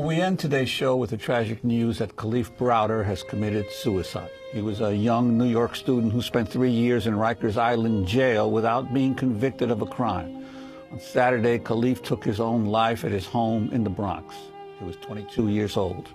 Well, we end today's show with the tragic news that Khalif Browder has committed suicide. He was a young New York student who spent 3 years in Rikers Island jail without being convicted of a crime. On Saturday, Khalif took his own life at his home in the Bronx. He was 22 years old.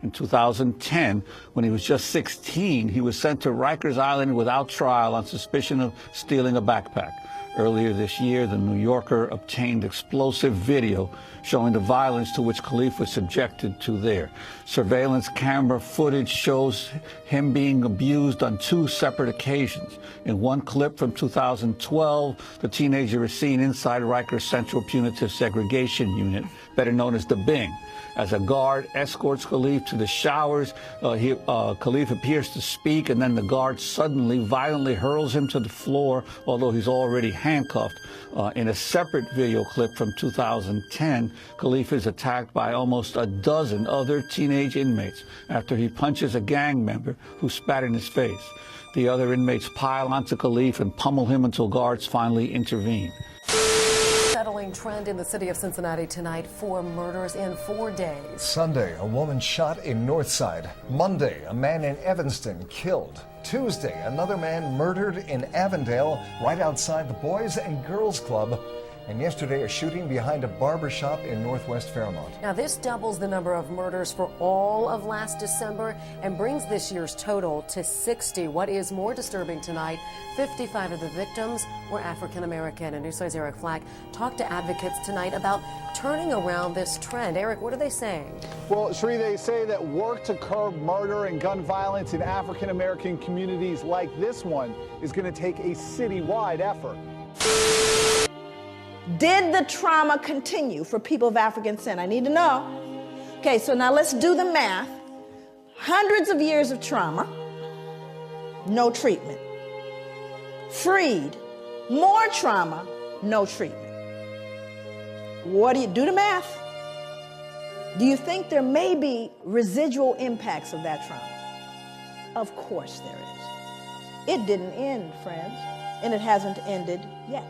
In 2010, when he was just 16, he was sent to Rikers Island without trial on suspicion of stealing a backpack. Earlier this year, the New Yorker obtained explosive video showing the violence to which Khalif was subjected to there. Surveillance camera footage shows him being abused on 2 separate occasions. In one clip from 2012, the teenager is seen inside Rikers Central Punitive Segregation Unit, better known as the Bing. As a guard escorts Khalif to the showers, Khalif appears to speak, and then the guard suddenly violently hurls him to the floor, although he's already handcuffed. In a separate video clip from 2010, Khalif is attacked by almost a dozen other teenage inmates after he punches a gang member who spat in his face. The other inmates pile onto Khalif and pummel him until guards finally intervene. Settling trend in the city of Cincinnati tonight. 4 murders in 4 days. Sunday, a woman shot in Northside. Monday, a man in Evanston killed. Tuesday, another man murdered in Avondale right outside the Boys and Girls Club. And yesterday, a shooting behind a barber shop in Northwest Fairmont. Now, this doubles the number of murders for all of last December and brings this year's total to 60. What is more disturbing tonight, 55 of the victims were African American. And Newside's Eric Flack talked to advocates tonight about turning around this trend. Eric, what are they saying? Well, Sheree, they say that work to curb murder and gun violence in African American communities like this one is going to take a citywide effort. Did the trauma continue for people of African descent? I need to know. Okay, so now let's do the math. Hundreds of years of trauma, no treatment. Freed, more trauma, no treatment. What do you do the math? Do you think there may be residual impacts of that trauma? Of course there is. It didn't end, friends, and it hasn't ended yet.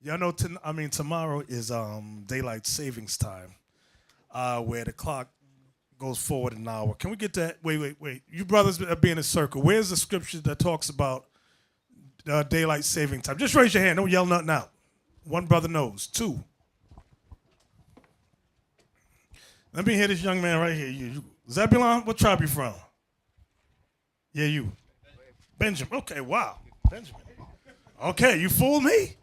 Y'all know, tomorrow is daylight savings time, where the clock goes forward an hour. Can we get that? Wait. You brothers be in a circle. Where's the scripture that talks about daylight saving time? Just raise your hand. Don't yell nothing out. One brother knows. 2. Let me hear this young man right here. You. Zebulon, what tribe you from? Yeah, you. Benjamin. Okay, wow. Benjamin. Okay, you fooled me.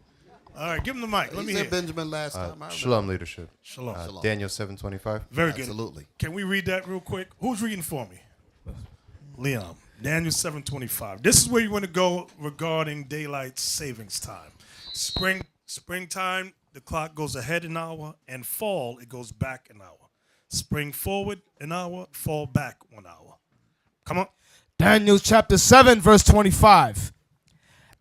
All right, give him the mic. Let me hear. Benjamin last time. Shalom leadership. Shalom. Daniel 7:25. Very good. Absolutely. Can we read that real quick? Who's reading for me? Leon. Daniel 7:25. This is where you want to go regarding daylight savings time. Springtime, the clock goes ahead an hour, and fall, it goes back an hour. Spring forward an hour, fall back 1 hour. Come on. Daniel chapter 7, verse 25.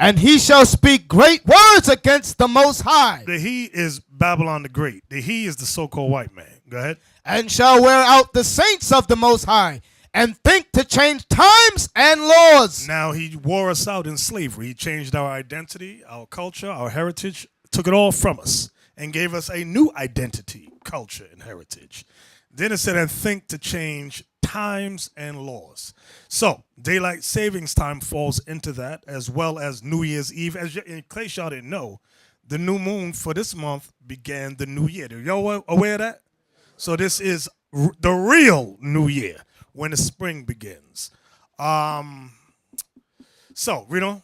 And he shall speak great words against the Most High. The he is Babylon the Great. The he is the so-called white man. Go ahead. And shall wear out the saints of the Most High, and think to change times and laws. Now he wore us out in slavery. He changed our identity, our culture, our heritage, took it all from us, and gave us a new identity, culture, and heritage. Then it said, and think to change times and laws. So daylight savings time falls into that, as well as New Year's Eve. As in case y'all didn't know, the new moon for this month began the new year. Are y'all aware of that? So this is the real new year, when the spring begins. So read on.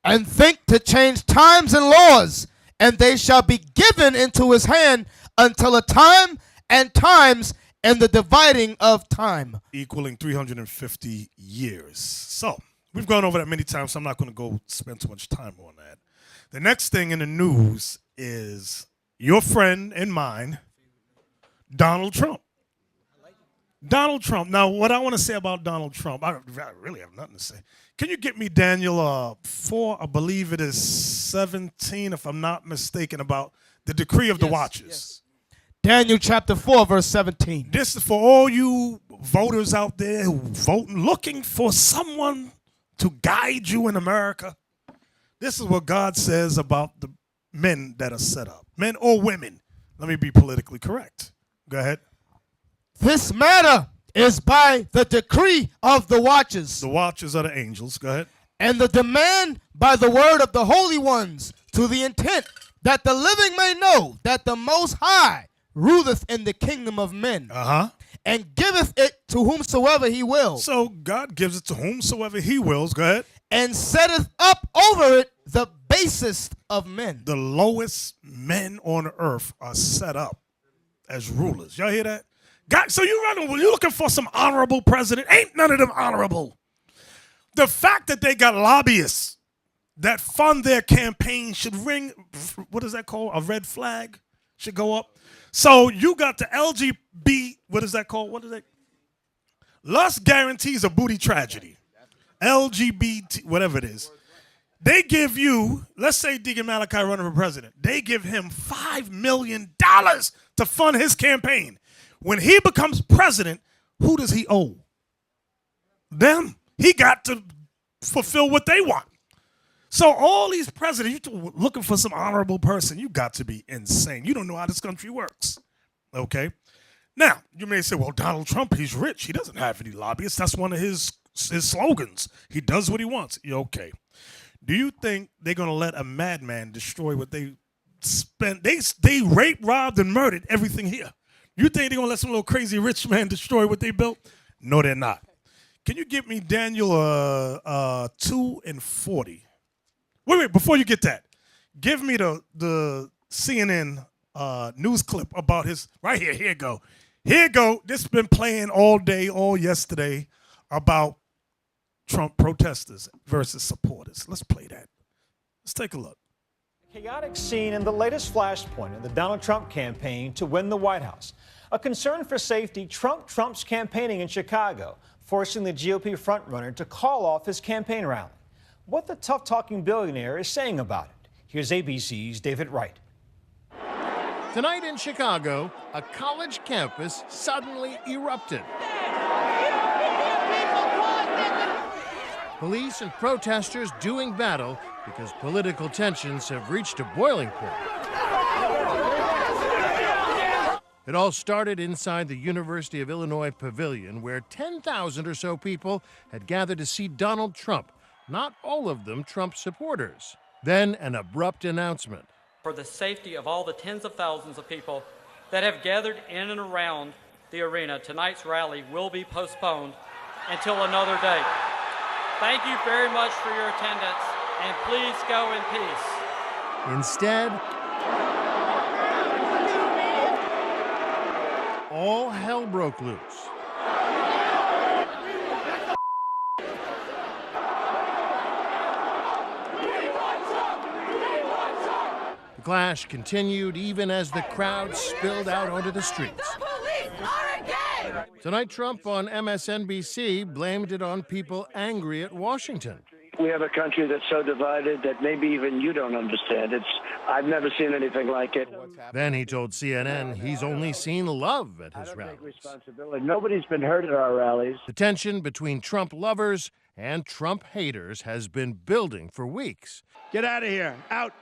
And think to change times and laws, and they shall be given into his hand until a time and times and the dividing of time. Equaling 350 years. So, we've gone over that many times, so I'm not going to go spend too much time on that. The next thing in the news is your friend and mine, Donald Trump. Donald Trump. Now, what I want to say about Donald Trump, I really have nothing to say. Can you get me Daniel 4, I believe it is 17, if I'm not mistaken, about the decree of the watchers? Yes. Daniel chapter 4, verse 17. This is for all you voters out there who voting, looking for someone to guide you in America, this is what God says about the men that are set up. Men or women. Let me be politically correct. Go ahead. This matter is by the decree of the watchers. The watchers are the angels. Go ahead. And the demand by the word of the holy ones, to the intent that the living may know that the Most High ruleth in the kingdom of men, and giveth it to whomsoever he will. So God gives it to whomsoever he wills. Go ahead. And setteth up over it the basest of men. The lowest men on earth are set up as rulers. Y'all hear that? God, so you're looking for some honorable president. Ain't none of them honorable. The fact that they got lobbyists that fund their campaign should ring, what is that called? A red flag should go up. So you got the LGBT, what is that called? What is it? Lust guarantees a booty tragedy. LGBT, whatever it is. They give you, let's say Deacon Malachi running for president. They give him $5 million to fund his campaign. When he becomes president, who does he owe? Them. He got to fulfill what they want. So all these presidents, you're looking for some honorable person, you got to be insane. You don't know how this country works. Okay? Now, you may say, well, Donald Trump, he's rich. He doesn't have any lobbyists. That's one of his slogans. He does what he wants. Yeah, okay. Do you think they're going to let a madman destroy what they spent? They raped, robbed, and murdered everything here. You think they're going to let some little crazy rich man destroy what they built? No, they're not. Can you give me Daniel 2:40? Wait, before you get that, give me the CNN news clip about his, right here, here you go. This has been playing all day, all yesterday about Trump protesters versus supporters. Let's play that. Let's take a look. Chaotic scene in the latest flashpoint in the Donald Trump campaign to win the White House. A concern for safety Trump's campaigning in Chicago, forcing the GOP frontrunner to call off his campaign rally. What the tough-talking billionaire is saying about it. Here's ABC's David Wright. Tonight in Chicago, a college campus suddenly erupted. Police and protesters doing battle because political tensions have reached a boiling point. It all started inside the University of Illinois Pavilion, where 10,000 or so people had gathered to see Donald Trump, not all of them Trump supporters. Then an abrupt announcement. For the safety of all the tens of thousands of people that have gathered in and around the arena, tonight's rally will be postponed until another day. Thank you very much for your attendance, and please go in peace. Instead, all hell broke loose. The clash continued even as the crowd spilled out onto the streets. Tonight, Trump on MSNBC blamed it on people angry at Washington. We have a country that's so divided that maybe even you don't understand. I've never seen anything like it. Then he told CNN he's only seen love at his rallies. Nobody's been hurt at our rallies. The tension between Trump lovers and Trump haters has been building for weeks. Get out of here. Out.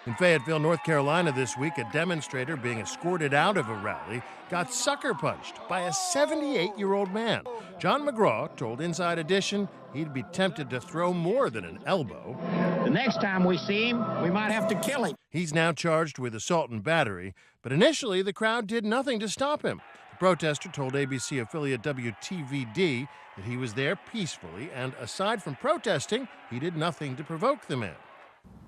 In Fayetteville, North Carolina this week, a demonstrator being escorted out of a rally got sucker punched by a 78-year-old man. John McGraw told Inside Edition he'd be tempted to throw more than an elbow. The next time we see him, we might have to kill him. He's now charged with assault and battery, but initially the crowd did nothing to stop him. The protester told ABC affiliate WTVD that he was there peacefully, and aside from protesting, he did nothing to provoke the man.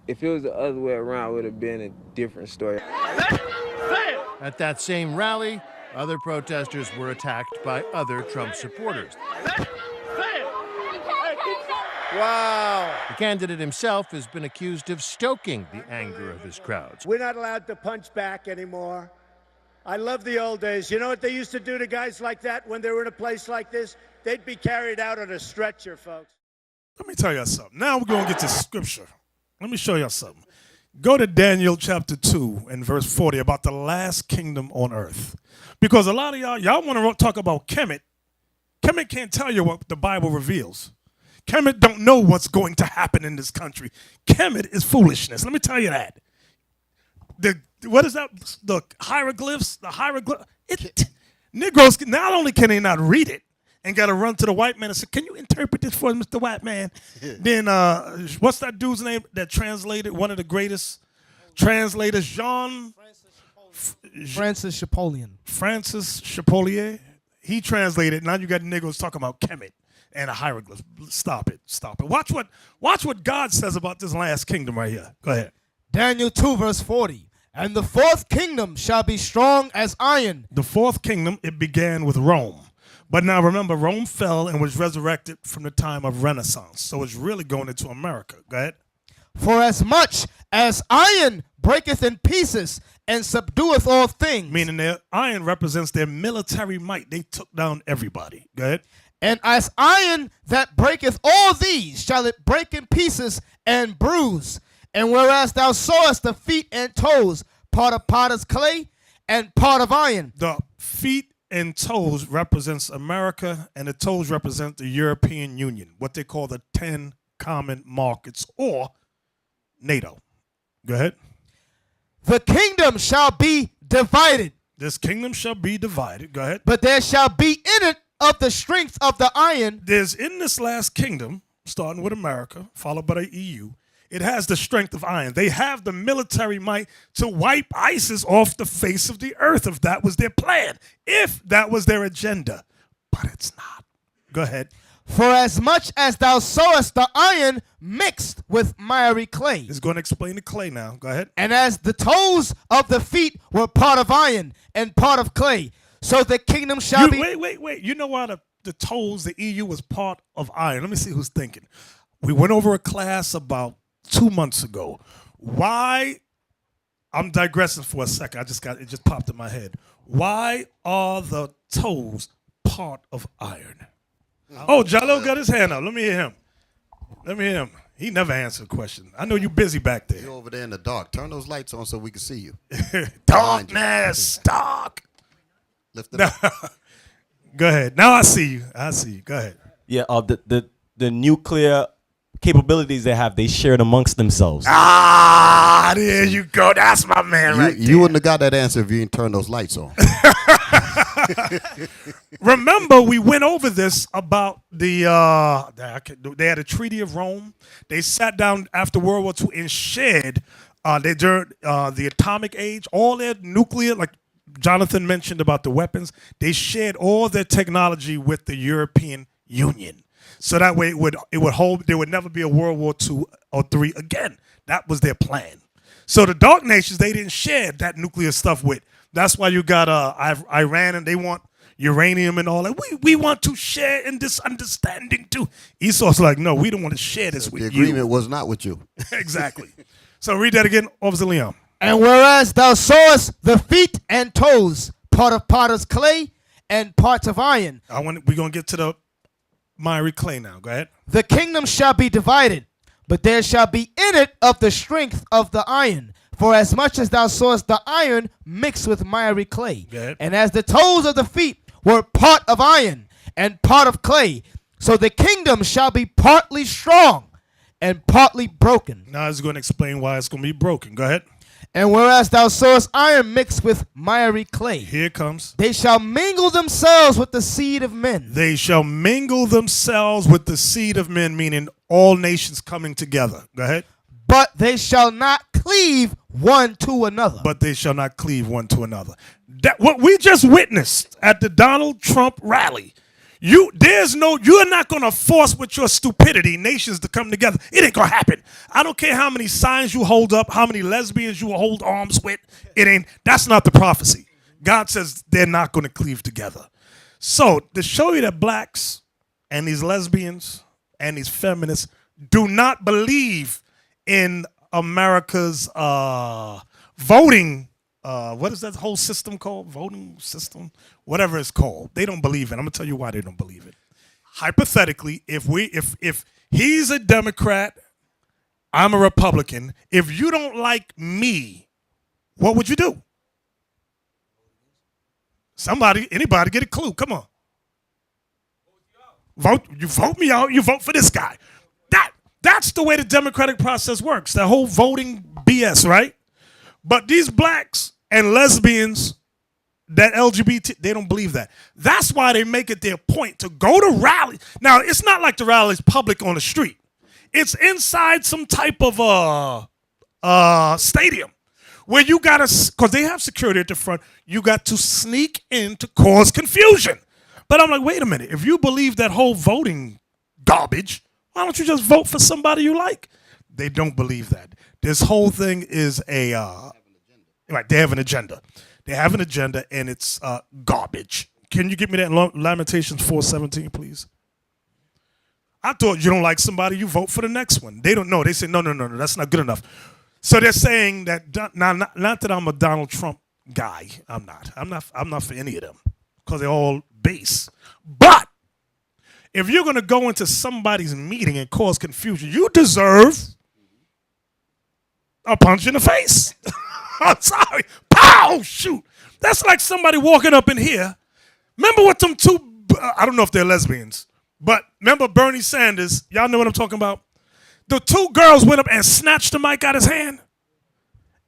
If it was the other way around, it would have been a different story. At that same rally, other protesters were attacked by other Trump supporters. Wow. The candidate himself has been accused of stoking the anger of his crowds. We're not allowed to punch back anymore. I love the old days. You know what they used to do to guys like that when they were in a place like this? They'd be carried out on a stretcher, folks. Let me tell you something. Now we're going to get to scripture. Let me show you something. Go to Daniel chapter 2 and verse 40 about the last kingdom on earth. Because a lot of y'all want to talk about Kemet Kemet can't tell you what the Bible reveals. Kemet don't know what's going to happen in this country. Kemet is foolishness. Let me tell you that. What is that? The hieroglyphs? Negroes, not only can they not read it and got to run to the white man and say, can you interpret this for us, Mr. White Man? Then what's that dude's name that translated, one of the greatest translators, Francis Chapolian. Francis Chapolier. He translated. Now you got Negroes talking about Kemet and a hieroglyph. Stop it. Watch what God says about this last kingdom right here. Go ahead. Daniel 2 verse 40. And the fourth kingdom shall be strong as iron. The fourth kingdom, it began with Rome. But now remember, Rome fell and was resurrected from the time of Renaissance. So it's really going into America. Go ahead. For as much as iron breaketh in pieces and subdueth all things. Meaning their iron represents their military might. They took down everybody. Go ahead. And as iron that breaketh all these shall it break in pieces and bruise. And whereas thou sawest the feet and toes, part of potter's clay and part of iron. The feet and toes represents America, and the toes represent the European Union, what they call the 10 common markets, or NATO. Go ahead. The kingdom shall be divided. This kingdom shall be divided. Go ahead. But there shall be in it of the strength of the iron. There's in this last kingdom, starting with America, followed by the EU, it has the strength of iron. They have the military might to wipe ISIS off the face of the earth if that was their plan, if that was their agenda. But it's not. Go ahead. For as much as thou sawest the iron mixed with miry clay. It's going to explain the clay now. Go ahead. And as the toes of the feet were part of iron and part of clay, so the kingdom shall be... Wait. You know why the toes, the EU was part of iron? Let me see who's thinking. We went over a class about 2 months ago. Why? I'm digressing for a second. It just popped in my head. Why are the toes part of iron? Oh, Jallo got his hand up. Let me hear him. He never answered a question. I know you're busy back there. You're over there in the dark. Turn those lights on so we can see you. Darkness, dark. Lift it up. Go ahead. Now I see you. Go ahead. Yeah, the nuclear capabilities they have, they share it amongst themselves. Ah, there you go. That's my man right there. You wouldn't have got that answer if you didn't turn those lights on. Remember, we went over this about they had a Treaty of Rome. They sat down after World War II and shared during the atomic age, all their nuclear, like Jonathan mentioned about the weapons, they shared all their technology with the European Union. So that way it would hold, there would never be a World War II or III again. That was their plan. So the dark nations, they didn't share that nuclear stuff with. That's why you got Iran, and they want uranium and all that. We want to share in this understanding too. Esau's like, no, we don't want to share this with you. The agreement was not with you. Exactly. So read that again, Officer Leon. And whereas thou sawest the feet and toes, part of potter's clay and parts of iron. We're going to get to the miry clay now. Go ahead. The kingdom shall be divided, but there shall be in it of the strength of the iron. For as much as thou sawest the iron mixed with miry clay, and as the toes of the feet were part of iron and part of clay, so the kingdom shall be partly strong and partly broken. Now it's going to explain why it's going to be broken. Go ahead. And whereas thou sawest iron mixed with miry clay, here it comes. They shall mingle themselves with the seed of men. They shall mingle themselves with the seed of men, meaning all nations coming together. Go ahead. But they shall not cleave one to another. But they shall not cleave one to another. That what we just witnessed at the Donald Trump rally. You're not going to force with your stupidity nations to come together. It ain't going to happen. I don't care how many signs you hold up, how many lesbians you hold arms with. That's not the prophecy. God says they're not going to cleave together. So to show you that blacks and these lesbians and these feminists do not believe in America's voting, what is that whole system called? Voting system? Whatever it's called. They don't believe it. I'm going to tell you why they don't believe it. Hypothetically, if he's a Democrat, I'm a Republican, if you don't like me, what would you do? Anybody get a clue? Come on. You vote me out, you vote for this guy. That's the way the democratic process works. That whole voting BS, right? But these blacks and lesbians, that LGBT, they don't believe that. That's why they make it their point to go to rallies. Now, it's not like the rally's public on the street. It's inside some type of stadium where you got to, because they have security at the front, you got to sneak in to cause confusion. But I'm like, wait a minute. If you believe that whole voting garbage, why don't you just vote for somebody you like? They don't believe that. This whole thing is right, they have an agenda. They have an agenda, and it's garbage. Can you give me that Lamentations 4:17, please? I thought you don't like somebody, you vote for the next one. They don't know. They say, no, that's not good enough. So they're saying that, not that I'm a Donald Trump guy. I'm not for any of them because they're all base. But if you're going to go into somebody's meeting and cause confusion, you deserve a punch in the face. I'm sorry. Pow! Shoot. That's like somebody walking up in here. Remember what them two, I don't know if they're lesbians, but remember Bernie Sanders, y'all know what I'm talking about? The two girls went up and snatched the mic out of his hand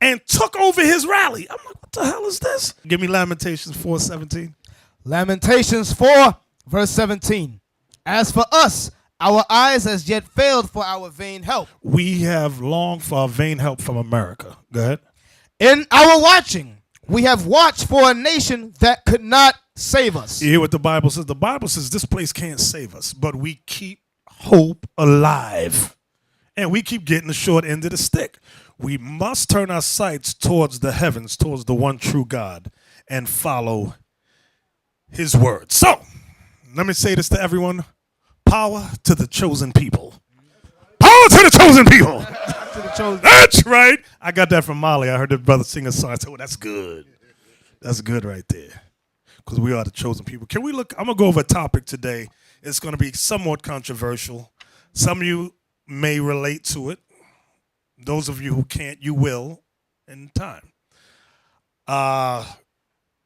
and took over his rally. I'm like, what the hell is this? Give me Lamentations 4:17. Lamentations 4, verse 17. As for us, our eyes has yet failed for our vain help. We have longed for our vain help from America. Go ahead. In our watching, we have watched for a nation that could not save us. You hear what the Bible says? The Bible says this place can't save us, but we keep hope alive. And we keep getting the short end of the stick. We must turn our sights towards the heavens, towards the one true God, and follow his word. So, let me say this to everyone. Power to the chosen people. Power to the chosen people. That's right. I got that from Molly. I heard the brother sing a song. I said, oh, that's good. That's good right there. Because we are the chosen people. Can we look? I'm going to go over a topic today. It's going to be somewhat controversial. Some of you may relate to it. Those of you who can't, you will in time.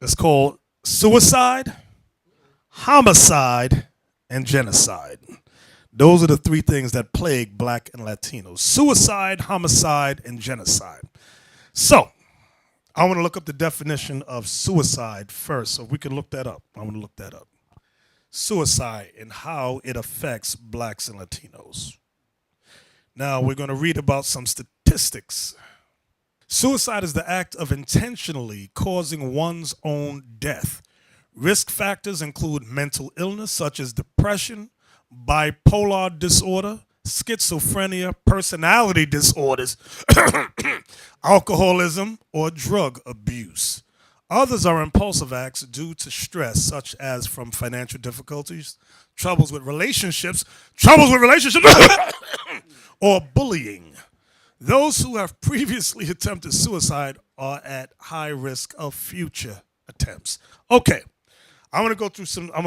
It's called suicide, homicide, and genocide. Those are the three things that plague black and Latinos. Suicide, homicide, and genocide. So, I want to look up the definition of suicide first, so if we can look that up. I want to look that up. Suicide and how it affects blacks and Latinos. Now, we're going to read about some statistics. Suicide is the act of intentionally causing one's own death. Risk factors include mental illness such as depression, bipolar disorder, schizophrenia, personality disorders, alcoholism, or drug abuse. Others are impulsive acts due to stress, such as from financial difficulties, troubles with relationships, or bullying. Those who have previously attempted suicide are at high risk of future attempts. Okay. I'm going to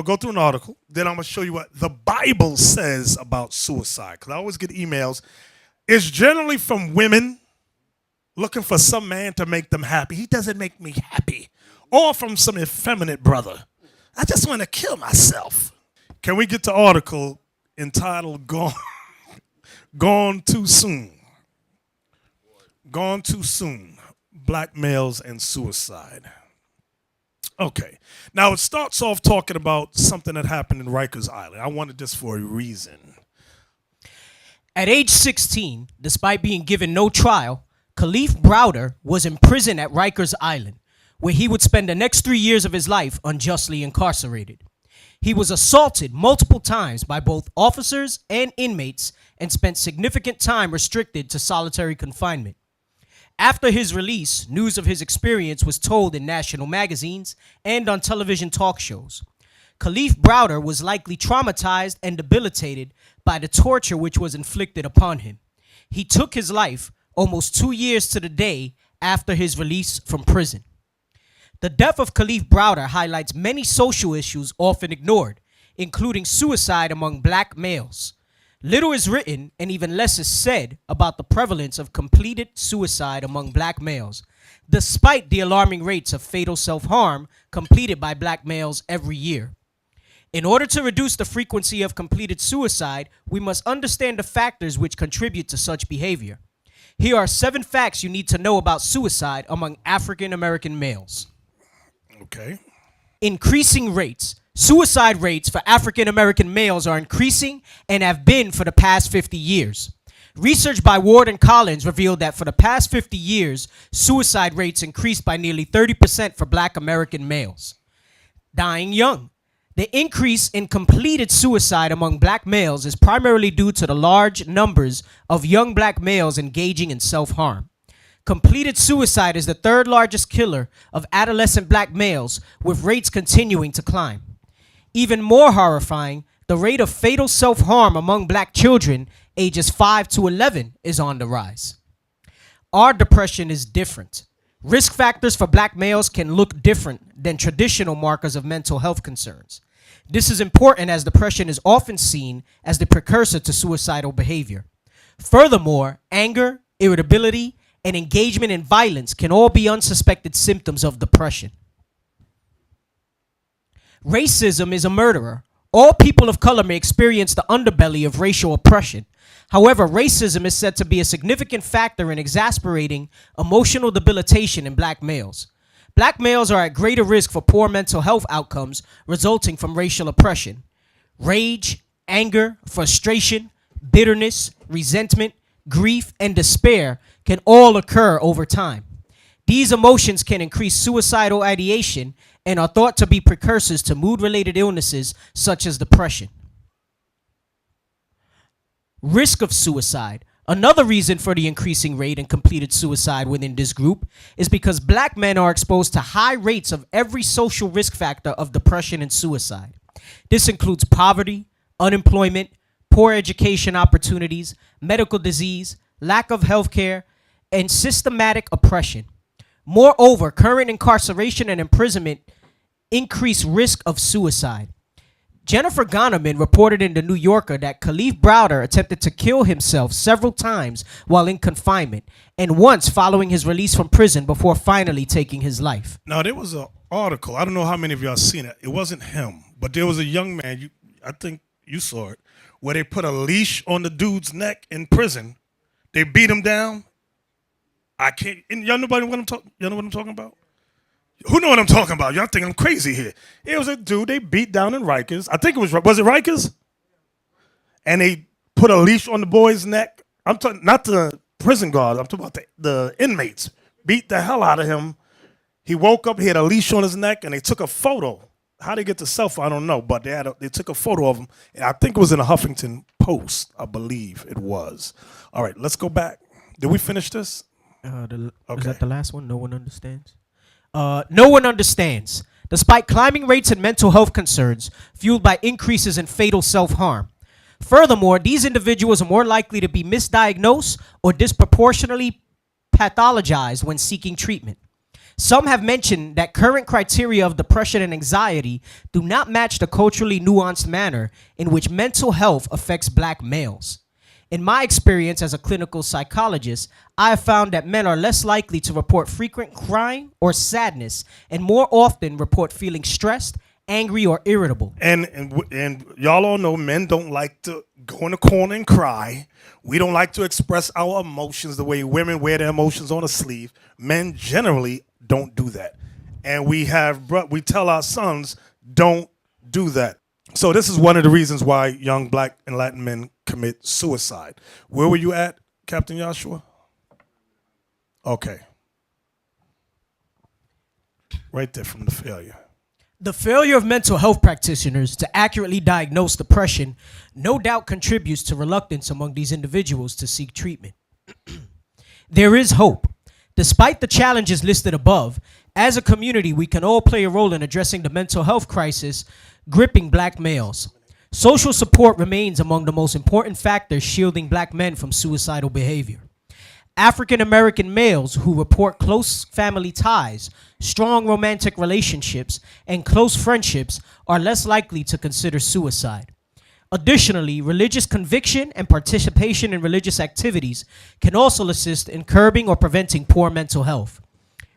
go through an article, then I'm going to show you what the Bible says about suicide. Because I always get emails. It's generally from women looking for some man to make them happy. He doesn't make me happy. Or from some effeminate brother. I just want to kill myself. Can we get the article entitled Gone Too Soon? Gone Too Soon. Black Males and Suicide. Okay. Now, it starts off talking about something that happened in Rikers Island. I wanted this for a reason. At age 16, despite being given no trial, Khalif Browder was imprisoned at Rikers Island, where he would spend the next 3 years of his life unjustly incarcerated. He was assaulted multiple times by both officers and inmates and spent significant time restricted to solitary confinement. After his release, news of his experience was told in national magazines and on television talk shows. Khalif Browder was likely traumatized and debilitated by the torture which was inflicted upon him. He took his life almost 2 years to the day after his release from prison. The death of Khalif Browder highlights many social issues often ignored, including suicide among black males. Little is written and even less is said about the prevalence of completed suicide among black males, despite the alarming rates of fatal self-harm completed by black males every year. In order to reduce the frequency of completed suicide, we must understand the factors which contribute to such behavior. Here are 7 facts you need to know about suicide among African American males. Okay. Increasing rates. Suicide rates for African American males are increasing and have been for the past 50 years. Research by Ward and Collins revealed that for the past 50 years, suicide rates increased by nearly 30% for Black American males. Dying young. The increase in completed suicide among Black males is primarily due to the large numbers of young Black males engaging in self-harm. Completed suicide is the 3rd largest killer of adolescent Black males, with rates continuing to climb. Even more horrifying, the rate of fatal self-harm among Black children ages 5 to 11 is on the rise. Our depression is different. Risk factors for Black males can look different than traditional markers of mental health concerns. This is important as depression is often seen as the precursor to suicidal behavior. Furthermore, anger, irritability, and engagement in violence can all be unsuspected symptoms of depression. Racism is a murderer. All people of color may experience the underbelly of racial oppression. However, racism is said to be a significant factor in exasperating emotional debilitation in Black males. Black males are at greater risk for poor mental health outcomes resulting from racial oppression. Rage, anger, frustration, bitterness, resentment, grief, and despair can all occur over time. These emotions can increase suicidal ideation and are thought to be precursors to mood-related illnesses such as depression. Risk of suicide. Another reason for the increasing rate in completed suicide within this group is because Black men are exposed to high rates of every social risk factor of depression and suicide. This includes poverty, unemployment, poor education opportunities, medical disease, lack of health care, and systematic oppression. Moreover, current incarceration and imprisonment increase risk of suicide. Jennifer Goneman reported in the New Yorker that Kalief Browder attempted to kill himself several times while in confinement, and once following his release from prison before finally taking his life. Now, there was an article. I don't know how many of y'all seen it. It wasn't him, but there was a young man, I think you saw it, where they put a leash on the dude's neck in prison. They beat him down. I can't. Y'all know what I'm talking about? Who know what I'm talking about? Y'all think I'm crazy here. It was a dude they beat down in Rikers. I think was it Rikers? And they put a leash on the boy's neck. I'm talking not the prison guards. I'm talking about the inmates. Beat the hell out of him. He woke up. He had a leash on his neck, and they took a photo. How they get the cell phone, I don't know, but they took a photo of him. And I think it was in a Huffington Post. I believe it was. All right, let's go back. Did we finish this? Okay. Is that the last one? No one understands? No one understands. Despite climbing rates and mental health concerns fueled by increases in fatal self-harm. Furthermore, these individuals are more likely to be misdiagnosed or disproportionately pathologized when seeking treatment. Some have mentioned that current criteria of depression and anxiety do not match the culturally nuanced manner in which mental health affects Black males. In my experience as a clinical psychologist, I have found that men are less likely to report frequent crying or sadness and more often report feeling stressed, angry, or irritable. And y'all all know men don't like to go in the corner and cry. We don't like to express our emotions the way women wear their emotions on a sleeve. Men generally don't do that. And we tell our sons, don't do that. So this is one of the reasons why young Black and Latin men commit suicide. Where were you at, Captain Joshua? Okay. Right there from the failure. The failure of mental health practitioners to accurately diagnose depression no doubt contributes to reluctance among these individuals to seek treatment. There is hope. Despite the challenges listed above, as a community, we can all play a role in addressing the mental health crisis gripping Black males. Social support remains among the most important factors shielding Black men from suicidal behavior. African American males who report close family ties, strong romantic relationships, and close friendships are less likely to consider suicide. Additionally, religious conviction and participation in religious activities can also assist in curbing or preventing poor mental health.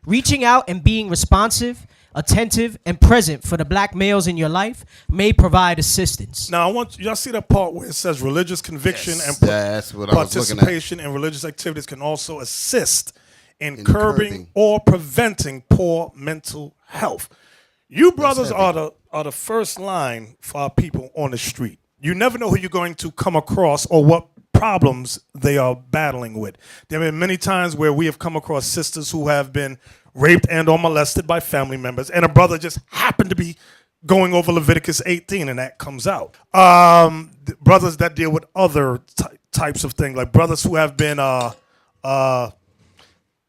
Reaching out and being responsive, attentive, and present for the black males in your life may provide assistance. Now, I want y'all see that part where it says religious conviction and That's what I was looking at. participation in religious activities can also assist in curbing or preventing poor mental health. You brothers are the first line for our people on the street. You never know who you're going to come across or what problems they are battling with. There have been many times where we have come across sisters who have been raped and or molested by family members, and a brother just happened to be going over Leviticus 18, and that comes out. Brothers that deal with other types of things, like brothers who have been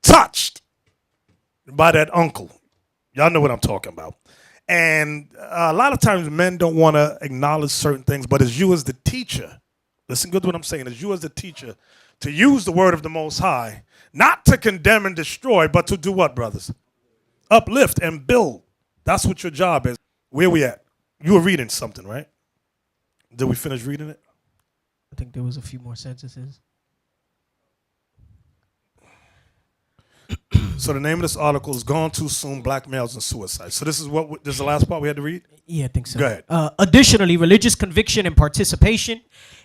touched by that uncle. Y'all know what I'm talking about. And a lot of times men don't want to acknowledge certain things, but as you as the teacher, listen good to what I'm saying, as you as the teacher, to use the word of the Most High, not to condemn and destroy, but to do what, brothers? Uplift and build. That's what your job is. Where we at? You were reading something, right? Did we finish reading it? I think there was a few more sentences. So the name of this article is Gone Too Soon, Black Males and Suicide. So this is the last part we had to read? Yeah, I think so. Go ahead. Additionally, religious conviction and participation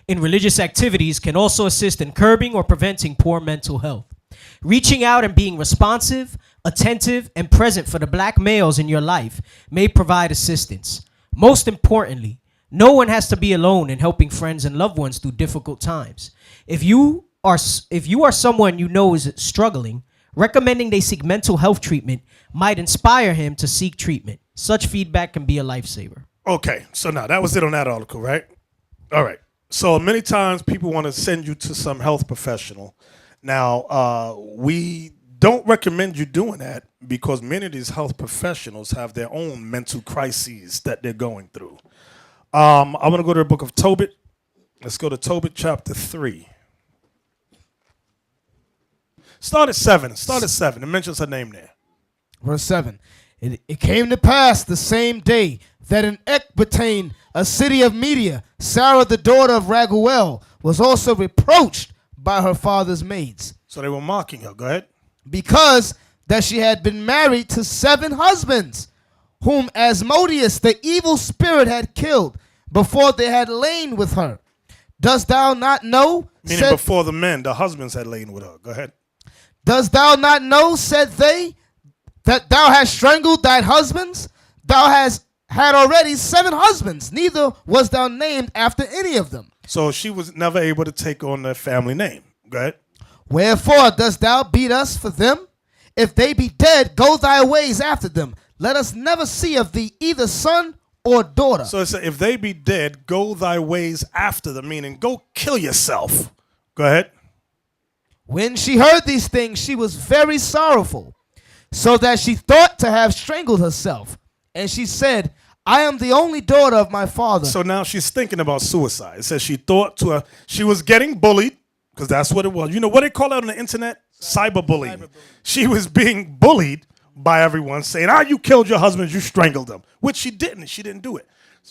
in religious activities can also assist in curbing or preventing poor mental health. Reaching out and being responsive, attentive, and present for the black males in your life may provide assistance. Most importantly, no one has to be alone in helping friends and loved ones through difficult times. If you are someone you know is struggling, recommending they seek mental health treatment might inspire him to seek treatment. Such feedback can be a lifesaver. Okay, so now that was it on that article, right? All right. So many times people want to send you to some health professional. Now, we don't recommend you doing that because many of these health professionals have their own mental crises that they're going through. I'm going to go to the book of Tobit. Let's go to Tobit chapter 3. Start at 7. It mentions her name there. Verse 7. It came to pass the same day that in Ecbatane, a city of Media, Sarah, the daughter of Raguel, was also reproached by her father's maids. So they were mocking her. Go ahead. Because that she had been married to 7 husbands, whom Asmodeus, the evil spirit, had killed before they had lain with her. Dost thou not know? Meaning before the men, the husbands had lain with her. Go ahead. Dost thou not know, said they, that thou hast strangled thy husbands? Thou hast had already 7 husbands, neither was thou named after any of them. So she was never able to take on the family name. Go ahead. Wherefore dost thou beat us for them? If they be dead, go thy ways after them. Let us never see of thee either son or daughter. So it said, if they be dead, go thy ways after them, meaning go kill yourself. Go ahead. When she heard these things, she was very sorrowful, so that she thought to have strangled herself. And she said, I am the only daughter of my father. So now she's thinking about suicide. It says she thought she was getting bullied, because that's what it was. You know what they call it on the internet? Cyberbullying. She was being bullied by everyone, saying, you killed your husband, you strangled them, which she didn't. She didn't do it.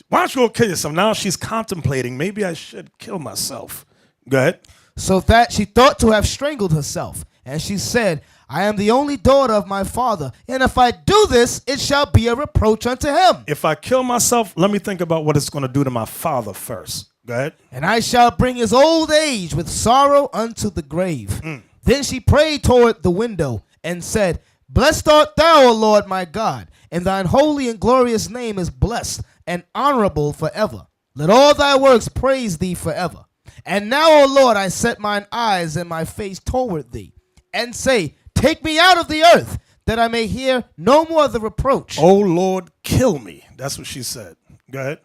Why don't you go kill yourself? Now she's contemplating, maybe I should kill myself. Go ahead. So that she thought to have strangled herself. And she said, I am the only daughter of my father, and if I do this, it shall be a reproach unto him. If I kill myself, let me think about what it's going to do to my father first. Go ahead. And I shall bring his old age with sorrow unto the grave. Then she prayed toward the window and said, Blessed art thou, O Lord my God, and thine holy and glorious name is blessed and honorable forever. Let all thy works praise thee forever. And now, O Lord, I set mine eyes and my face toward thee, and say, Take me out of the earth, that I may hear no more the reproach. O Lord, kill me. That's what she said. Go ahead.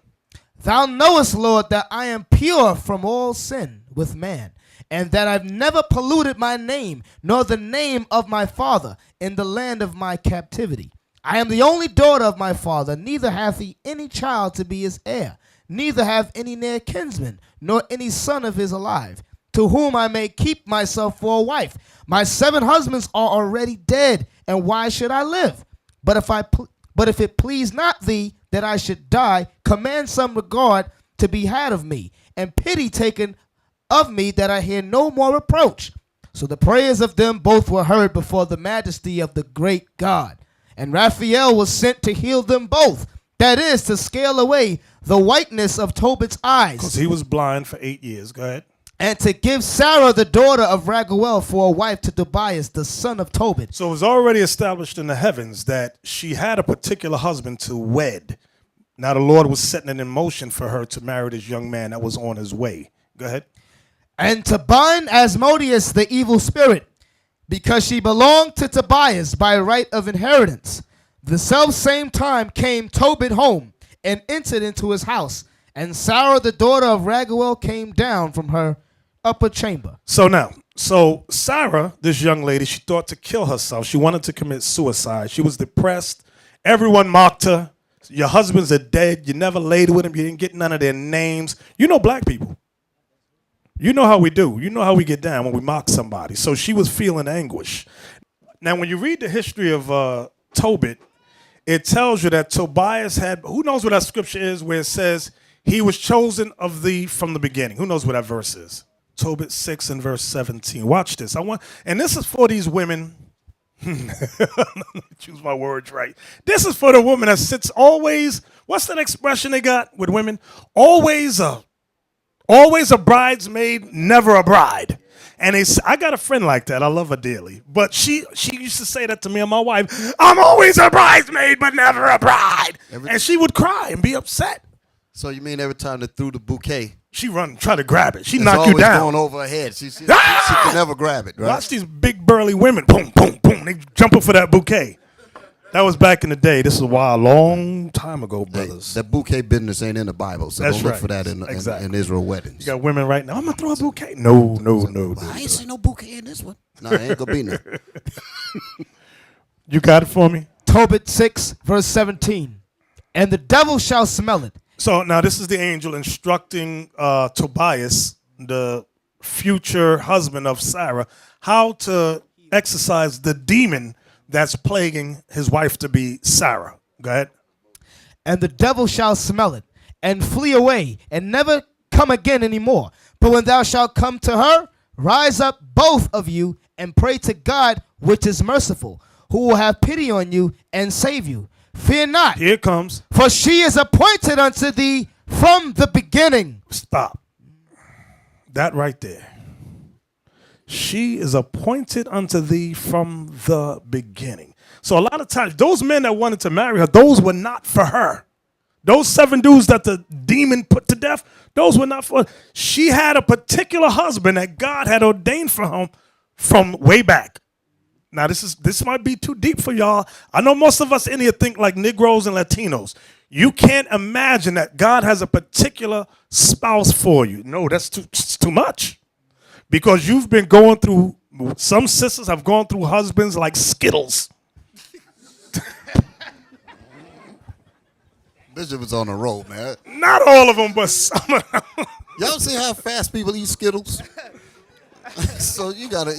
Thou knowest, Lord, that I am pure from all sin with man, and that I've never polluted my name, nor the name of my father, in the land of my captivity. I am the only daughter of my father, neither hath he any child to be his heir, neither have any near kinsman, nor any son of his alive, to whom I may keep myself for a wife. My 7 husbands are already dead, and why should I live? But if it please not thee that I should die, command some regard to be had of me, and pity taken of me, that I hear no more reproach. So the prayers of them both were heard before the majesty of the great God. And Raphael was sent to heal them both. That is, to scale away the whiteness of Tobit's eyes. Because he was blind for 8 years. Go ahead. And to give Sarah, the daughter of Raguel, for a wife to Tobias, the son of Tobit. So it was already established in the heavens that she had a particular husband to wed. Now the Lord was setting it in motion for her to marry this young man that was on his way. Go ahead. And to bind Asmodeus, the evil spirit, because she belonged to Tobias by right of inheritance. The self-same time came Tobit home and entered into his house. And Sarah, the daughter of Raguel, came down from her upper chamber. So Sarah, this young lady, she thought to kill herself. She wanted to commit suicide. She was depressed. Everyone mocked her. Your husbands are dead. You never laid with them. You didn't get none of their names. You know black people. You know how we do. You know how we get down when we mock somebody. So she was feeling anguish. Now, when you read the history of Tobit, it tells you that Tobias had, who knows what that scripture is where it says, he was chosen of thee from the beginning. Who knows what that verse is? Tobit 6 and verse 17. Watch this. And this is for these women. Choose my words right. This is for the woman that sits always. What's that expression they got with women? Always a bridesmaid, never a bride. And I got a friend like that. I love her dearly. But she used to say that to me and my wife. I'm always a bridesmaid, but never a bride. And she would cry and be upset. So you mean every time they threw the bouquet, she run, try to grab it. She knock you down. Going over her head. She can never grab it. Right? Watch these big burly women. Boom, boom, boom. They jumping for that bouquet. That was back in the day. This is a long time ago, brothers. That bouquet business ain't in the Bible, so That's don't look right. for that in Israel weddings. You got women right now. I'm gonna throw a bouquet. No. I ain't see no bouquet in this one. No, ain't gonna be none. You got it for me? Tobit 6, verse 17. And the devil shall smell it. So now this is the angel instructing Tobias, the future husband of Sarah, how to exorcise the demon that's plaguing his wife to be Sarah. Go ahead. And the devil shall smell it, and flee away, and never come again anymore. But when thou shalt come to her, rise up both of you, and pray to God, which is merciful, who will have pity on you and save you. Fear not. Here it comes. For she is appointed unto thee from the beginning. Stop. That right there. She is appointed unto thee from the beginning. So a lot of times, those men that wanted to marry her, those were not for her. Those 7 dudes that the demon put to death, those were not for her. She had a particular husband that God had ordained for him from way back. Now, this might be too deep for y'all. I know most of us in here think like Negroes and Latinos. You can't imagine that God has a particular spouse for you. No, that's too much. Because you've been going through, some sisters have gone through husbands like Skittles. Bishop was on the road, man. Not all of them, but some of them. Y'all see how fast people eat Skittles? So you gotta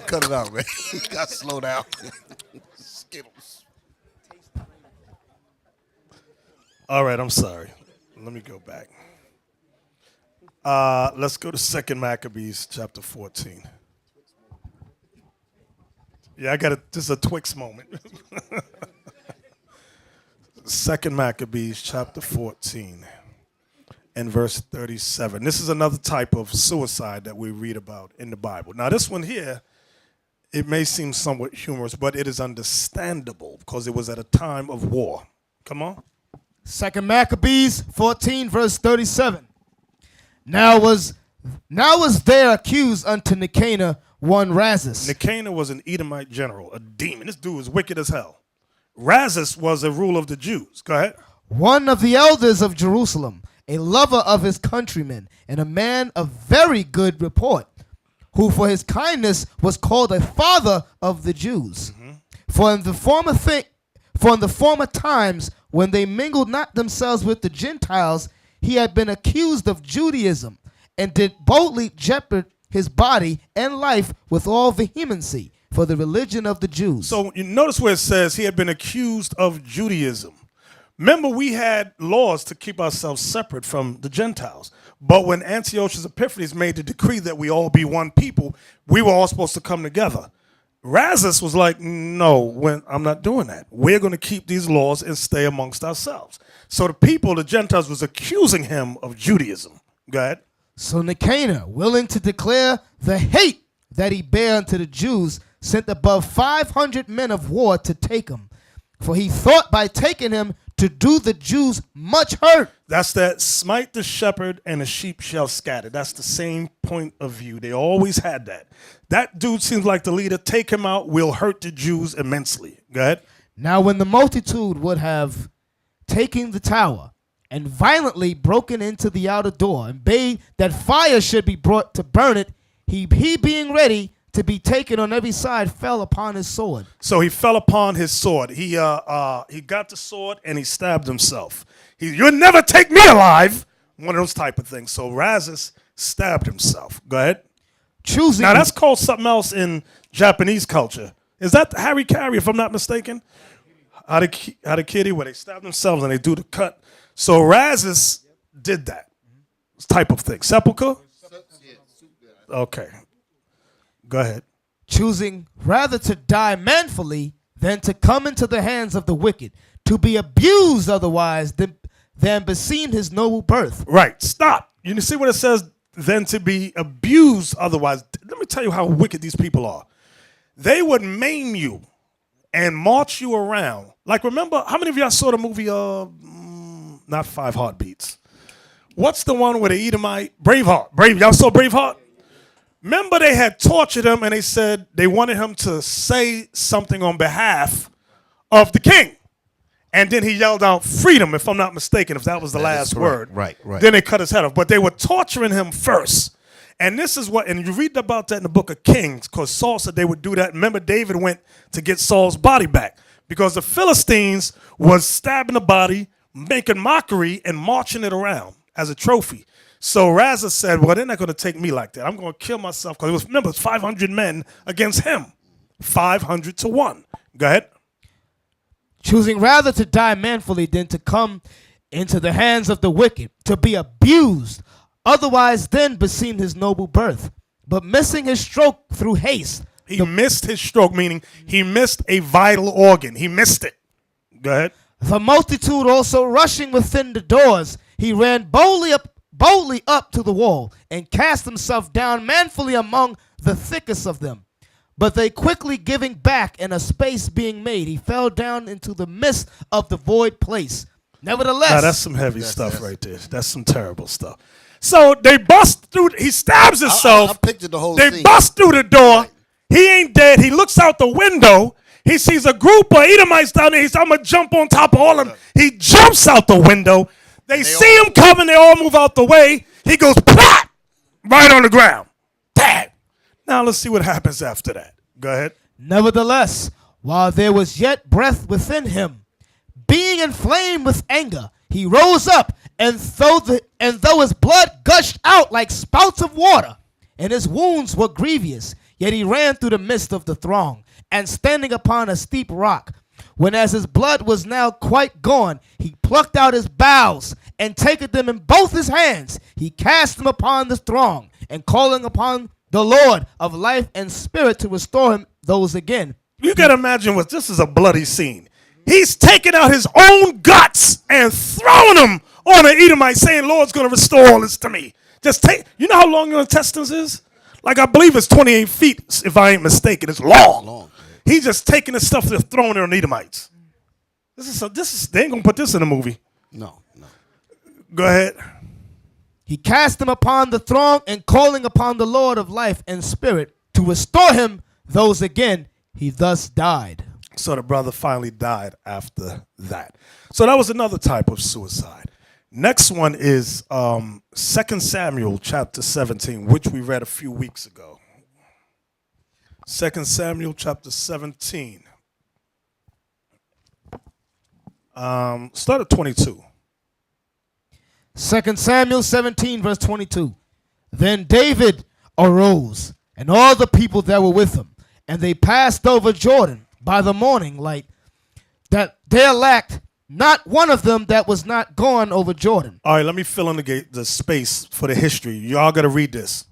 cut it out, man. You gotta slow down. Skittles. All right, I'm sorry. Let me go back. Let's go to 2 Maccabees chapter 14. Yeah, this is a Twix moment. 2 Maccabees chapter 14 and verse 37. This is another type of suicide that we read about in the Bible. Now, this one here, it may seem somewhat humorous, but it is understandable because it was at a time of war. Come on. 2 Maccabees 14, verse 37. Now was there accused unto Nicanor one Razus. Nicanor was an Edomite general, a demon. This dude was wicked as hell. Razus was a ruler of the Jews. Go ahead. One of the elders of Jerusalem, a lover of his countrymen, and a man of very good report, who for his kindness was called a father of the Jews. Mm-hmm. For in the former times, when they mingled not themselves with the Gentiles, he had been accused of Judaism, and did boldly jeopard his body and life with all vehemency for the religion of the Jews. So you notice where it says he had been accused of Judaism. Remember, we had laws to keep ourselves separate from the Gentiles. But when Antiochus Epiphanes made the decree that we all be one people, we were all supposed to come together. Razus was like, no, I'm not doing that. We're going to keep these laws and stay amongst ourselves. So the people, the Gentiles, was accusing him of Judaism. Go ahead. So Nicanor, willing to declare the hate that he bare unto the Jews, sent above 500 men of war to take him. For he thought by taking him to do the Jews much hurt. That's that smite the shepherd and the sheep shall scatter. That's the same point of view. They always had that. That dude seems like the leader. Take him out. We'll hurt the Jews immensely. Go ahead. Now when the multitude would have taken the tower and violently broken into the outer door and bade that fire should be brought to burn it, he being ready to be taken on every side, fell upon his sword. So he fell upon his sword. He got the sword and he stabbed himself. You'll never take me alive. One of those type of things. So Razus stabbed himself. Go ahead. Now that's called something else in Japanese culture. Is that Harry Carey, if I'm not mistaken? Harakiri, where they stab themselves and they do the cut. So Razus did that type of thing. Sepulchre? Okay. Go ahead. Choosing rather to die manfully than to come into the hands of the wicked, to be abused otherwise than beseemed his noble birth. Right. Stop. You see what it says? Than to be abused otherwise. Let me tell you how wicked these people are. They would maim you and march you around. Like, remember, how many of y'all saw the movie, not 5 Heartbeats? What's the one where the Edomite? Braveheart. Y'all saw Braveheart? Remember they had tortured him and they said they wanted him to say something on behalf of the king. And then he yelled out freedom, if I'm not mistaken, if that was the last word. Right. Then they cut his head off. But they were torturing him first. And this is what, and you read about that in the book of Kings, because Saul said they would do that. Remember, David went to get Saul's body back because the Philistines was stabbing the body, making mockery, and marching it around as a trophy. So Razus said, well, they're not going to take me like that. I'm going to kill myself. Because remember, it's 500 men against him. 500 to 1. Go ahead. Choosing rather to die manfully than to come into the hands of the wicked, to be abused, otherwise then beseemed his noble birth. But missing his stroke through haste. He missed his stroke, meaning he missed a vital organ. He missed it. Go ahead. The multitude also rushing within the doors, he ran boldly up to the wall and cast himself down manfully among the thickest of them. But they quickly giving back and a space being made, he fell down into the midst of the void place. Nevertheless. Now that's some heavy stuff right there. That's some terrible stuff. So they bust through, he stabs himself. I pictured the whole They scene. bust through the door. Right. He ain't dead. He looks out the window. He sees a group of Edomites down there. He says, I'm going to jump on top of all of them. He jumps out the window. They see him coming. They all move out the way. He goes, plop, right on the ground. Dang. Now let's see what happens after that. Go ahead. Nevertheless, while there was yet breath within him, being inflamed with anger, he rose up, and though his blood gushed out like spouts of water, and his wounds were grievous, yet he ran through the midst of the throng, and standing upon a steep rock, when as his blood was now quite gone, he plucked out his bowels, and taking them in both his hands, he cast them upon the throng, and calling upon the Lord of life and spirit to restore him those again. You got to imagine what this is a bloody scene. He's taking out his own guts and throwing them on an Edomite, saying, Lord's going to restore all this to me. Just take, you know how long your intestines is? Like, I believe it's 28 feet, if I ain't mistaken. It's long. He's just taking this stuff and throwing it on Edomites. They ain't going to put this in a movie. No. Go ahead. He cast them upon the throng, and calling upon the Lord of life and spirit to restore him those again, he thus died. So the brother finally died after that. So that was another type of suicide. Next one is 2 Samuel chapter 17, which we read a few weeks ago. 2 Samuel chapter 17. Start at 22. 2 Samuel 17, verse 22. Then David arose, and all the people that were with him, and they passed over Jordan by the morning light, that there lacked not one of them that was not gone over Jordan. All right, let me fill in the space for the history. Y'all got to read this.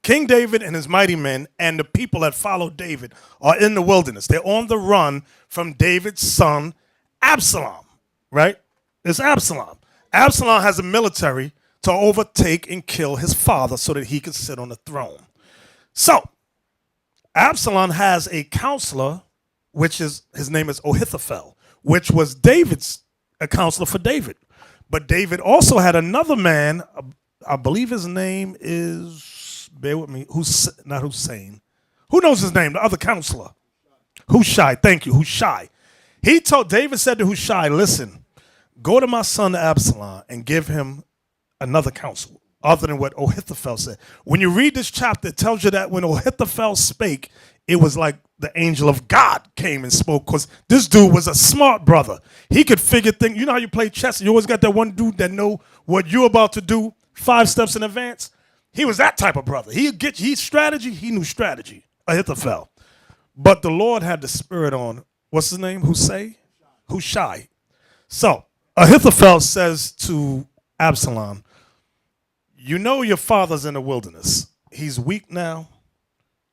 King David and his mighty men and the people that followed David are in the wilderness. They're on the run from David's son, Absalom, right? It's Absalom. Absalom has a military to overtake and kill his father so that he could sit on the throne. So, Absalom has a counselor, which is, his name is Ahithophel, which was a counselor for David. But David also had another man, I believe his name is, bear with me, not Hussein. Who knows his name? The other counselor. Hushai, thank you, Hushai. David said to Hushai, listen, go to my son Absalom and give him another counsel other than what Ahithophel said. When you read this chapter, it tells you that when Ahithophel spake, it was like the angel of God came and spoke, because this dude was a smart brother. He could figure things. You know how you play chess? You always got that one dude that know what you're about to do 5 steps in advance. He was that type of brother. He knew strategy, Ahithophel. But the Lord had the spirit on, what's his name? Hushai. So Ahithophel says to Absalom, you know your father's in the wilderness. He's weak now.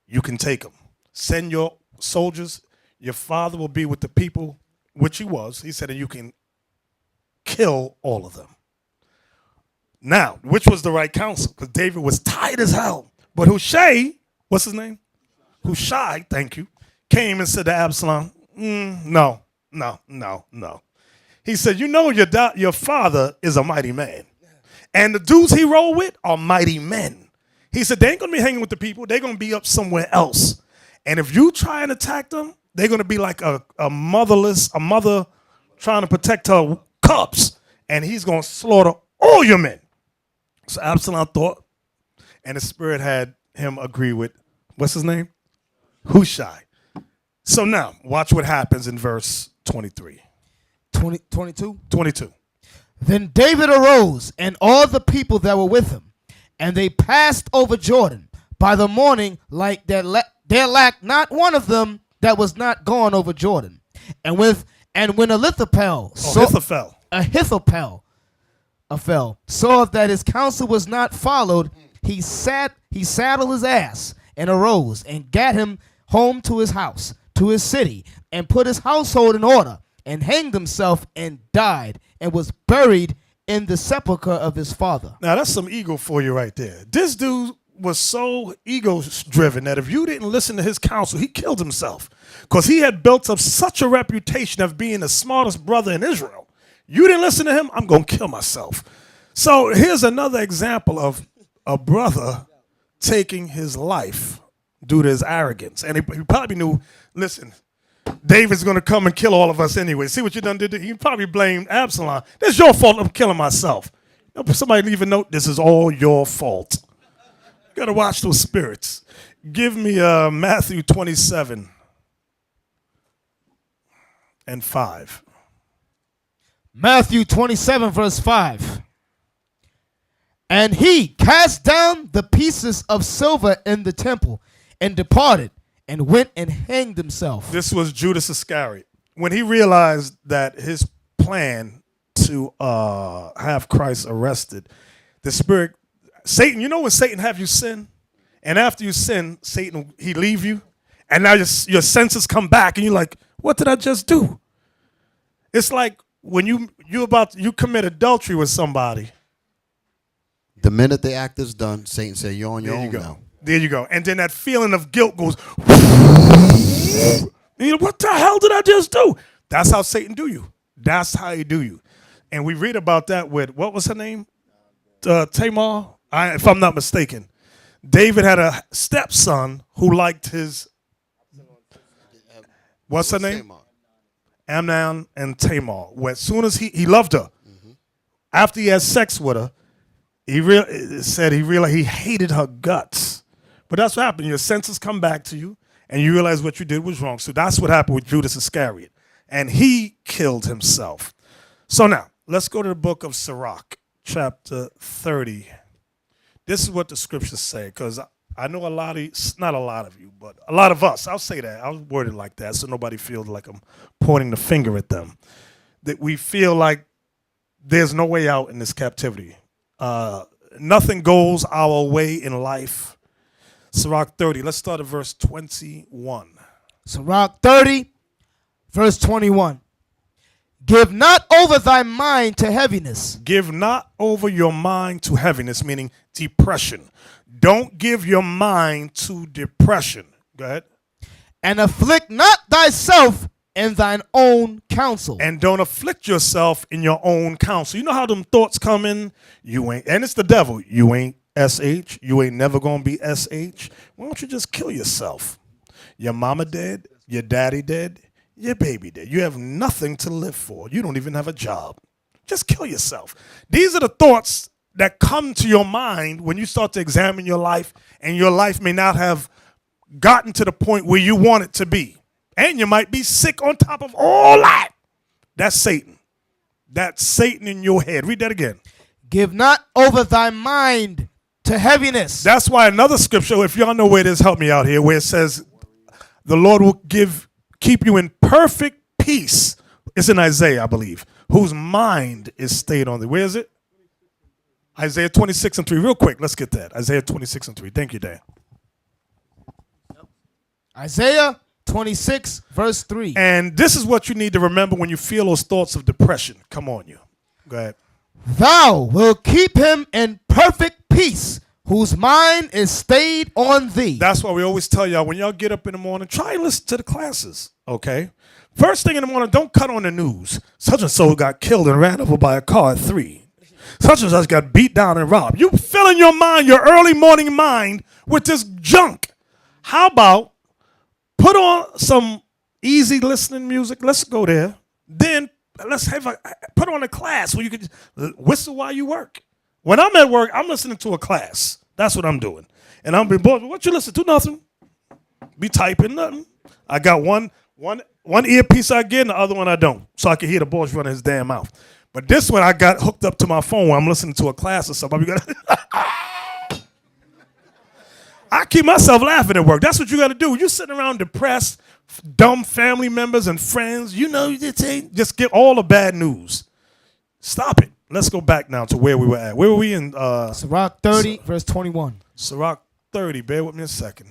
You can take him. Send your soldiers. Your father will be with the people, which he was. He said, and you can kill all of them. Now, which was the right counsel? Because David was tired as hell. But Hushai, what's his name? Hushai, thank you, came and said to Absalom, no. He said, you know your father is a mighty man. And the dudes he rolled with are mighty men. He said, they ain't going to be hanging with the people. They're going to be up somewhere else. And if you try and attack them, they're going to be like a mother trying to protect her cubs. And he's going to slaughter all your men. So Absalom thought, and the spirit had him agree with, what's his name? Hushai. So now, watch what happens in verse 23. 22? 22. Then David arose, and all the people that were with him, and they passed over Jordan. By the morning, like there lacked not one of them that was not gone over Jordan. And when Ahithophel saw that his counsel was not followed, he saddled his ass and arose and gat him home to his house, to his city, and put his household in order, and hanged himself and died, and was buried in the sepulchre of his father. Now that's some ego for you right there. This dude was so ego-driven that if you didn't listen to his counsel, he killed himself, because he had built up such a reputation of being the smartest brother in Israel. You didn't listen to him, I'm going to kill myself. So here's another example of a brother taking his life due to his arrogance. And he probably knew, listen, David's going to come and kill all of us anyway. See what you done did? He probably blamed Absalom. That's your fault I'm killing myself. Somebody leave a note, this is all your fault. You got to watch those spirits. Give me Matthew 27 and 5. Matthew 27, verse 5. And he cast down the pieces of silver in the temple and departed and went and hanged himself. This was Judas Iscariot. When he realized that his plan to have Christ arrested, the spirit, Satan, you know when Satan have you sin? And after you sin, Satan, he leave you. And now your senses come back and you're like, what did I just do? It's like when you commit adultery with somebody. The minute the act is done, Satan said, you're on your own now. There you go. And then that feeling of guilt goes, what the hell did I just do? That's how Satan do you. That's how he do you. And we read about that with, what was her name? Tamar, if I'm not mistaken. David had a stepson who liked his, what's her name? Amnon and Tamar. Where as soon as he loved her, after he had sex with her, he realized he hated her guts. But that's what happened. Your senses come back to you, and you realize what you did was wrong. So that's what happened with Judas Iscariot. And he killed himself. So now, let's go to the book of Sirach, chapter 30. This is what the scriptures say, because I know not a lot of you, but a lot of us, I'll say that. I'll word it like that so nobody feels like I'm pointing the finger at them. That we feel like there's no way out in this captivity. Nothing goes our way in life. Sirach 30. Let's start at verse 21. Sirach 30, verse 21. Give not over thy mind to heaviness. Give not over your mind to heaviness, meaning depression. Don't give your mind to depression. Go ahead. And afflict not thyself in thine own counsel. And don't afflict yourself in your own counsel. You know how them thoughts come in? You ain't, and it's the devil. You ain't SH. You ain't never going to be SH. Why don't you just kill yourself? Your mama dead. Your daddy dead. Your baby dead. You have nothing to live for. You don't even have a job. Just kill yourself. These are the thoughts that come to your mind when you start to examine your life, and your life may not have gotten to the point where you want it to be. And you might be sick on top of all that. That's Satan. That's Satan in your head. Read that again. Give not over thy mind to heaviness. That's why another scripture, if y'all know where it is, help me out here, where it says the Lord will keep you in perfect peace. It's in Isaiah, I believe, whose mind is stayed on thee. Where is it? Isaiah 26:3. Real quick, let's get that. Isaiah 26:3. Thank you, Dan. Isaiah 26, verse 3. And this is what you need to remember when you feel those thoughts of depression. Come on, you. Go ahead. Thou wilt keep him in perfect peace, whose mind is stayed on thee. That's why we always tell y'all, when y'all get up in the morning, try and listen to the classes, okay? First thing in the morning, don't cut on the news. Such and so got killed and ran over by a car at 3. Such and such got beat down and robbed. You filling your mind, your early morning mind, with this junk. How about put on some easy listening music? Let's go there. Then let's put on a class where you can just whistle while you work. When I'm at work, I'm listening to a class. That's what I'm doing. And I'm being bored. What you listen to? Nothing. Be typing nothing. I got one earpiece I get and the other one I don't, so I can hear the boss running his damn mouth. But this one I got hooked up to my phone when I'm listening to a class or something. I keep myself laughing at work. That's what you got to do. You're sitting around depressed, dumb family members and friends. You know, just get all the bad news. Stop it. Let's go back now to where we were at. Where were we in? Sirach 30, verse 21. Sirach 30. Bear with me a second.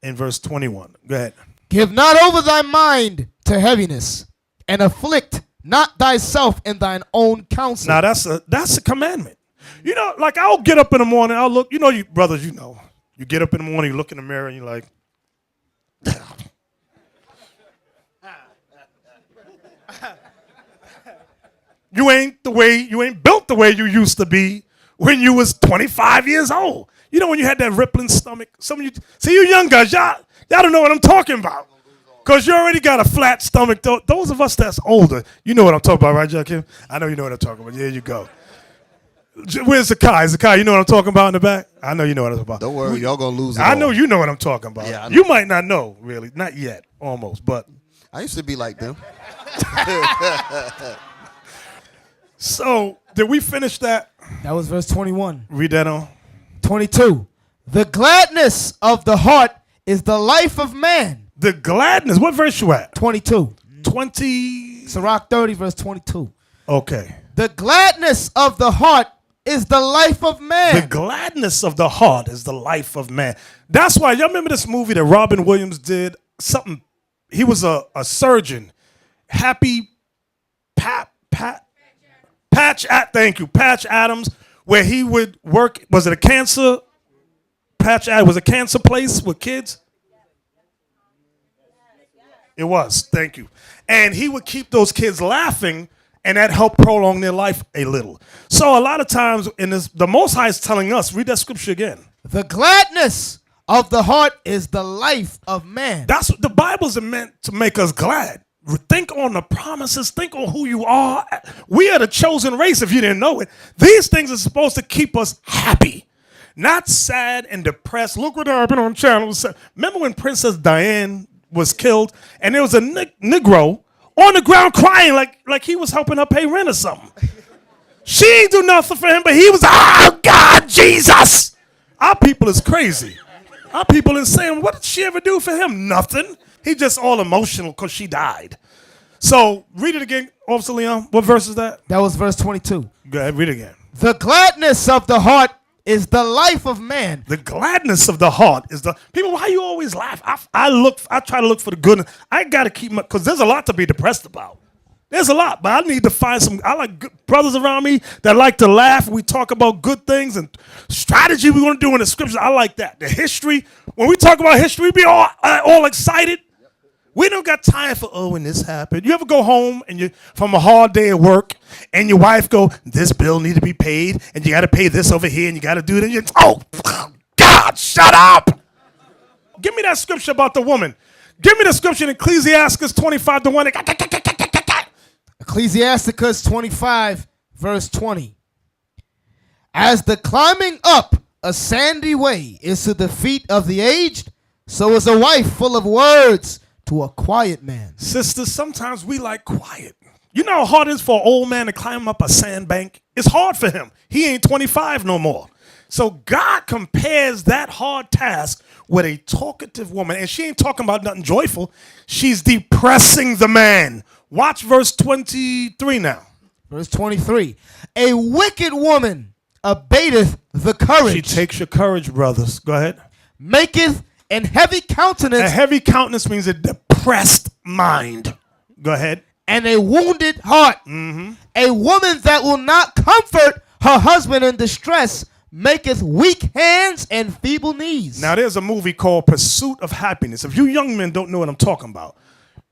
In verse 21. Go ahead. Give not over thy mind to heaviness, and afflict not thyself in thine own counsel. Now that's a commandment. You know, like I'll get up in the morning, I'll look, you brothers, you get up in the morning, you look in the mirror and you're like, you ain't built the way you used to be when you was 25 years old. You know when you had that rippling stomach? You young guys, y'all don't know what I'm talking about. Because you already got a flat stomach. Those of us that's older, you know what I'm talking about, right, Joakim? I know you know what I'm talking about. There you go. Where's Zakai? Zakai, you know what I'm talking about in the back? I know you know what I'm talking about. Don't worry, y'all going to lose it I know you know what I'm talking about. Yeah, you might not know, really. Not yet, almost, but. I used to be like them. So, did we finish that? That was verse 21. Read that on. 22. The gladness of the heart is the life of man. The gladness. What verse you at? 22. 20. Sirach 30, verse 22. Okay. The gladness of the heart is the life of man. The gladness of the heart is the life of man. That's why, y'all remember this movie that Robin Williams did? Something. He was a surgeon. Thank you, Patch Adams, where he would work. Was it a cancer? Was a cancer place with kids? It was. Thank you. And he would keep those kids laughing, and that helped prolong their life a little. So a lot of times, the Most High is telling us, read that scripture again. The gladness of the heart is the life of man. That's what the Bible's meant to make us glad. Think on the promises. Think on who you are. We are the chosen race, if you didn't know it. These things are supposed to keep us happy, not sad and depressed. Look what happened on channel. Remember when Princess Diane was killed, and there was a Negro on the ground crying like he was helping her pay rent or something. She ain't do nothing for him, but he was, oh, God, Jesus. Our people is crazy. Our people is saying, what did she ever do for him? Nothing. He just all emotional because she died. So read it again, Officer Leon. What verse is that? That was verse 22. Go ahead, read it again. The gladness of the heart is the life of man. The gladness of the heart is the people. Why you always laugh? I try to look for the good. I got to keep my, because there's a lot to be depressed about. There's a lot, but I need to find some. I like good brothers around me that like to laugh. We talk about good things and strategy we want to do in the scriptures. I like that. The history. When we talk about history, we be all excited. We don't got time for, oh, when this happened. You ever go home and you from a hard day at work and your wife go, this bill need to be paid and you got to pay this over here and you got to do it. And you, oh, God, shut up. Give me that scripture about the woman. Give me the scripture in Ecclesiastes 25:1. Ecclesiasticus 25, verse 20. As the climbing up a sandy way is to the feet of the aged, so is a wife full of words to a quiet man. Sisters, sometimes we like quiet. You know how hard it is for an old man to climb up a sandbank? It's hard for him. He ain't 25 no more. So God compares that hard task with a talkative woman. And she ain't talking about nothing joyful. She's depressing the man. Watch verse 23 now. Verse 23. A wicked woman abateth the courage. She takes your courage, brothers. Go ahead. Maketh an heavy countenance. A heavy countenance means a depressed mind. Go ahead. And a wounded heart. Mm-hmm. A woman that will not comfort her husband in distress maketh weak hands and feeble knees. Now there's a movie called Pursuit of Happiness. If you young men don't know what I'm talking about,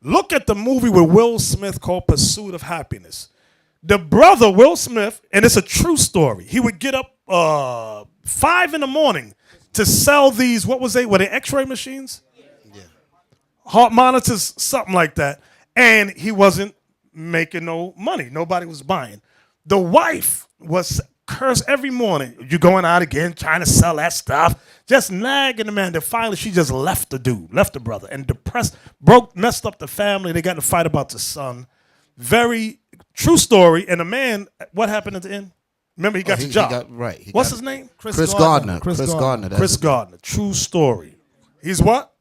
look at the movie with Will Smith called Pursuit of Happiness. The brother, Will Smith, and it's a true story, he would get up 5 a.m. to sell these, what was they? Were they x-ray machines? Yeah. Heart monitors, something like that. And he wasn't making no money. Nobody was buying. The wife was cursed every morning. You're going out again, trying to sell that stuff. Just nagging the man. Then finally, she just left the dude, left the brother. And depressed, messed up the family. They got in a fight about the son. Very true story. And the man, what happened at the end? Remember, he got the job. What's his name? Chris Gardner. Chris Gardner. True story. He's what?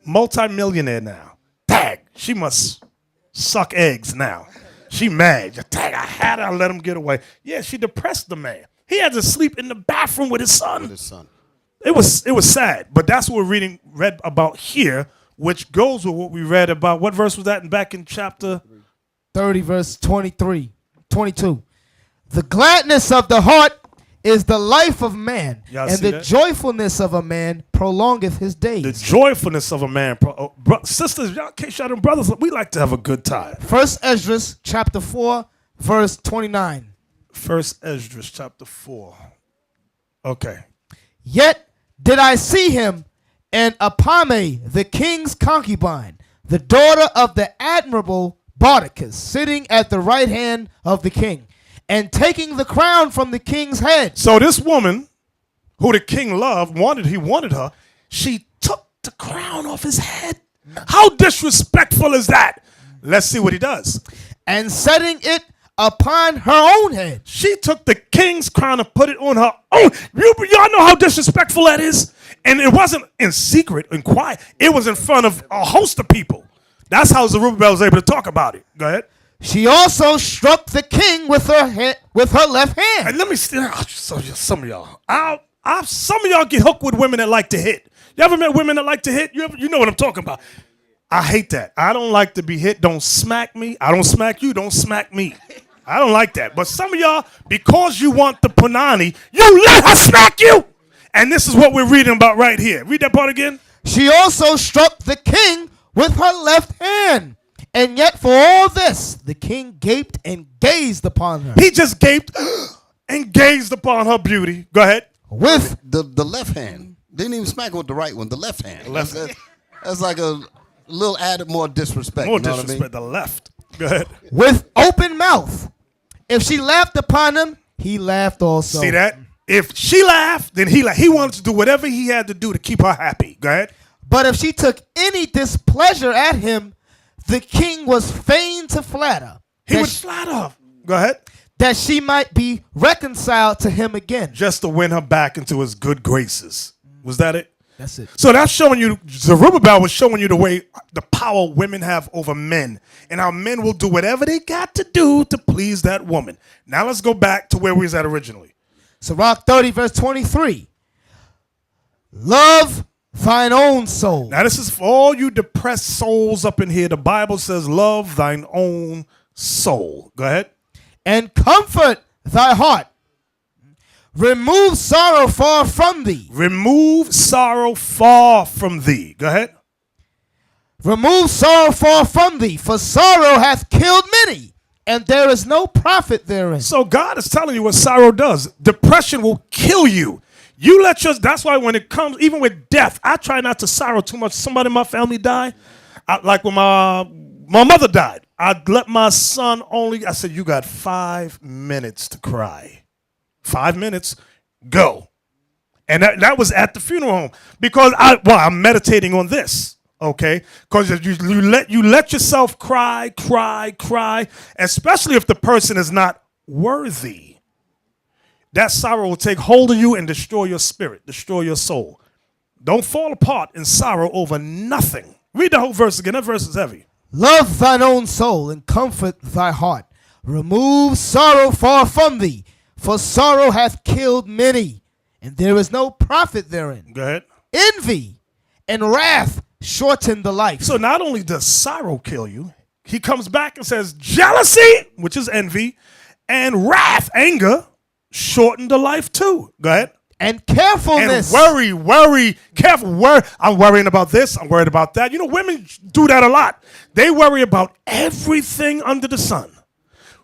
Multi-millionaire now. Tag. She must suck eggs now. She mad. Tag, I had her. I let him get away. Yeah, she depressed the man. He had to sleep in the bathroom with his son. It was sad. But that's what we're read about here, which goes with what we read about. What verse was that back in chapter 30, verse 22. The gladness of the heart is the life of man, and the joyfulness of a man prolongeth his days. The joyfulness of a man. Sisters, y'all can't shout them brothers. We like to have a good time. 1 Esdras chapter 4, verse 29. 1 Esdras chapter 4. Okay. Yet did I see him and Apame, the king's concubine, the daughter of the admirable Bardicus, sitting at the right hand of the king, and taking the crown from the king's head. So this woman, who the king loved, he wanted her, she took the crown off his head. How disrespectful is that? Let's see what he does. And setting it upon her own head. She took the king's crown and put it on her own. Y'all know how disrespectful that is? And it wasn't in secret and quiet. It was in front of a host of people. That's how Zerubbabel was able to talk about it. Go ahead. She also struck the king with her left hand. And let me see. Some of y'all. Some of y'all get hooked with women that like to hit. You ever met women that like to hit? You know what I'm talking about. I hate that. I don't like to be hit. Don't smack me. I don't smack you. Don't smack me. I don't like that. But some of y'all, because you want the punani, you let her smack you. And this is what we're reading about right here. Read that part again. She also struck the king with her left hand. And yet for all this, the king gaped and gazed upon her. He just gaped and gazed upon her beauty. Go ahead. With the left hand. Didn't even smack her with the right one, the left hand. That's like a little added more disrespect. More disrespect, the left. Go ahead. With open mouth. If she laughed upon him, he laughed also. See that? If she laughed, then he laughed. He wanted to do whatever he had to do to keep her happy. Go ahead. But if she took any displeasure at him, the king was fain to flatter. He would flatter her. Go ahead. That she might be reconciled to him again. Just to win her back into his good graces. Was that it? That's it. So that's showing you, Zerubbabel was showing you the way, the power women have over men. And how men will do whatever they got to do to please that woman. Now let's go back to where we was at originally. Sirach 30, verse 23. Love thine own soul. Now, this is for all you depressed souls up in here. The Bible says, love thine own soul. Go ahead. And comfort thy heart. Remove sorrow far from thee. Remove sorrow far from thee. Go ahead. Remove sorrow far from thee, for sorrow hath killed many, and there is no profit therein. So God is telling you what sorrow does. Depression will kill you. You let your, that's why when it comes, even with death, I try not to sorrow too much. Somebody in my family died. Like when my mother died, I let my son I said, you got 5 minutes to cry. 5 minutes, go. And that was at the funeral home because I'm meditating on this, okay? Because you let yourself cry, especially if the person is not worthy. That sorrow will take hold of you and destroy your spirit, destroy your soul. Don't fall apart in sorrow over nothing. Read the whole verse again. That verse is heavy. Love thine own soul and comfort thy heart. Remove sorrow far from thee, for sorrow hath killed many, and there is no profit therein. Go ahead. Envy and wrath shorten the life. So not only does sorrow kill you, he comes back and says jealousy, which is envy, and wrath, anger, shorten the life too. Go ahead. And carefulness. And worry, careful. I'm worrying about this. I'm worried about that. You know, women do that a lot. They worry about everything under the sun.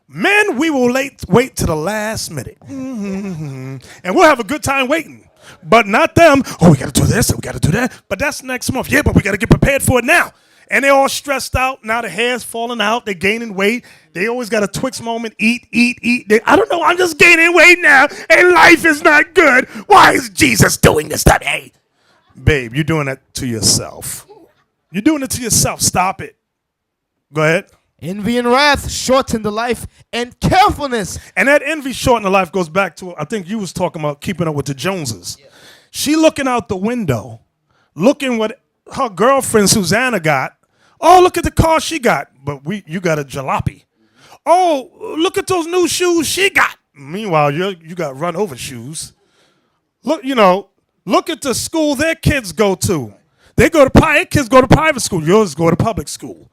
Men, we will wait to the last minute. Mm-hmm. And we'll have a good time waiting. But not them. Oh, we got to do this and we got to do that. But that's next month. Yeah, but we got to get prepared for it now. And they're all stressed out. Now the hair's falling out. They're gaining weight. They always got a Twix moment. Eat. I don't know. I'm just gaining weight now. And life is not good. Why is Jesus doing this to me? Babe, you're doing that to yourself. You're doing it to yourself. Stop it. Go ahead. Envy and wrath shorten the life, and carefulness. And that envy shorten the life goes back to, I think you was talking about keeping up with the Joneses. Yeah. She looking out the window, looking what her girlfriend Susanna got. Oh, look at the car she got. But you got a jalopy. Oh, look at those new shoes she got. Meanwhile, you got run over shoes. Look at the school their kids go to. Their kids go to private school. Yours go to public school.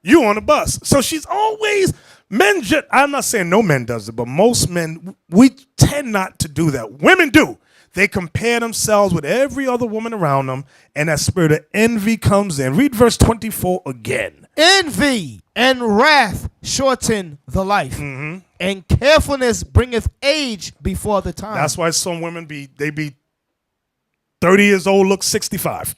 You on the bus. So she's always, I'm not saying no men does it, but most men, we tend not to do that. Women do. They compare themselves with every other woman around them, and that spirit of envy comes in. Read verse 24 again. Envy and wrath shorten the life, and carefulness bringeth age before the time. That's why some women be 30 years old, look 65.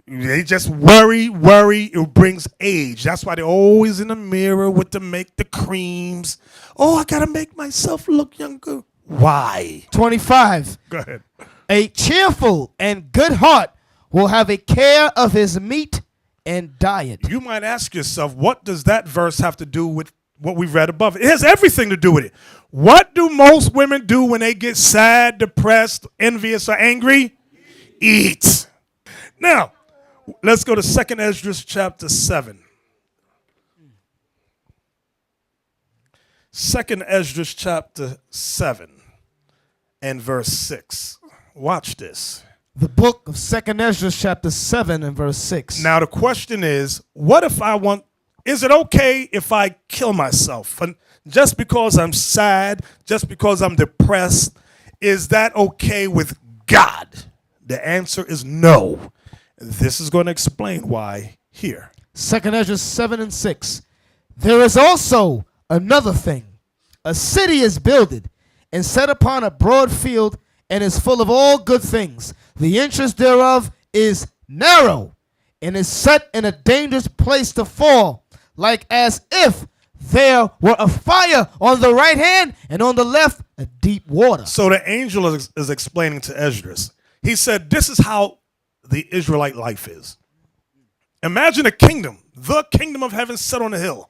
They just worry. It brings age. That's why they're always in the mirror with the creams. Oh, I got to make myself look younger. Why? 25. Go ahead. A cheerful and good heart will have a care of his meat and diet. You might ask yourself, what does that verse have to do with what we read above? It has everything to do with it. What do most women do when they get sad, depressed, envious, or angry? Eat. Now, let's go to 2 Esdras chapter 7. 2 Esdras chapter 7 and verse 6. Watch this. The book of 2 Esdras chapter 7 and verse 6. Now the question is, is it okay if I kill myself? And just because I'm sad, just because I'm depressed, is that okay with God? The answer is no. This is going to explain why here. 2 Esdras 7 and 6. There is also another thing. A city is builded and set upon a broad field and is full of all good things. The entrance thereof is narrow and is set in a dangerous place to fall, like as if there were a fire on the right hand and on the left a deep water. So the angel is explaining to Esdras. He said, this is how the Israelite life is. Imagine a kingdom, the kingdom of heaven set on a hill.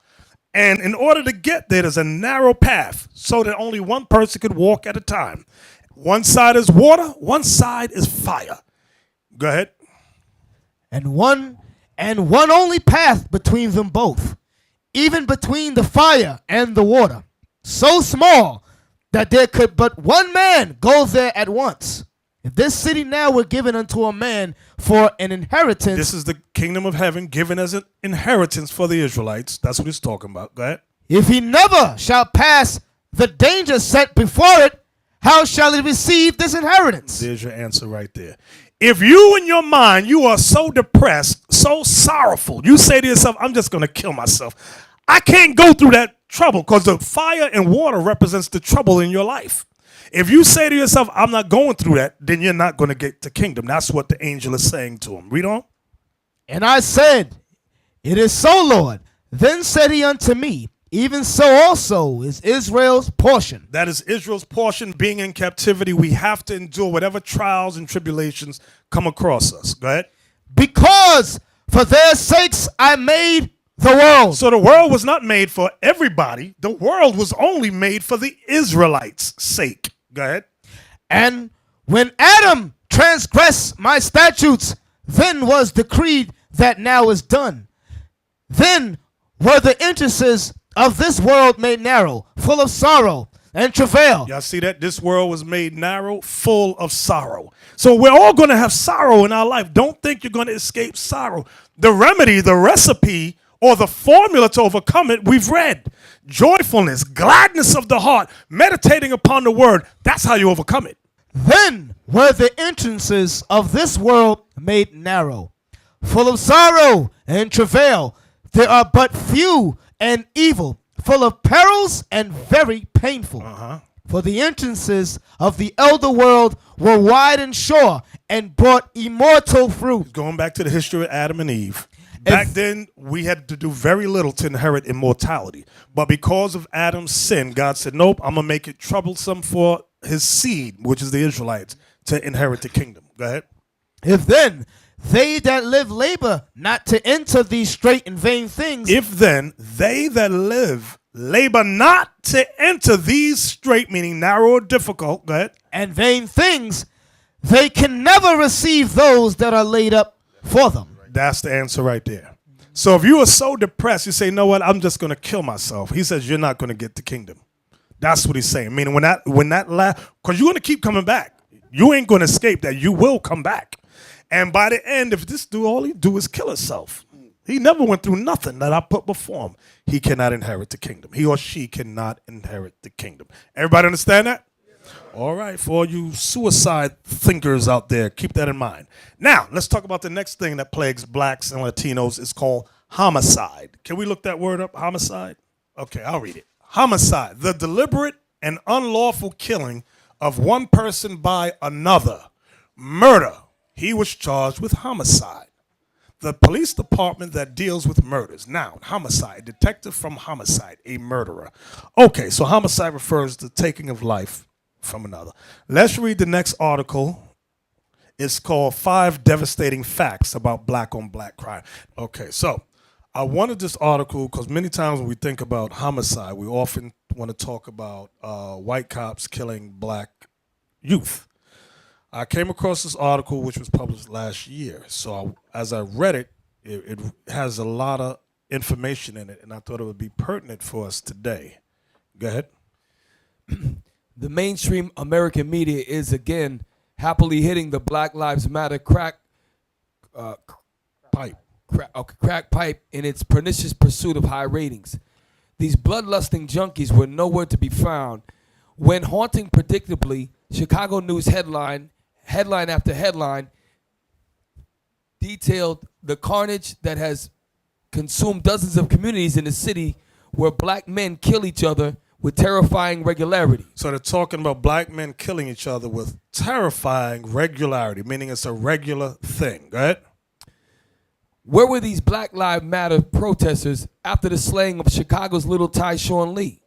And in order to get there, there's a narrow path so that only one person could walk at a time. One side is water, one side is fire. Go ahead. And one only path between them both, even between the fire and the water, so small that there could but one man go there at once. If this city now were given unto a man for an inheritance. This is the kingdom of heaven given as an inheritance for the Israelites. That's what he's talking about. Go ahead. If he never shall pass the danger set before it, how shall he receive this inheritance? There's your answer right there. If you in your mind, you are so depressed, so sorrowful, you say to yourself, I'm just going to kill myself. I can't go through that trouble, because the fire and water represents the trouble in your life. If you say to yourself, I'm not going through that, then you're not going to get the kingdom. That's what the angel is saying to him. Read on. And I said, it is so, Lord. Then said he unto me, even so also is Israel's portion. That is Israel's portion. Being in captivity, we have to endure whatever trials and tribulations come across us. Go ahead. Because for their sakes I made the world. So the world was not made for everybody. The world was only made for the Israelites' sake. Go ahead. And when Adam transgressed my statutes, then was decreed that now is done. Then were the entrances of this world made narrow, full of sorrow and travail. Y'all see that? This world was made narrow, full of sorrow. So we're all going to have sorrow in our life. Don't think you're going to escape sorrow. The remedy, the recipe, or the formula to overcome it, we've read. Joyfulness, gladness of the heart, meditating upon the word. That's how you overcome it. Then were the entrances of this world made narrow, full of sorrow and travail. There are but few and evil, full of perils and very painful. For the entrances of the elder world were wide and sure, and brought immortal fruit. Going back to the history of Adam and Eve. Back then, we had to do very little to inherit immortality. But because of Adam's sin, God said, nope, I'm going to make it troublesome for his seed, which is the Israelites, to inherit the kingdom. Go ahead. If then they that live labor not to enter these straight and vain things. If then they that live labor not to enter these straight, meaning narrow or difficult, go ahead. And vain things, they can never receive those that are laid up for them. That's the answer right there. So if you are so depressed, you say, you know what, I'm just going to kill myself. He says you're not going to get the kingdom. That's what he's saying. Meaning because you're going to keep coming back. You ain't going to escape that. You will come back. And by the end, if this dude, all he do is kill himself. He never went through nothing that I put before him. He cannot inherit the kingdom. He or she cannot inherit the kingdom. Everybody understand that? All right, for all you suicide thinkers out there, keep that in mind. Now, let's talk about the next thing that plagues blacks and Latinos. It's called homicide. Can we look that word up, homicide? Okay, I'll read it. Homicide, the deliberate and unlawful killing of one person by another. Murder, he was charged with homicide. The police department that deals with murders. Noun, homicide, detective from homicide, a murderer. Okay, so homicide refers to taking of life from another. Let's read the next article. It's called 5 Devastating Facts About Black on Black Crime. Okay, so I wanted this article because many times when we think about homicide, we often want to talk about white cops killing black youth. I came across this article which was published last year. So as I read it, it has a lot of information in it, and I thought it would be pertinent for us today. Go ahead. The mainstream American media is again happily hitting the Black Lives Matter crack pipe in its pernicious pursuit of high ratings. These bloodlusting junkies were nowhere to be found when, haunting predictably, Chicago News headline after headline detailed the carnage that has consumed dozens of communities in the city where black men kill each other with terrifying regularity. So they're talking about black men killing each other with terrifying regularity, meaning it's a regular thing. Go ahead. Where were these Black Lives Matter protesters after the slaying of Chicago's little Tyshawn Lee?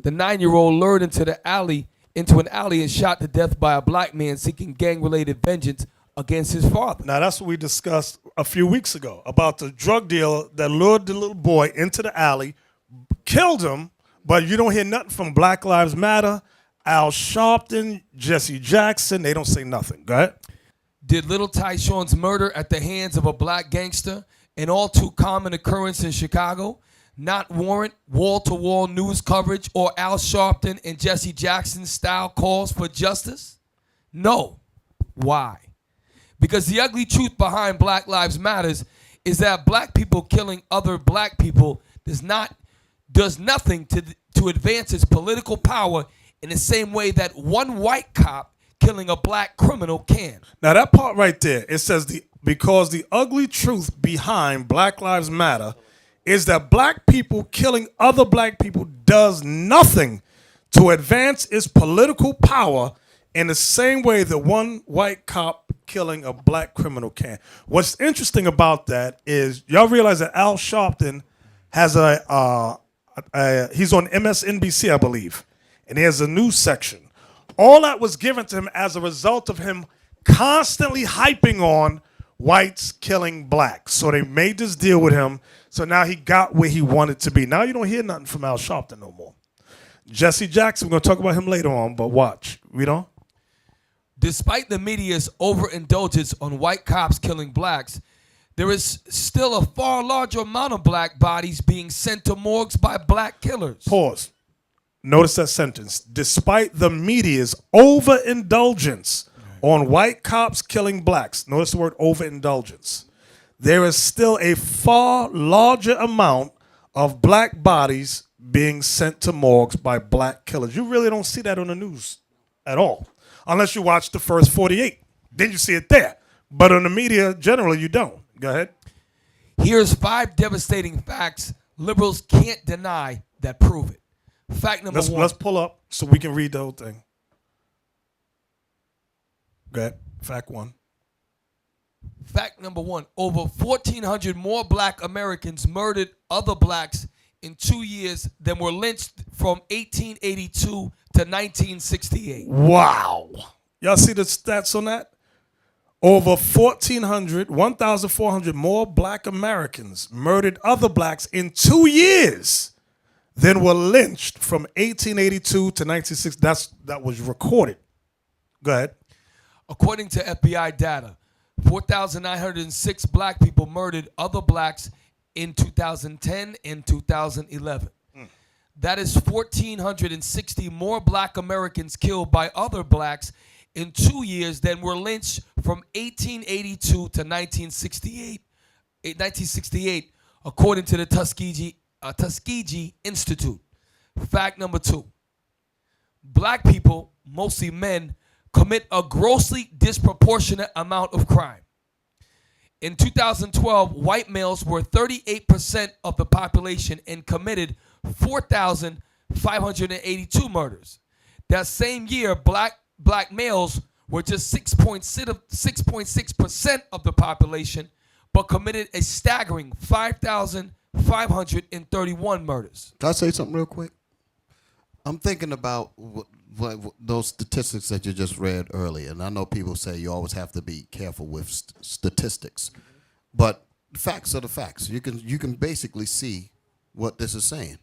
The 9-year-old lured into an alley and shot to death by a black man seeking gang-related vengeance against his father. Now that's what we discussed a few weeks ago about the drug dealer that lured the little boy into the alley, killed him. But you don't hear nothing from Black Lives Matter, Al Sharpton, Jesse Jackson. They don't say nothing. Go ahead. Did little Tyshawn's murder at the hands of a black gangster an all too common occurrence in Chicago? not warrant wall-to-wall news coverage or Al Sharpton and Jesse Jackson style calls for justice? No. Why? Because the ugly truth behind Black Lives Matters is that black people killing other black people does nothing to advance its political power in the same way that one white cop killing a black criminal can. Now that part right there, it says because the ugly truth behind Black Lives Matter is that black people killing other black people does nothing to advance its political power in the same way that one white cop killing a black criminal can. What's interesting about that is y'all realize that Al Sharpton has he's on MSNBC, I believe, and he has a news section. All that was given to him as a result of him constantly hyping on whites killing blacks. So they made this deal with him. So now he got where he wanted to be. Now you don't hear nothing from Al Sharpton no more. Jesse Jackson, we're going to talk about him later on, but watch. Read on. Despite the media's overindulgence on white cops killing blacks, there is still a far larger amount of black bodies being sent to morgues by black killers. Pause. Notice that sentence. Despite the media's overindulgence on white cops killing blacks, notice the word overindulgence, there is still a far larger amount of black bodies being sent to morgues by black killers. You really don't see that on the news at all, unless you watch the first 48. Then you see it there. But on the media, generally, you don't. Go ahead. Here's 5 devastating facts liberals can't deny that prove it. Fact number 1. Let's pull up so we can read the whole thing. Go ahead. Fact 1. Fact number 1. Over 1,400 more black Americans murdered other blacks in 2 years than were lynched from 1882 to 1968. Wow. Y'all see the stats on that? Over 1,400 more black Americans murdered other blacks in 2 years than were lynched from 1882 to 1960. That was recorded. Go ahead. According to FBI data, 4,906 black people murdered other blacks in 2010 and 2011. That is 1,460 more black Americans killed by other blacks in 2 years than were lynched from 1882 to 1968, according to the Tuskegee Institute. Fact number 2. Black people, mostly men, commit a grossly disproportionate amount of crime. In 2012, white males were 38% of the population and committed 4,582 murders. That same year, black males were just 6.6% of the population, but committed a staggering 5,531 murders. Can I say something real quick? I'm thinking about those statistics that you just read earlier, and I know people say you always have to be careful with statistics, but facts are the facts. You can basically see what this is saying.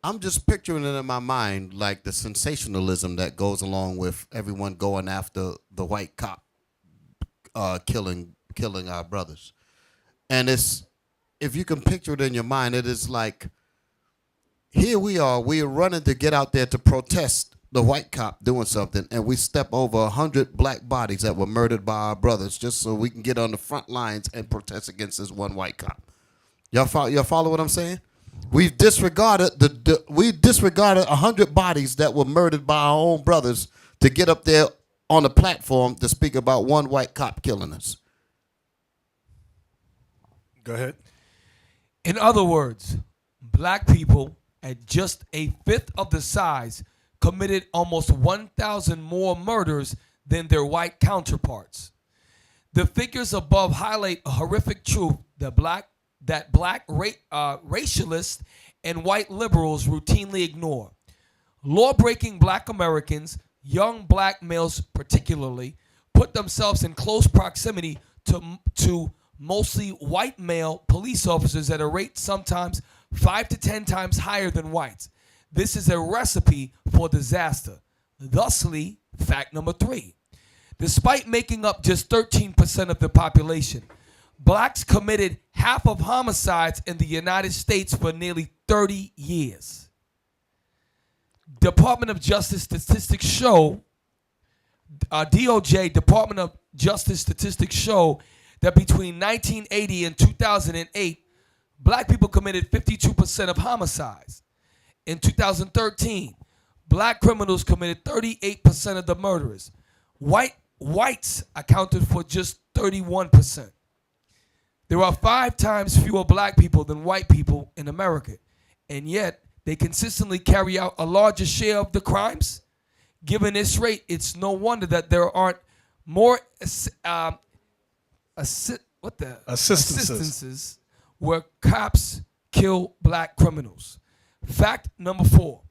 I'm just picturing it in my mind like the sensationalism that goes along with everyone going after the white cop killing our brothers. And it's, if you can picture it in your mind, it is like, here we are running to get out there to protest the white cop doing something, and we step over 100 black bodies that were murdered by our brothers just so we can get on the front lines and protest against this one white cop. Y'all follow what I'm saying? We've disregarded 100 bodies that were murdered by our own brothers to get up there on the platform to speak about one white cop killing us. Go ahead. In other words, black people at just a fifth of the size committed almost 1,000 more murders than their white counterparts. The figures above highlight a horrific truth that black racialists and white liberals routinely ignore. Law-breaking black Americans, young black males particularly, put themselves in close proximity to mostly white male police officers at a rate sometimes 5 to 10 times higher than whites. This is a recipe for disaster. Thusly, fact number 3. Despite making up just 13% of the population, blacks committed half of homicides in the United States for nearly 30 years. Department of Justice statistics show, DOJ, Department of Justice statistics show that between 1980 and 2008, black people committed 52% of homicides. In 2013, black criminals committed 38% of the murders. Whites accounted for just 31%. There are 5 times fewer black people than white people in America, and yet they consistently carry out a larger share of the crimes. Given this rate, it's no wonder that there aren't more assistances where cops kill black criminals. Fact number 4.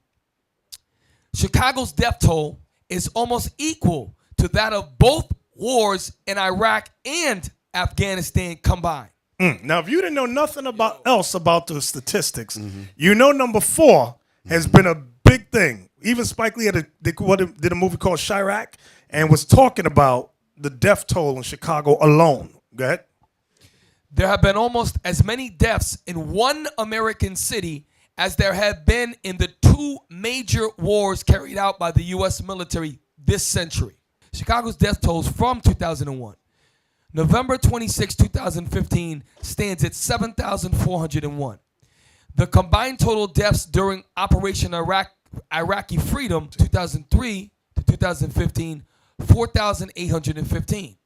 Chicago's death toll is almost equal to that of both wars in Iraq and Afghanistan combined. Now, if you didn't know nothing else about the statistics, you know number 4 has been a big thing. Even Spike Lee did a movie called Chirac and was talking about the death toll in Chicago alone. Go ahead. There have been almost as many deaths in one American city as there have been in the 2 major wars carried out by the U.S. military this century. Chicago's death tolls from 2001. November 26, 2015 stands at 7,401. The combined total deaths during Operation Iraqi Freedom 2003 to 2015, 4,815.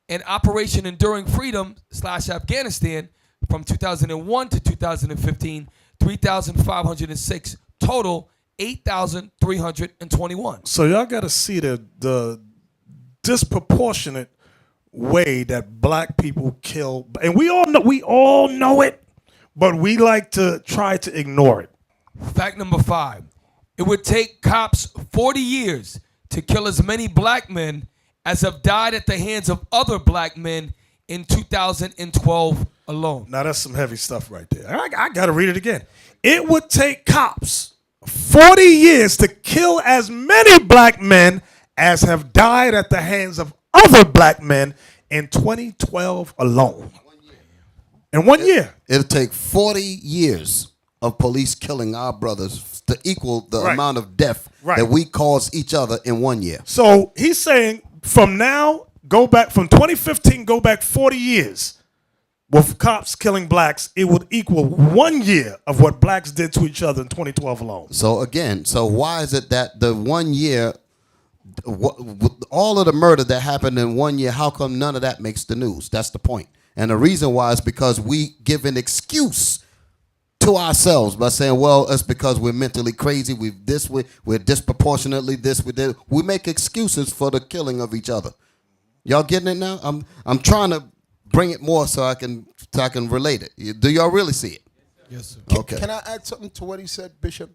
And Operation Enduring Freedom / Afghanistan from 2001 to 2015, 3,506. Total 8,321. So y'all got to see the disproportionate way that black people kill, and we all know it, but we like to try to ignore it. Fact number 5. It would take cops 40 years to kill as many black men as have died at the hands of other black men in 2012 alone. Now that's some heavy stuff right there. I got to read it again. It would take cops 40 years to kill as many black men as have died at the hands of other black men in 2012 alone. In 1 year. It'll take 40 years of police killing our brothers to equal the amount of death that we cause each other in 1 year. So he's saying from now, go back from 2015, go back 40 years with cops killing blacks, it would equal 1 year of what blacks did to each other in 2012 alone. So again, why is it that the 1 year, all of the murder that happened in 1 year, how come none of that makes the news? That's the point. And the reason why is because we give an excuse to ourselves by saying, well, it's because we're mentally crazy. We're disproportionately this. We make excuses for the killing of each other. Y'all getting it now? I'm trying to bring it more so I can relate it. Do y'all really see it? Yes, sir. Okay. Can I add something to what he said, Bishop?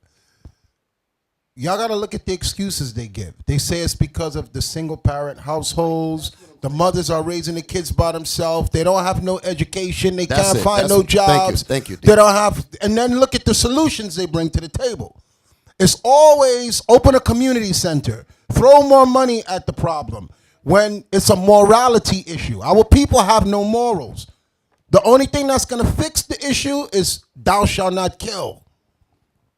Y'all got to look at the excuses they give. They say it's because of the single parent households. The mothers are raising the kids by themselves. They don't have no education. They can't find no jobs. Thank you. They don't have, and then look at the solutions they bring to the table. It's always open a community center, throw more money at the problem when it's a morality issue. Our people have no morals. The only thing that's going to fix the issue is thou shalt not kill.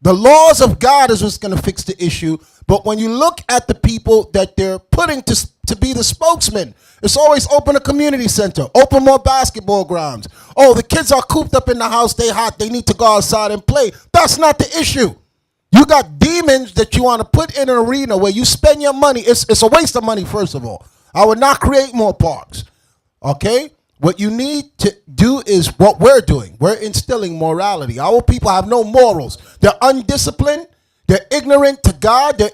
The laws of God is what's going to fix the issue. But when you look at the people that they're putting to be the spokesman, it's always open a community center, open more basketball grounds. Oh, the kids are cooped up in the house, they hot, they need to go outside and play. That's not the issue. You got demons that you want to put in an arena where you spend your money. It's a waste of money, first of all. I would not create more parks. Okay? What you need to do is what we're doing. We're instilling morality. Our people have no morals. They're undisciplined. They're ignorant to God. They're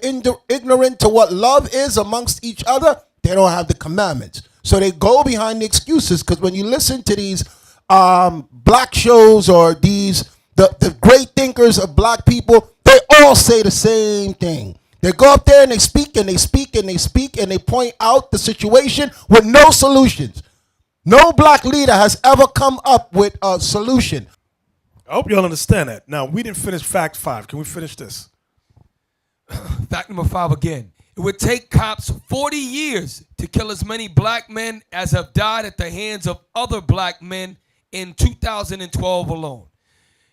ignorant to what love is amongst each other. They don't have the commandments. So they go behind the excuses, because when you listen to these black shows or the great thinkers of black people, they all say the same thing. They go up there and they speak and they speak and they speak and they point out the situation with no solutions. No black leader has ever come up with a solution. I hope y'all understand that. Now, we didn't finish fact 5. Can we finish this? Fact number 5 again. It would take cops 40 years to kill as many black men as have died at the hands of other black men in 2012 alone.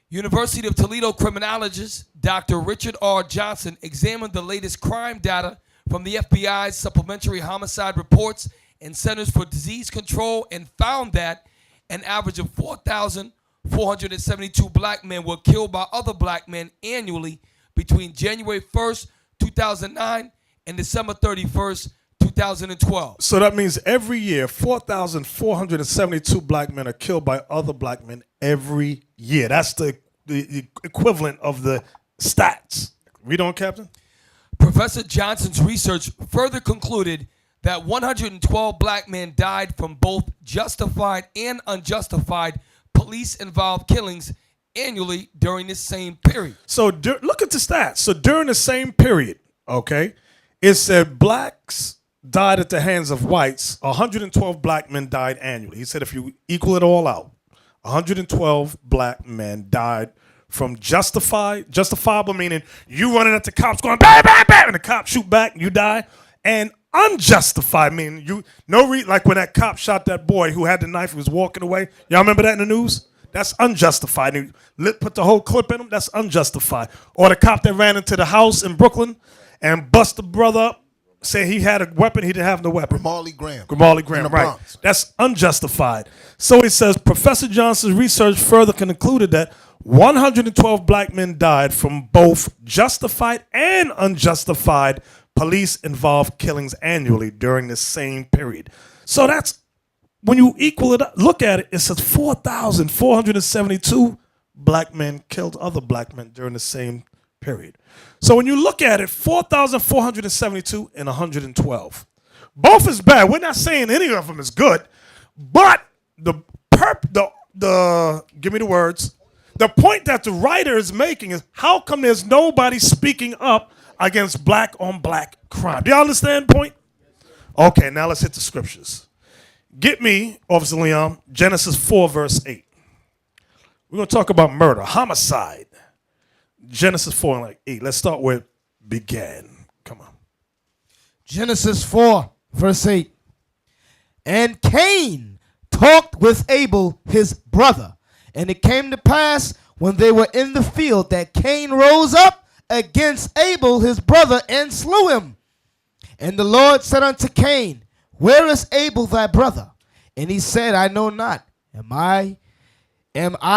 University of Toledo criminologist Dr. Richard R. Johnson examined the latest crime data from the FBI's supplementary homicide reports and Centers for Disease Control and found that an average of 4,472 black men were killed by other black men annually between January 1st, 2009 and December 31st, 2012. So that means every year, 4,472 black men are killed by other black men every year. That's the equivalent of the stats. Read on, Captain. Professor Johnson's research further concluded that 112 black men died from both justified and unjustified police-involved killings annually during this same period. So look at the stats. So during the same period, okay, it said blacks died at the hands of whites. 112 black men died annually. He said if you equal it all out, 112 black men died from justifiable meaning you running at the cops going bam, bam, bam, and the cops shoot back and you die. And unjustified meaning like when that cop shot that boy who had the knife and was walking away. Y'all remember that in the news? That's unjustified. And he put the whole clip in him. That's unjustified. Or the cop that ran into the house in Brooklyn and bust the brother up, say he had a weapon, he didn't have no weapon. Grimaldi Graham, right. Bronx. That's unjustified. So he says, Professor Johnson's research further concluded that 112 black men died from both justified and unjustified police-involved killings annually during the same period. So that's, when you equal it up, look at it, it says 4,472 black men killed other black men during the same period. So when you look at it, 4,472 and 112. Both is bad. We're not saying any of them is good, but give me the words. The point that the writer is making is how come there's nobody speaking up against black on black crime? Do you understand the point? Okay, now let's hit the scriptures. Get me, Officer Leon, Genesis 4, verse 8. We're going to talk about murder, homicide. Genesis 4 and 8. Let's start with began. Come on. Genesis 4, verse 8. And Cain talked with Abel, his brother. And it came to pass when they were in the field that Cain rose up against Abel, his brother, and slew him. And the Lord said unto Cain, where is Abel thy brother? And he said, I know not. Am I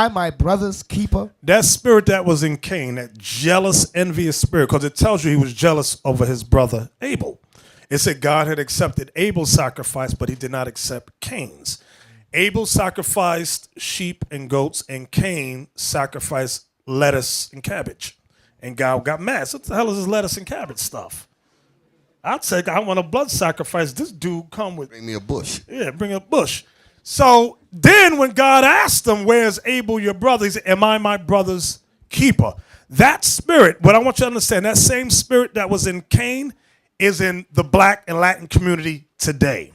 my brother's keeper? That spirit that was in Cain, that jealous, envious spirit, because it tells you he was jealous over his brother Abel. It said God had accepted Abel's sacrifice, but he did not accept Cain's. Abel sacrificed sheep and goats, and Cain sacrificed lettuce and cabbage. And God got mad. So what the hell is this lettuce and cabbage stuff? I'd say I want a blood sacrifice. This dude come with... Bring me a bush. Yeah, bring a bush. So then when God asked him, where's Abel, your brother? He said, am I my brother's keeper? That spirit, what I want you to understand, that same spirit that was in Cain is in the black and Latin community today.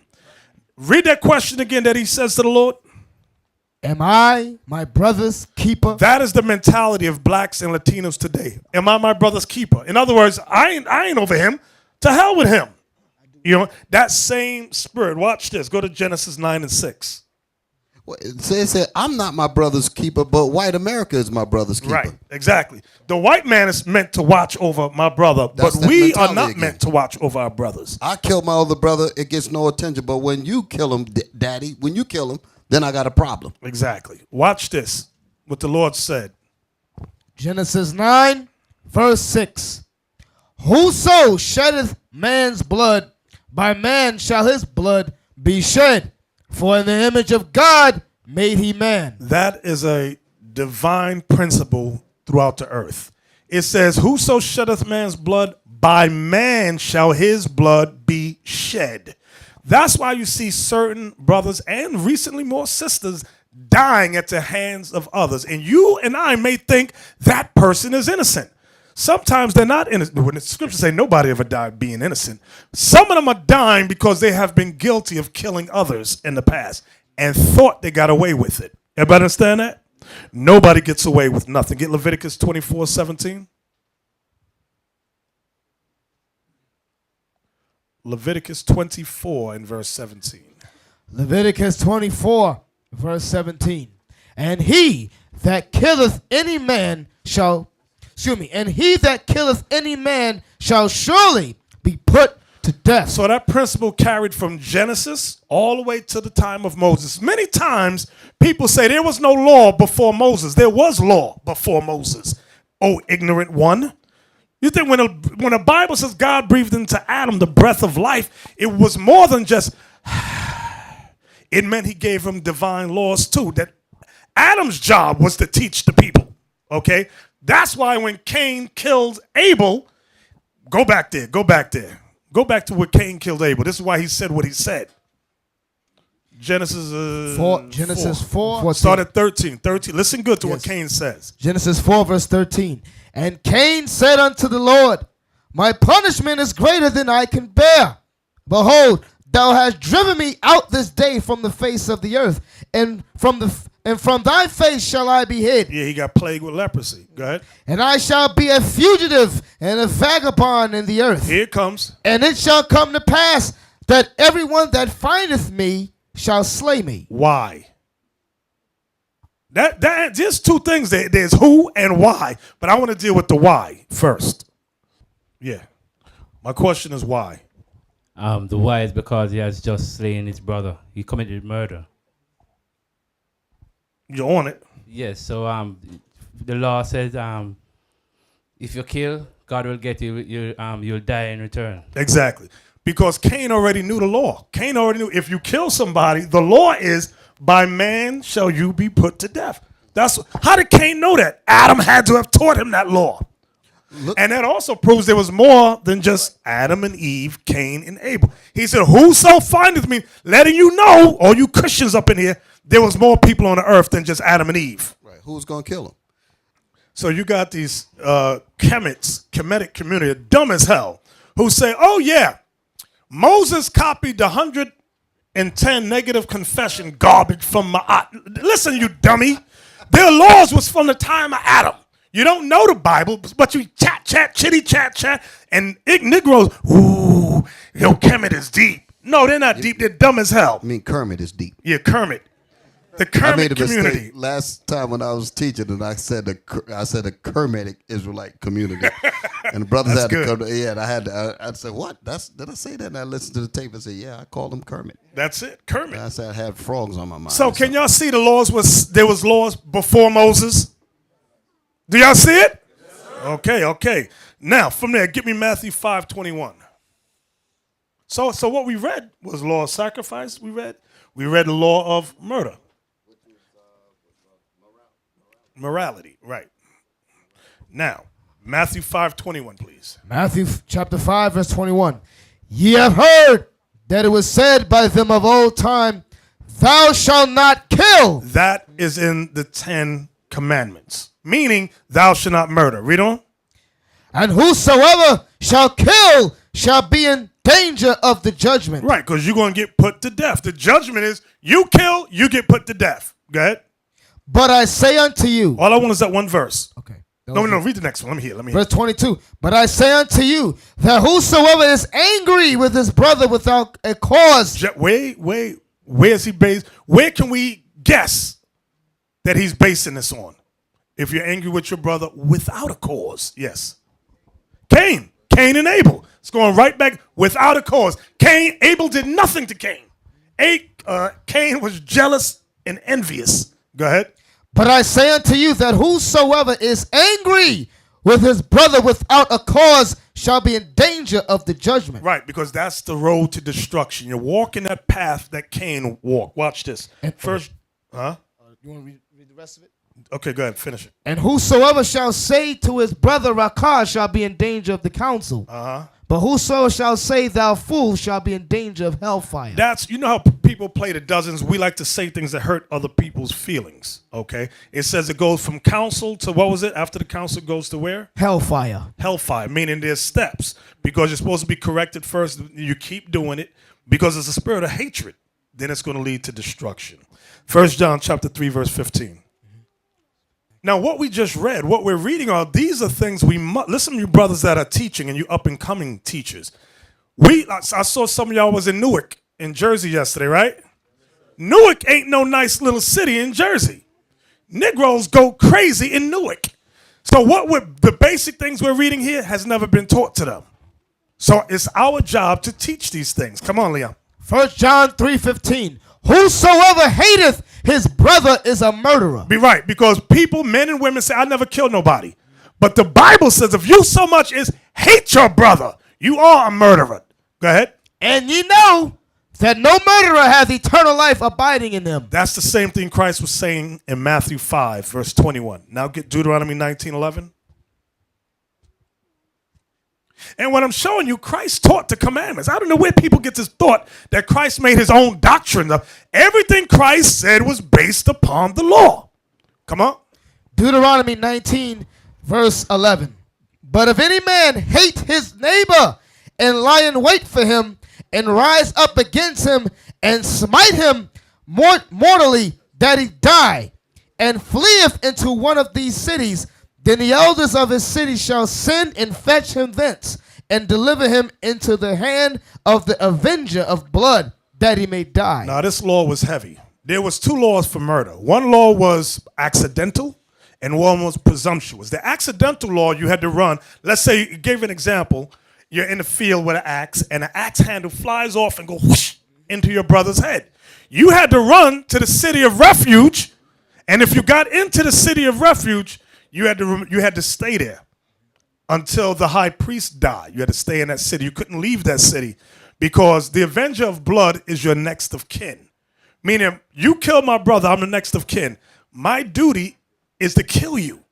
Read that question again that he says to the Lord. Am I my brother's keeper? That is the mentality of blacks and Latinos today. Am I my brother's keeper? In other words, I ain't over him. To hell with him. You know, that same spirit. Watch this. Go to Genesis 9 and 6. Well, it said, I'm not my brother's keeper, but white America is my brother's keeper. Right, exactly. The white man is meant to watch over my brother, but we are not meant to watch over our brothers. I kill my older brother, it gets no attention, but when you kill him, daddy, when you kill him, then I got a problem. Exactly. Watch this, what the Lord said. Genesis 9, verse 6. Whoso sheddeth man's blood, by man shall his blood be shed. For in the image of God made he man. That is a divine principle throughout the earth. It says, whoso sheddeth man's blood, by man shall his blood be shed. That's why you see certain brothers and recently more sisters dying at the hands of others. And you and I may think that person is innocent. Sometimes they're not innocent. When the scriptures say nobody ever died being innocent, some of them are dying because they have been guilty of killing others in the past and thought they got away with it. Everybody understand that? Nobody gets away with nothing. Get Leviticus 24:17. Leviticus 24 and verse 17. Leviticus 24, verse 17. And he that killeth any man shall, and he that killeth any man shall surely be put to death. So that principle carried from Genesis all the way to the time of Moses. Many times people say there was no law before Moses. There was law before Moses. Oh, ignorant one. You think when the Bible says God breathed into Adam the breath of life, it was more than just, it meant he gave him divine laws too. That Adam's job was to teach the people, okay? That's why when Cain killed Abel, go back there. Go back to where Cain killed Abel. This is why he said what he said. Genesis 4. Start at 13. Listen good to what Cain says. Genesis 4, verse 13. And Cain said unto the Lord, my punishment is greater than I can bear. Behold, thou hast driven me out this day from the face of the earth, and from thy face shall I be hid. Yeah, he got plagued with leprosy. Go ahead. And I shall be a fugitive and a vagabond in the earth. Here it comes. And it shall come to pass that everyone that findeth me shall slay me. Why? There's two things. There's who and why, but I want to deal with the why first. Yeah. My question is why? The why is because he has just slain his brother. He committed murder. You're on it. Yes, so the law says if you kill, God will get you. You'll die in return. Exactly. Because Cain already knew the law. Cain already knew if you kill somebody, the law is by man shall you be put to death. How did Cain know that? Adam had to have taught him that law. And that also proves there was more than just Adam and Eve, Cain and Abel. He said, whoso findeth me, letting you know, all you Christians up in here, there was more people on the earth than just Adam and Eve. Right. Who's going to kill him? So you got these Kemetic community, dumb as hell, who say, oh yeah, Moses copied the 110 negative confession garbage from Ma'at. Listen, you dummy. Their laws was from the time of Adam. You don't know the Bible, but you chat, chitty chat, and Negroes, ooh, yo, Kemet is deep. No, they're not deep. They're dumb as hell. I mean, Kermit is deep. Yeah, Kermit. The Kermit I made a community. mistake last time when I was teaching, and I said a Kermitic Israelite community, and the brothers That's had to good. come. And I said, what? Did I say that? And I listened to the tape and said, yeah, I called him Kermit. That's it, Kermit. And I said I had frogs on my mind. So can y'all see there was laws before Moses? Do y'all see it? Yes, okay. Now, from there, give me Matthew 5:21. So what we read was law of sacrifice. We read the law of murder. Morality, right. Now, Matthew 5:21, please. Matthew chapter 5, verse 21. Ye have heard that it was said by them of old time, thou shalt not kill. That is in the 10 commandments, meaning thou shalt not murder. Read on. And whosoever shall kill shall be in danger of the judgment. Right, because you're going to get put to death. The judgment is you kill, you get put to death. Go ahead. But I say unto you. All I want is that one verse. Okay. No, read the next one. Let me hear. Verse 22. But I say unto you that whosoever is angry with his brother without a cause. Wait. Where is he based? Where can we guess that he's basing this on? If you're angry with your brother without a cause. Yes. Cain and Abel. It's going right back without a cause. Abel did nothing to Cain. Cain was jealous and envious. Go ahead. But I say unto you that whosoever is angry with his brother without a cause shall be in danger of the judgment. Right, because that's the road to destruction. You're walking that path that Cain walked. Watch this. First, you want to read the rest of it? Okay, go ahead, finish it. And whosoever shall say to his brother Rakah shall be in danger of the council. But whosoever shall say thou fool shall be in danger of hellfire. You know how people play the dozens? We like to say things that hurt other people's feelings, okay? It says it goes from council to, what was it? After the council goes to where? Hellfire. Hellfire, meaning there's steps. Because you're supposed to be corrected first. You keep doing it because it's a spirit of hatred. Then it's going to lead to destruction. 1 John chapter 3, verse 15. Now, what we just read, what we're reading these are things we must, listen to you brothers that are teaching and you up and coming teachers. I saw some of y'all was in Newark, in Jersey yesterday, right? Newark ain't no nice little city in Jersey. Negroes go crazy in Newark. So the basic things we're reading here has never been taught to them. So it's our job to teach these things. Come on, Leon. 1 John 3:15. Whosoever hateth his brother is a murderer. Be right, because people, men and women say, I never killed nobody. But the Bible says if you so much as hate your brother, you are a murderer. Go ahead. And ye know that no murderer hath eternal life abiding in them. That's the same thing Christ was saying in Matthew 5, verse 21. Now get Deuteronomy 19:11. And what I'm showing you, Christ taught the commandments. I don't know where people get this thought that Christ made his own doctrine. Everything Christ said was based upon the law. Come on. Deuteronomy 19, verse 11. But if any man hate his neighbor and lie in wait for him and rise up against him and smite him mortally that he die, and fleeth into one of these cities, then the elders of his city shall send and fetch him thence, and deliver him into the hand of the avenger of blood, that he may die. Now this law was heavy. There was two laws for murder. One law was accidental, and one was presumptuous. The accidental law you had to run. Let's say, you gave an example. You're in the field with an axe, and an axe handle flies off and go whoosh into your brother's head. You had to run to the city of refuge, and if you got into the city of refuge, you had to stay there until the high priest died. You had to stay in that city. You couldn't leave that city because the avenger of blood is your next of kin. Meaning, you killed my brother, I'm the next of kin. My duty is to kill you.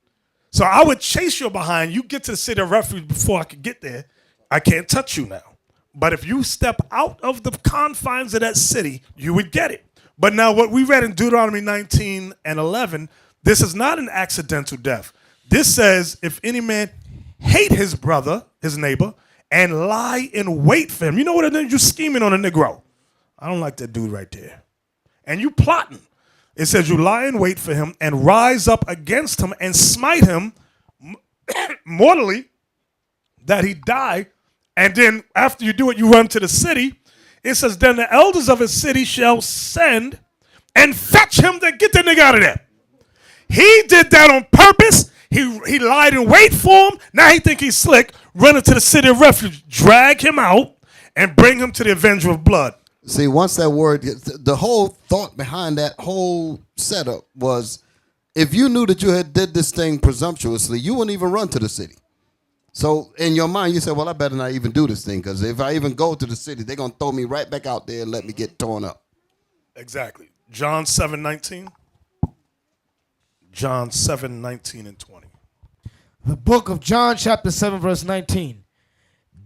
So I would chase you behind. You get to the city of refuge before I could get there. I can't touch you now. But if you step out of the confines of that city, you would get it. But now what we read in Deuteronomy 19 and 11, this is not an accidental death. This says, if any man hate his brother, his neighbor, and lie in wait for him. You know what it is? You're scheming on a Negro. I don't like that dude right there. And you plotting. It says you lie in wait for him and rise up against him and smite him mortally that he die. And then after you do it, you run to the city. It says, then the elders of his city shall send and fetch him to get the nigga out of there. He did that on purpose. He lied in wait for him. Now he think he's slick. Running to the city of refuge. Drag him out and bring him to the avenger of blood. See, once that word, the whole thought behind that whole setup was, if you knew that you had did this thing presumptuously, you wouldn't even run to the city. So in your mind, you said, well, I better not even do this thing, because if I even go to the city, they're going to throw me right back out there and let me get torn up. Exactly. John 7:19. John 7:19 and 20. The book of John chapter 7 verse 19.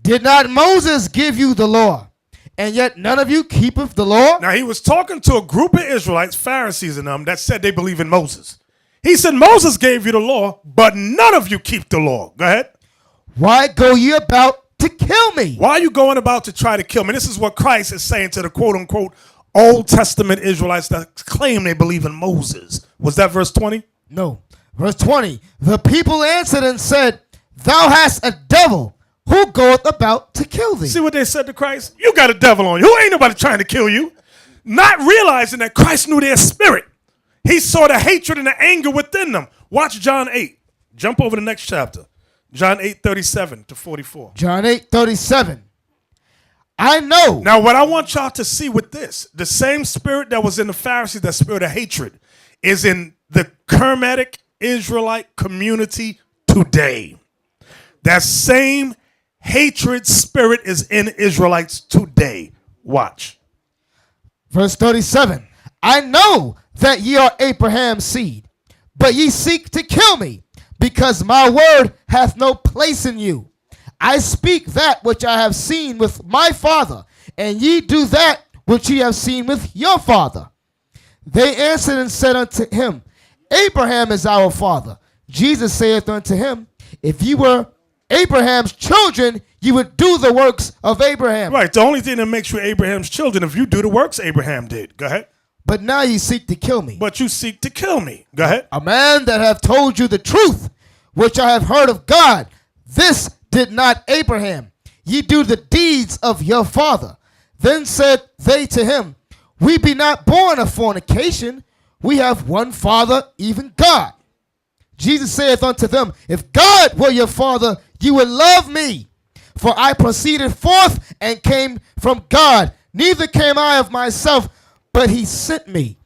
Did not Moses give you the law, and yet none of you keepeth the law? Now he was talking to a group of Israelites, Pharisees and them, that said they believe in Moses. He said, Moses gave you the law, but none of you keep the law. Go ahead. Why go ye about to kill me? Why are you going about to try to kill me? This is what Christ is saying to the quote-unquote Old Testament Israelites that claim they believe in Moses. Was that verse 20? No. Verse 20. The people answered and said, thou hast a devil. Who goeth about to kill thee? See what they said to Christ? You got a devil on you. Who ain't nobody trying to kill you? Not realizing that Christ knew their spirit. He saw the hatred and the anger within them. Watch John 8. Jump over the next chapter. John 8:37 to 44. John 8:37. I know. Now what I want y'all to see with this, the same spirit that was in the Pharisees, that spirit of hatred, is in the Kermatic Israelite community today. That same hatred spirit is in Israelites today. Watch. Verse 37. I know that ye are Abraham's seed, but ye seek to kill me, because my word hath no place in you. I speak that which I have seen with my father, and ye do that which ye have seen with your father. They answered and said unto him, Abraham is our father. Jesus saith unto him, if ye were Abraham's children, you would do the works of Abraham. Right. The only thing that makes you Abraham's children, if you do the works Abraham did. Go ahead. But now ye seek to kill me. But you seek to kill me. Go ahead. A man that hath told you the truth, which I have heard of God, this did not Abraham. ye do the deeds of your father. Then said they to him, we be not born of fornication. We have one Father, even God. Jesus saith unto them, if God were your father, you would love me. For I proceeded forth and came from God. Neither came I of myself, but he sent me.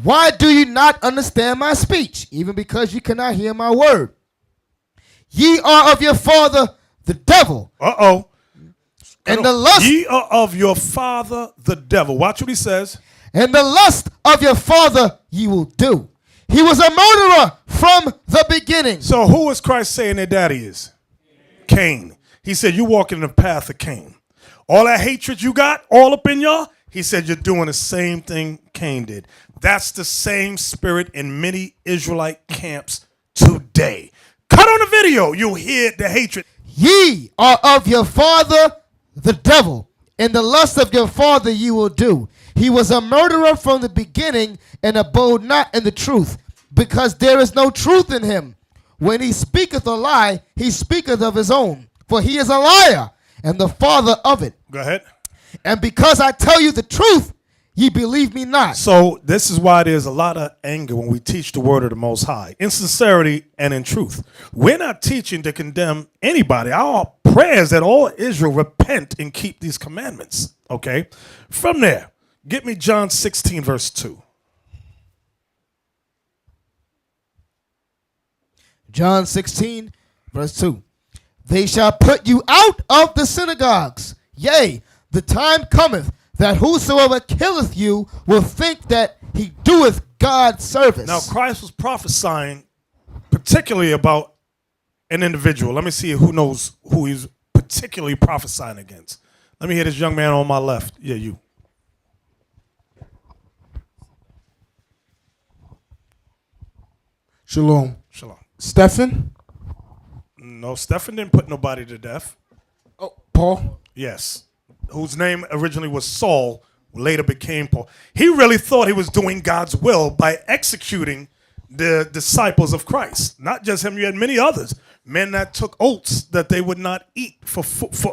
Why do you not understand my speech? Even because you cannot hear my word. Ye are of your father, the devil. Uh-oh. And the lust. Ye are of your father, the devil. Watch what he says. And the lust of your father ye will do. He was a murderer from the beginning. So who is Christ saying their daddy is? Cain. He said, you walking in the path of Cain. All that hatred you got all up in y'all, he said, you're doing the same thing Cain did. That's the same spirit in many Israelite camps today. Cut on the video, you'll hear the hatred. Ye are of your father, the devil, and the lust of your father ye will do. He was a murderer from the beginning and abode not in the truth, because there is no truth in him. When he speaketh a lie, he speaketh of his own, for he is a liar and the father of it. Go ahead. And because I tell you the truth, ye believe me not. So this is why there's a lot of anger when we teach the word of the Most High, in sincerity and in truth. We're not teaching to condemn anybody. Our prayer is that all Israel repent and keep these commandments. Okay? From there, get me John 16, verse 2. John 16, verse 2. They shall put you out of the synagogues. Yea, the time cometh that whosoever killeth you will think that he doeth God's service. Now, Christ was prophesying particularly about an individual. Let me see who knows who he's particularly prophesying against. Let me hear this young man on my left. Yeah, you. Shalom. Shalom. Stephen? No, Stephen didn't put nobody to death. Oh, Paul? Yes. Whose name originally was Saul, later became Paul. He really thought he was doing God's will by executing the disciples of Christ. Not just him, you had many others. Men that took oaths that they would not eat for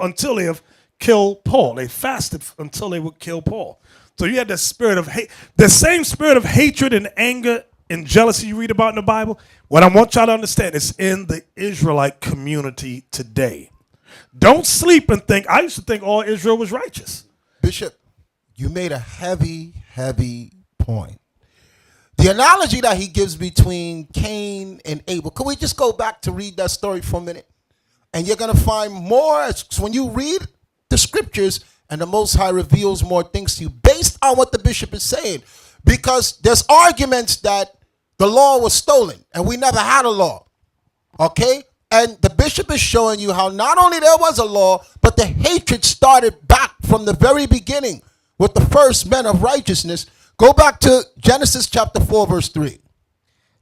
until they have killed Paul. They fasted until they would kill Paul. So you had the spirit of hate, the same spirit of hatred and anger and jealousy you read about in the Bible. What I want y'all to understand is in the Israelite community today. Don't sleep and think. I used to think all Israel was righteous. Bishop, you made a heavy, heavy point. The analogy that he gives between Cain and Abel. Can we just go back to read that story for a minute? And you're going to find more. When you read the scriptures and the Most High reveals more things to you based on what the bishop is saying. Because there's arguments that the law was stolen and we never had a law. Okay? And the bishop is showing you how not only there was a law, but the hatred started back from the very beginning with the first men of righteousness. Go back to Genesis chapter 4, verse 3.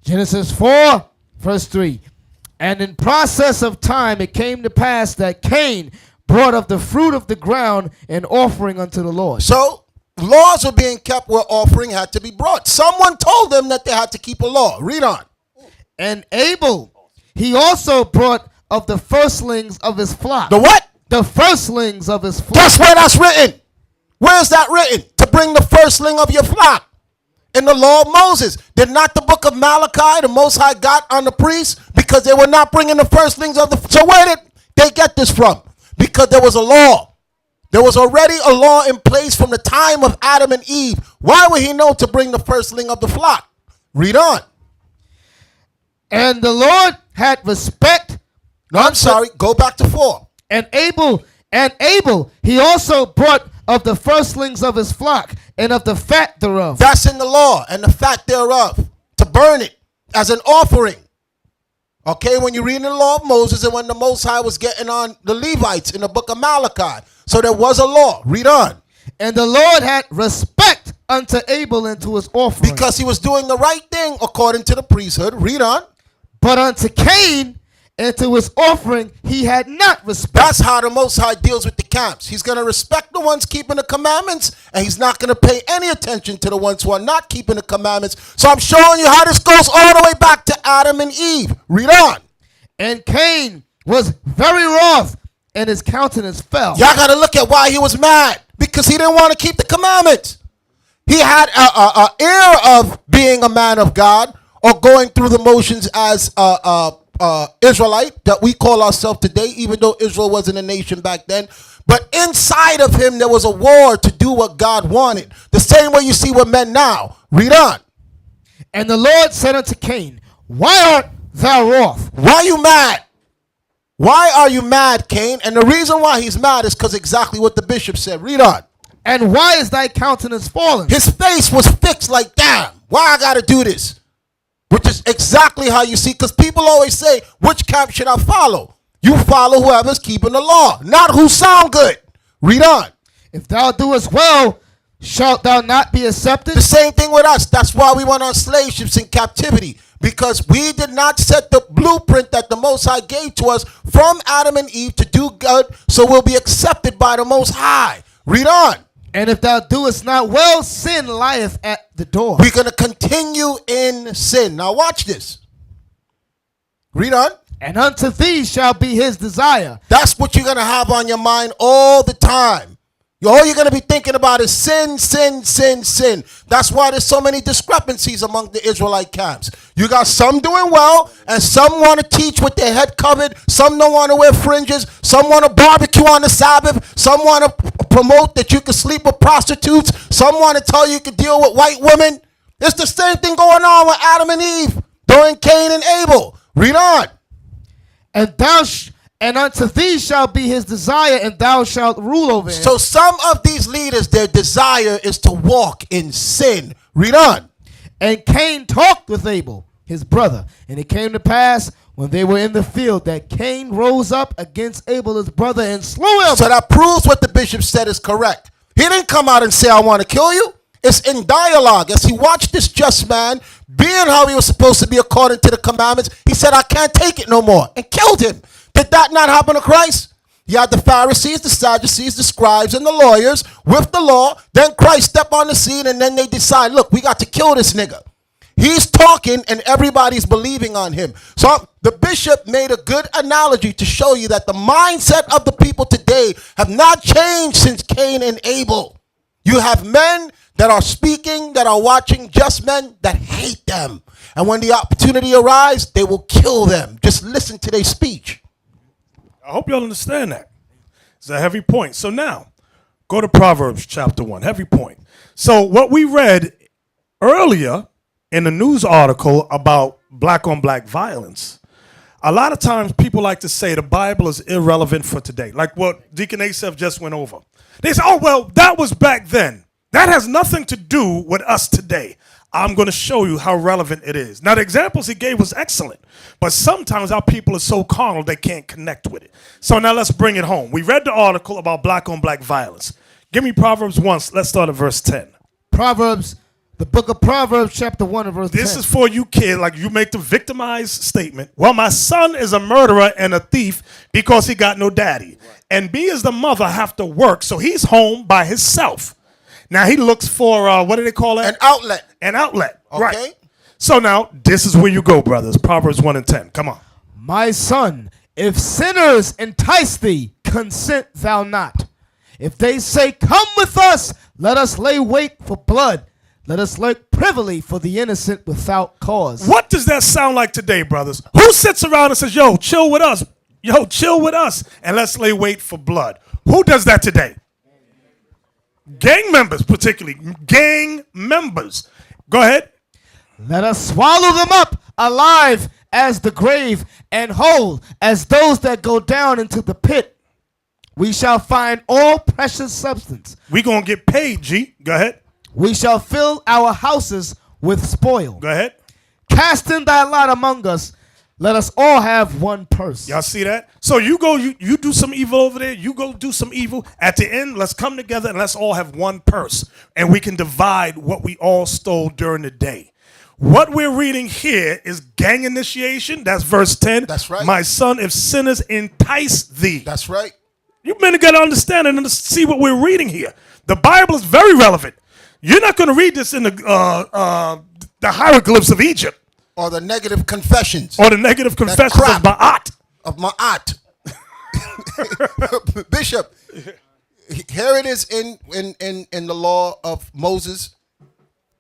Genesis 4, verse 3. And in process of time it came to pass that Cain brought of the fruit of the ground an offering unto the Lord. So laws were being kept where offering had to be brought. Someone told them that they had to keep a law. Read on. And Abel, he also brought of the firstlings of his flock. The what? The firstlings of his flock. Guess where that's written? Where is that written? To bring the firstling of your flock. In the law of Moses. Did not the book of Malachi, the Most High got on the priests because they were not bringing the firstlings of the... So where did they get this from? Because there was a law. There was already a law in place from the time of Adam and Eve. Why would he know to bring the firstling of the flock? Read on. And the Lord had respect. No, I'm sorry. Go back to 4. And Abel, he also brought of the firstlings of his flock and of the fat thereof. That's in the law, and the fat thereof, to burn it as an offering. Okay, when you read in the law of Moses and when the Most High was getting on the Levites in the book of Malachi. So there was a law. Read on. And the Lord had respect unto Abel and to his offering. Because he was doing the right thing according to the priesthood. Read on. But unto Cain and to his offering he had not respect. That's how the Most High deals with the camps. He's going to respect the ones keeping the commandments, and he's not going to pay any attention to the ones who are not keeping the commandments. So I'm showing you how this goes all the way back to Adam and Eve. Read on. And Cain was very wroth and his countenance fell. Y'all got to look at why he was mad. Because he didn't want to keep the commandments. He had an air of being a man of God or going through the motions as Israelite that we call ourselves today, even though Israel wasn't a nation back then. But inside of him, there was a war to do what God wanted. The same way you see with men now. Read on. And the Lord said unto Cain, why art thou wroth? Why are you mad? Why are you mad, Cain? And the reason why he's mad is because exactly what the bishop said. Read on. And why is thy countenance fallen? His face was fixed like, damn, why I got to do this? Which is exactly how you see, because people always say, which camp should I follow? You follow whoever's keeping the law, not who sound good. Read on. If thou doest well, shalt thou not be accepted? The same thing with us. That's why we went on slave ships in captivity, because we did not set the blueprint that the Most High gave to us from Adam and Eve to do good, so we'll be accepted by the Most High. Read on. And if thou doest not well, sin lieth at the door. We're going to continue in sin. Now watch this. Read on. And unto thee shall be his desire. That's what you're going to have on your mind all the time. All you're going to be thinking about is sin, sin, sin, sin. That's why there's so many discrepancies among the Israelite camps. You got some doing well, and some want to teach with their head covered. Some don't want to wear fringes. Some want to barbecue on the Sabbath. Some want to promote that you can sleep with prostitutes. Some want to tell you can deal with white women. It's the same thing going on with Adam and Eve during Cain and Abel. Read on. And unto thee shall be his desire, and thou shalt rule over him. So some of these leaders, their desire is to walk in sin. Read on. And Cain talked with Abel, his brother. And it came to pass, when they were in the field, that Cain rose up against Abel, his brother, and slew him. So that proves what the bishop said is correct. He didn't come out and say, I want to kill you. It's in dialogue. As he watched this just man, being how he was supposed to be according to the commandments, he said, I can't take it no more, and killed him. Did that not happen to Christ? You had the Pharisees, the Sadducees, the scribes, and the lawyers with the law. Then Christ stepped on the scene, and then they decide, look, we got to kill this nigga. He's talking, and everybody's believing on him. So the bishop made a good analogy to show you that the mindset of the people today have not changed since Cain and Abel. You have men that are speaking, that are watching, just men that hate them. And when the opportunity arises, they will kill them. Just listen to their speech. I hope y'all understand that. It's a heavy point. So now, go to Proverbs chapter 1. Heavy point. So what we read earlier in the news article about black on black violence, a lot of times people like to say the Bible is irrelevant for today, like what Deacon Asaph just went over. They say, oh, well, that was back then. That has nothing to do with us today. I'm going to show you how relevant it is. Now, the examples he gave was excellent, but sometimes our people are so carnal they can't connect with it. So now let's bring it home. We read the article about black on black violence. Give me Proverbs 1. Let's start at verse 10. Proverbs, the book of Proverbs, chapter 1 and verse 10. This is for you kids, like you make the victimized statement. Well, my son is a murderer and a thief because he got no daddy. And me as the mother have to work, so he's home by himself. Now he looks for, what do they call it? An outlet. An outlet, okay. Right. So now, this is where you go, brothers. Proverbs 1 and 10. Come on. My son, if sinners entice thee, consent thou not. If they say, come with us, let us lay wait for blood. Let us lurk privily for the innocent without cause. What does that sound like today, brothers? Who sits around and says, yo, chill with us. Yo, chill with us, and let's lay wait for blood? Who does that today? Gang members, particularly. Gang members. Go ahead. Let us swallow them up alive as the grave and whole as those that go down into the pit. We shall find all precious substance. We gonna get paid, G. Go ahead. We shall fill our houses with spoil. Go ahead. Cast in thy lot among us. Let us all have one purse. Y'all see that? So you go, you do some evil over there. You go do some evil. At the end, let's come together and let's all have one purse. And we can divide what we all stole during the day. What we're reading here is gang initiation. That's verse 10. That's right. My son, if sinners entice thee. That's right. You men got to understand it and see what we're reading here. The Bible is very relevant. You're not going to read this in the hieroglyphs of Egypt. Or the negative confessions. Or the negative confessions of Ma'at. Of Ma'at. Bishop, here it is in the law of Moses.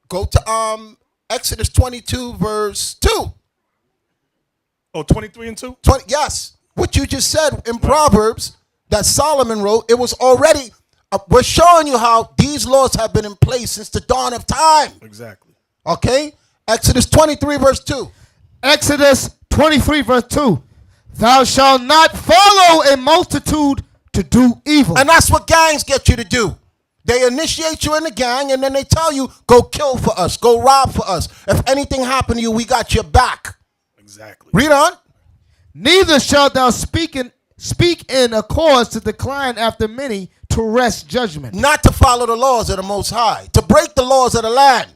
Go to Exodus 22, verse 2. Oh, 23 and 2? Yes. What you just said in Proverbs that Solomon wrote, it was already, we're showing you how these laws have been in place since the dawn of time. Exactly. Okay? Exodus 23, verse 2. Exodus 23, verse 2. Thou shalt not follow a multitude to do evil. And that's what gangs get you to do. They initiate you in the gang, and then they tell you, go kill for us, go rob for us. If anything happened to you, we got your back. Exactly. Read on. Neither shalt thou speak in a cause to decline after many to wrest judgment. Not to follow the laws of the Most High, to break the laws of the land,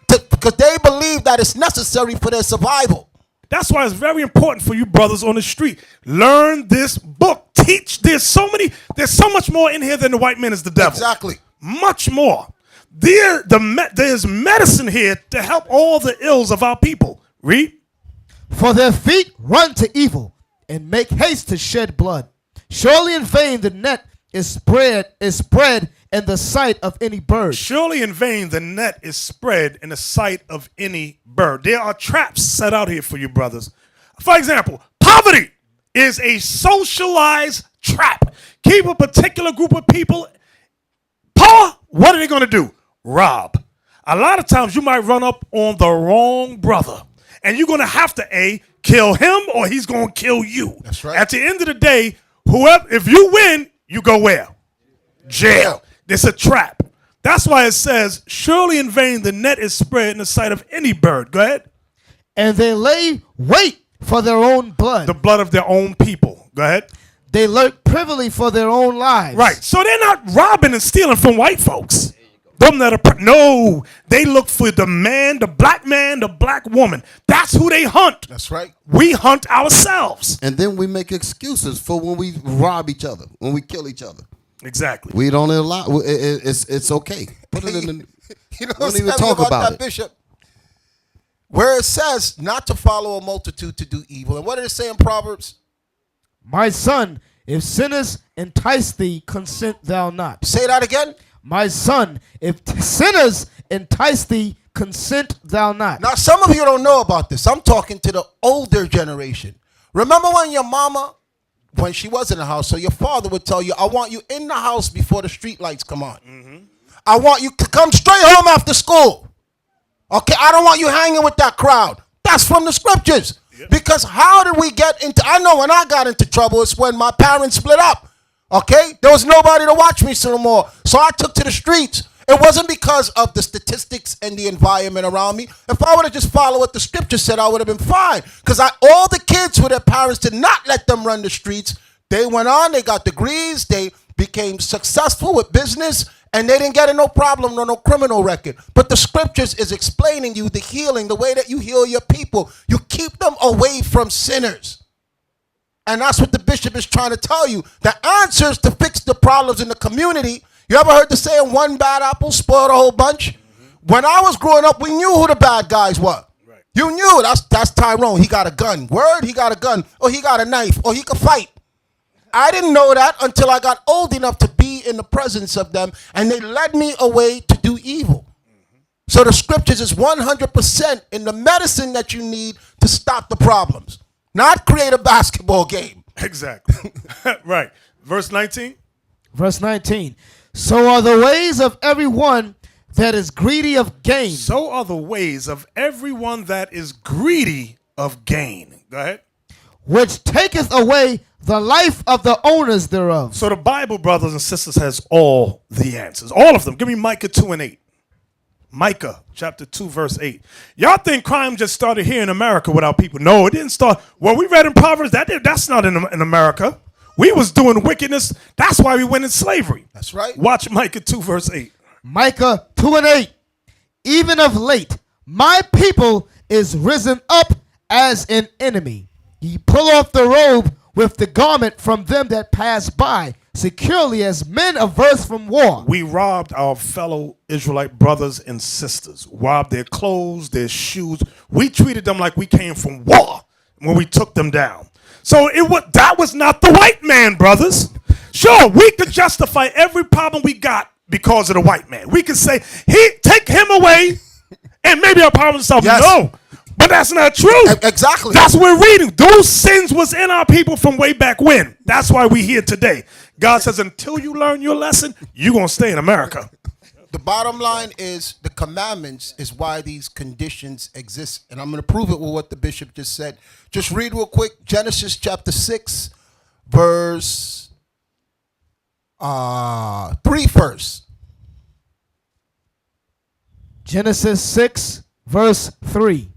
because they believe that it's necessary for their survival. That's why it's very important for you brothers on the street. Learn this book. Teach. There's so much more in here than the white man is the devil. Exactly. Much more. There's medicine here to help all the ills of our people. Read. For their feet run to evil and make haste to shed blood. Surely in vain the net is spread in the sight of any bird. Surely in vain the net is spread in the sight of any bird. There are traps set out here for you brothers. For example, poverty is a socialized trap. Keep a particular group of people poor. What are they going to do? Rob. A lot of times you might run up on the wrong brother. And you're going to have to kill him or he's going to kill you. That's right. At the end of the day, if you win, you go where? Jail. It's a trap. That's why it says, surely in vain the net is spread in the sight of any bird. Go ahead. And they lay wait for their own blood. The blood of their own people. Go ahead. They lurk privily for their own lives. Right. So they're not robbing and stealing from white folks. Them that are no, they look for the man, the black woman. That's who they hunt. That's right. We hunt ourselves. And then we make excuses for when we rob each other, when we kill each other. Exactly. We don't allow. It's okay. Put it in the. You know don't even talk about it, Bishop. Where it says not to follow a multitude to do evil, and what did it say in Proverbs? My son, if sinners entice thee, consent thou not. Say that again. My son, if sinners entice thee, consent thou not. Now, some of you don't know about this. I'm talking to the older generation. Remember when your mama, when she was in the house, so your father would tell you, I want you in the house before the street lights come on. Mm-hmm. I want you to come straight home after school. Okay, I don't want you hanging with that crowd. That's from the scriptures. Yep. Because how did we get into, I know when I got into trouble, it's when my parents split up. Okay, there was nobody to watch me no more. So I took to the streets. It wasn't because of the statistics and the environment around me. If I would have just followed what the scripture said, I would have been fine. Because all the kids who their parents did not let them run the streets, they went on, they got degrees, they became successful with business, and they didn't get in no problem, no criminal record. But the scriptures is explaining you the healing, the way that you heal your people. You keep them away from sinners. And that's what the bishop is trying to tell you. The answers to fix the problems in the community. You ever heard the saying, one bad apple spoiled a whole bunch? Mm-hmm. When I was growing up, we knew who the bad guys were. Right. You knew that's Tyrone. He got a gun. Word, he got a gun. Or he got a knife. Or he could fight. I didn't know that until I got old enough to be in the presence of them. And they led me away to do evil. Mm-hmm. So the scriptures is 100% in the medicine that you need to stop the problems. Not create a basketball game. Exactly. Right. Verse 19. Verse 19. So are the ways of everyone that is greedy of gain. So are the ways of everyone that is greedy of gain. Go ahead. Which taketh away the life of the owners thereof. So the Bible, brothers and sisters, has all the answers. All of them. Give me Micah 2 and 8. Micah chapter 2 verse 8. Y'all think crime just started here in America without people? No, it didn't start. Well, we read in Proverbs that's not in America. We was doing wickedness. That's why we went in slavery. That's right. Watch Micah 2 verse 8. Micah 2 and 8. Even of late, my people is risen up as an enemy. Ye pull off the robe with the garment from them that pass by, securely as men averse from war. We robbed our fellow Israelite brothers and sisters, robbed their clothes, their shoes. We treated them like we came from war when we took them down. So that was not the white man, brothers. Sure, we could justify every problem we got because of the white man. We could say, take him away, and maybe our problem is solved. Yes. No, but that's not true. Exactly. That's what we're reading. Those sins was in our people from way back when. That's why we're here today. God says, until you learn your lesson, you're going to stay in America. The bottom line is the commandments is why these conditions exist. And I'm going to prove it with what the bishop just said. Just read real quick. Genesis chapter 6, verse 3 first. Genesis 6, verse 3.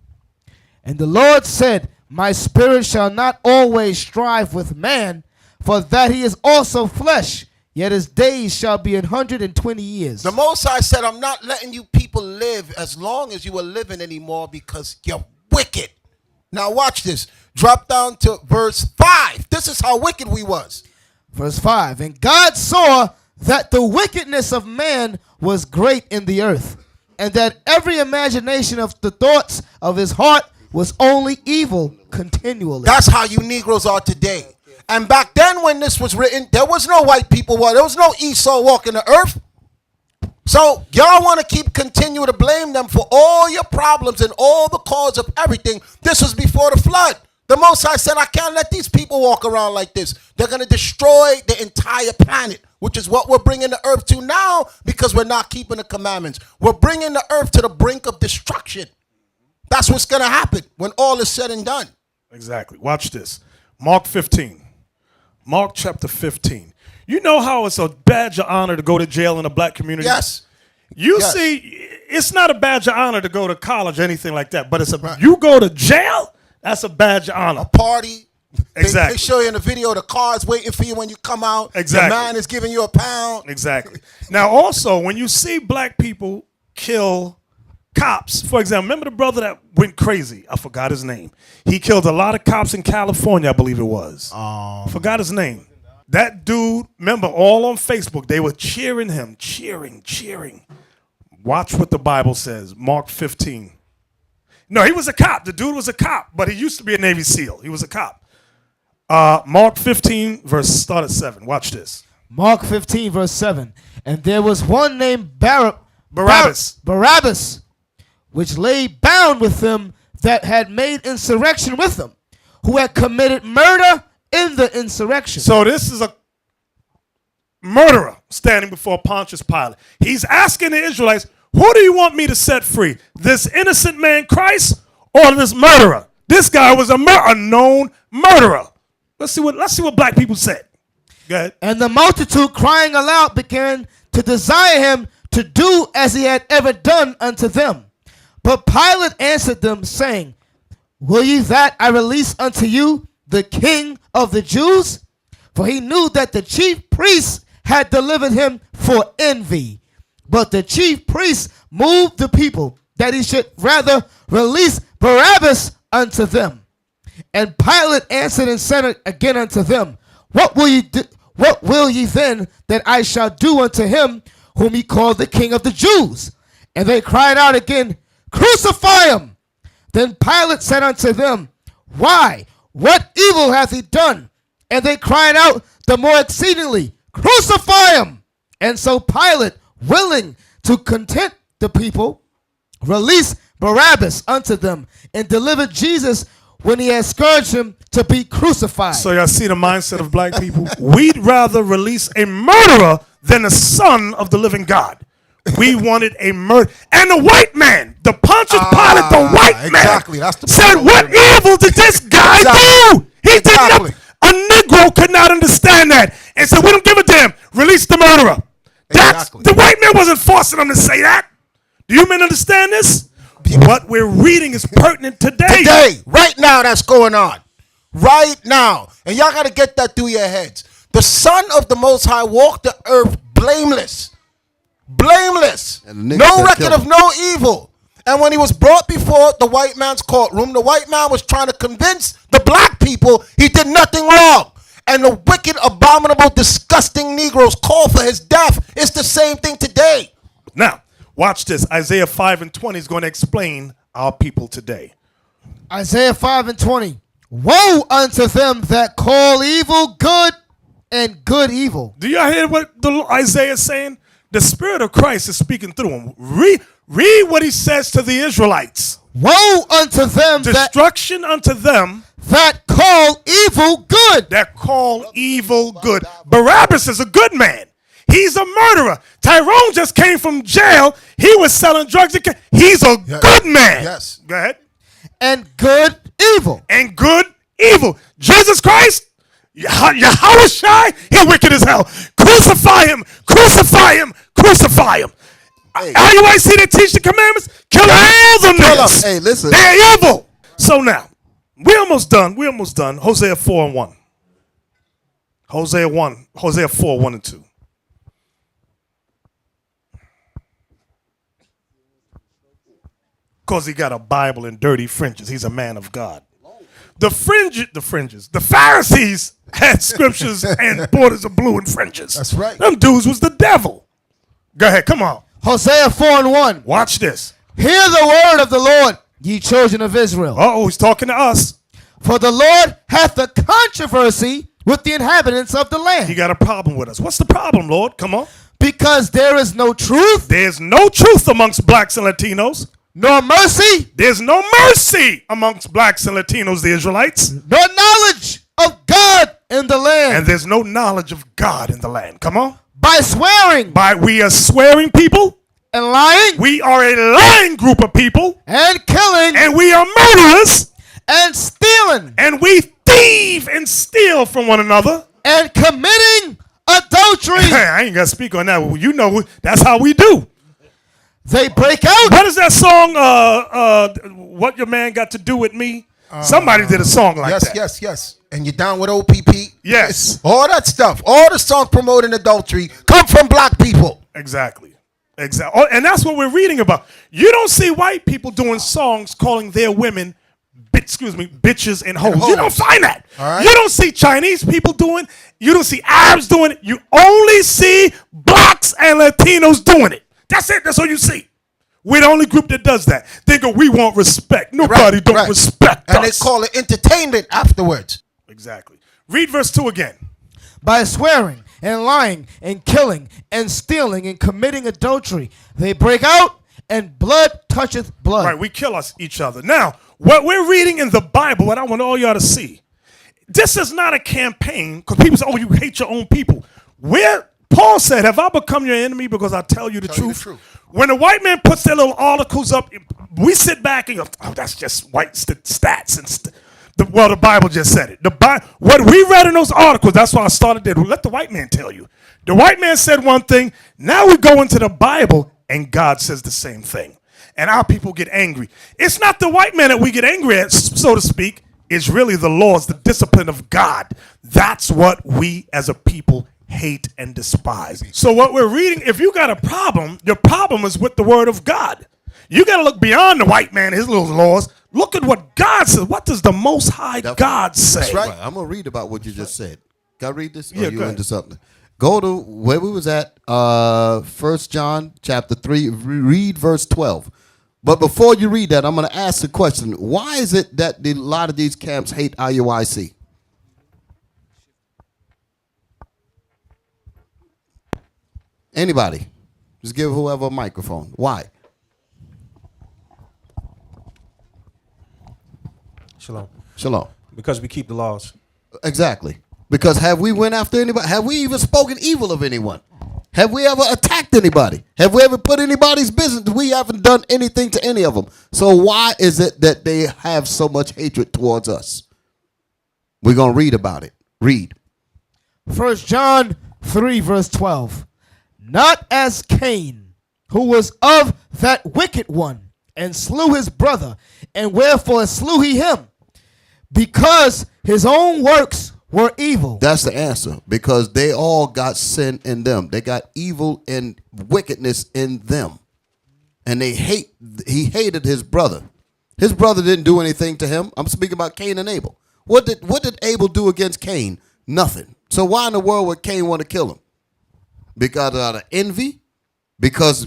And the Lord said, my spirit shall not always strive with man, for that he is also flesh, yet his days shall be 120 years. The Most High said, I'm not letting you people live as long as you are living anymore because you're wicked. Now watch this. Drop down to verse 5. This is how wicked we was. Verse 5. And God saw that the wickedness of man was great in the earth, and that every imagination of the thoughts of his heart was only evil continually. That's how you Negroes are today. And back then when this was written, there was no white people. There was no Esau walking the earth. So y'all want to continue to blame them for all your problems and all the cause of everything. This was before the flood. The Most High said, I can't let these people walk around like this. They're going to destroy the entire planet, which is what we're bringing the earth to now because we're not keeping the commandments. We're bringing the earth to the brink of destruction. That's what's going to happen when all is said and done. Exactly. Watch this. Mark 15. Mark chapter 15. You know how it's a badge of honor to go to jail in the black community? Yes. You see, it's not a badge of honor to go to college or anything like that, but you go to jail, that's a badge of honor. A party. Exactly. They show you in the video the car's waiting for you when you come out. Exactly. The man is giving you £1. Exactly. Now, also, when you see black people kill cops, for example, remember the brother that went crazy? I forgot his name. He killed a lot of cops in California, I believe it was. Forgot his name. That dude, remember, all on Facebook, they were cheering him, cheering. Watch what the Bible says, Mark 15. No, he was a cop. The dude was a cop, but he used to be a Navy SEAL. He was a cop. Mark 15, start at 7. Watch this. Mark 15, verse 7. And there was one named Barabbas, which lay bound with them that had made insurrection with them, who had committed murder in the insurrection. So this is a murderer standing before Pontius Pilate. He's asking the Israelites, who do you want me to set free? This innocent man Christ or this murderer? This guy was a known murderer. Let's see what black people said. Go ahead. And the multitude crying aloud began to desire him to do as he had ever done unto them. But Pilate answered them, saying, will ye that I release unto you the King of the Jews? For he knew that the chief priests had delivered him for envy. But the chief priests moved the people that he should rather release Barabbas unto them. And Pilate answered and said again unto them, what will ye then that I shall do unto him whom ye call the King of the Jews? And they cried out again, crucify him. Then Pilate said unto them, why? What evil hath he done? And they cried out the more exceedingly, crucify him. And so Pilate, willing to content the people, released Barabbas unto them and delivered Jesus when he had scourged him to be crucified. So y'all see the mindset of black people? We'd rather release a murderer than the son of the living God. We wanted a murder. And the white man, the Pontius Pilate, the white man, said, what evil did this guy do? He did not. A Negro could not understand that and said, we don't give a damn. Release the murderer. The white man wasn't forcing them to say that. Do you men understand this? What we're reading is pertinent today. Right now, that's going on. Right now. And y'all got to get that through your heads. The Son of the Most High walked the earth blameless. Blameless. No record of no evil. And when he was brought before the white man's courtroom, the white man was trying to convince the black people he did nothing wrong. And the wicked, abominable, disgusting Negroes call for his death. It's the same thing today. Now, watch this. Isaiah 5:20 is going to explain our people today. Isaiah 5:20. Woe unto them that call evil good and good evil. Do y'all hear what Isaiah is saying? The Spirit of Christ is speaking through him. Read what he says to the Israelites. Woe unto them Destruction unto them that call evil good. That call evil good. Barabbas is a good man. He's a murderer. Tyrone just came from jail. He was selling drugs. He's a good man. Yes. Go ahead. And good evil. And good evil. Jesus Christ, Yahushua, he's wicked as hell. Crucify him. Crucify him. Crucify him. Hey. IUIC that teach the commandments, kill all them niggas. Hey, listen. They're evil. So now, we're almost done. Hosea 4:1. Hosea 4:1-2. Because he got a Bible in dirty fringes. He's a man of God. The Pharisees had scriptures and borders of blue and fringes. That's right. Them dudes was the devil. Go ahead, come on. Hosea 4:1. Watch this. Hear the word of the Lord, ye children of Israel. Uh-oh, he's talking to us. For the Lord hath a controversy with the inhabitants of the land. He got a problem with us. What's the problem, Lord? Come on. Because there is no truth. There's no truth amongst blacks and Latinos. Nor mercy. There's no mercy amongst blacks and Latinos, the Israelites. Nor knowledge of God in the land. And there's no knowledge of God in the land. Come on. By swearing. We are swearing people. And lying. We are a lying group of people. And killing. And we are murderers. And stealing. And we thieve and steal from one another. And committing adultery. I ain't got to speak on that. You know, that's how we do. They break out. What is that song? What your man got to do with me? Somebody did a song like that. Yes. And you're down with OPP? Yes. All that stuff. All the songs promoting adultery come from black people. Exactly. Oh, and that's what we're reading about. You don't see white people doing songs calling their women, bitches and hoes. You don't find that. Right. You don't see Chinese people doing. You don't see Arabs doing it. You only see blacks and Latinos doing it. That's it. That's all you see. We're the only group that does that. They go, we want respect. Nobody don't respect us. And they call it entertainment afterwards. Exactly. Read verse 2 again. By swearing and lying and killing and stealing and committing adultery, they break out and blood toucheth blood. Right, we kill each other. Now, what we're reading in the Bible, what I want all y'all to see, this is not a campaign, because people say, oh, you hate your own people. Paul said, have I become your enemy because I tell you the truth? When a white man puts their little articles up, we sit back and go, oh, that's just white stats. The Bible just said it. What we read in those articles, that's why I started there. Let the white man tell you. The white man said one thing. Now we go into the Bible, and God says the same thing. And our people get angry. It's not the white man that we get angry at, so to speak. It's really the laws, the discipline of God. That's what we as a people hate and despise. So what we're reading, if you got a problem, your problem is with the word of God. You got to look beyond the white man, his little laws. Look at what God says. What does the Most High God say? That's right. I'm going to read about what you just said. Can I read this? Yeah, or you into something? Go to where we was at, 1 John chapter 3, read verse 12. But before you read that, I'm going to ask the question, why is it that a lot of these camps hate IUIC? Anybody? Just give whoever a microphone. Why? Shalom. Because we keep the laws. Exactly. Because have we went after anybody? Have we even spoken evil of anyone? Have we ever attacked anybody? Have we ever put anybody's business? We haven't done anything to any of them. So why is it that they have so much hatred towards us? We're going to read about it. Read. 1 John 3 verse 12. Not as Cain, who was of that wicked one, and slew his brother, and wherefore slew he him? Because his own works were evil. That's the answer. Because they all got sin in them. They got evil and wickedness in them. And he hated his brother. His brother didn't do anything to him. I'm speaking about Cain and Abel. What did Abel do against Cain? Nothing. So why in the world would Cain want to kill him? Because out of envy? Because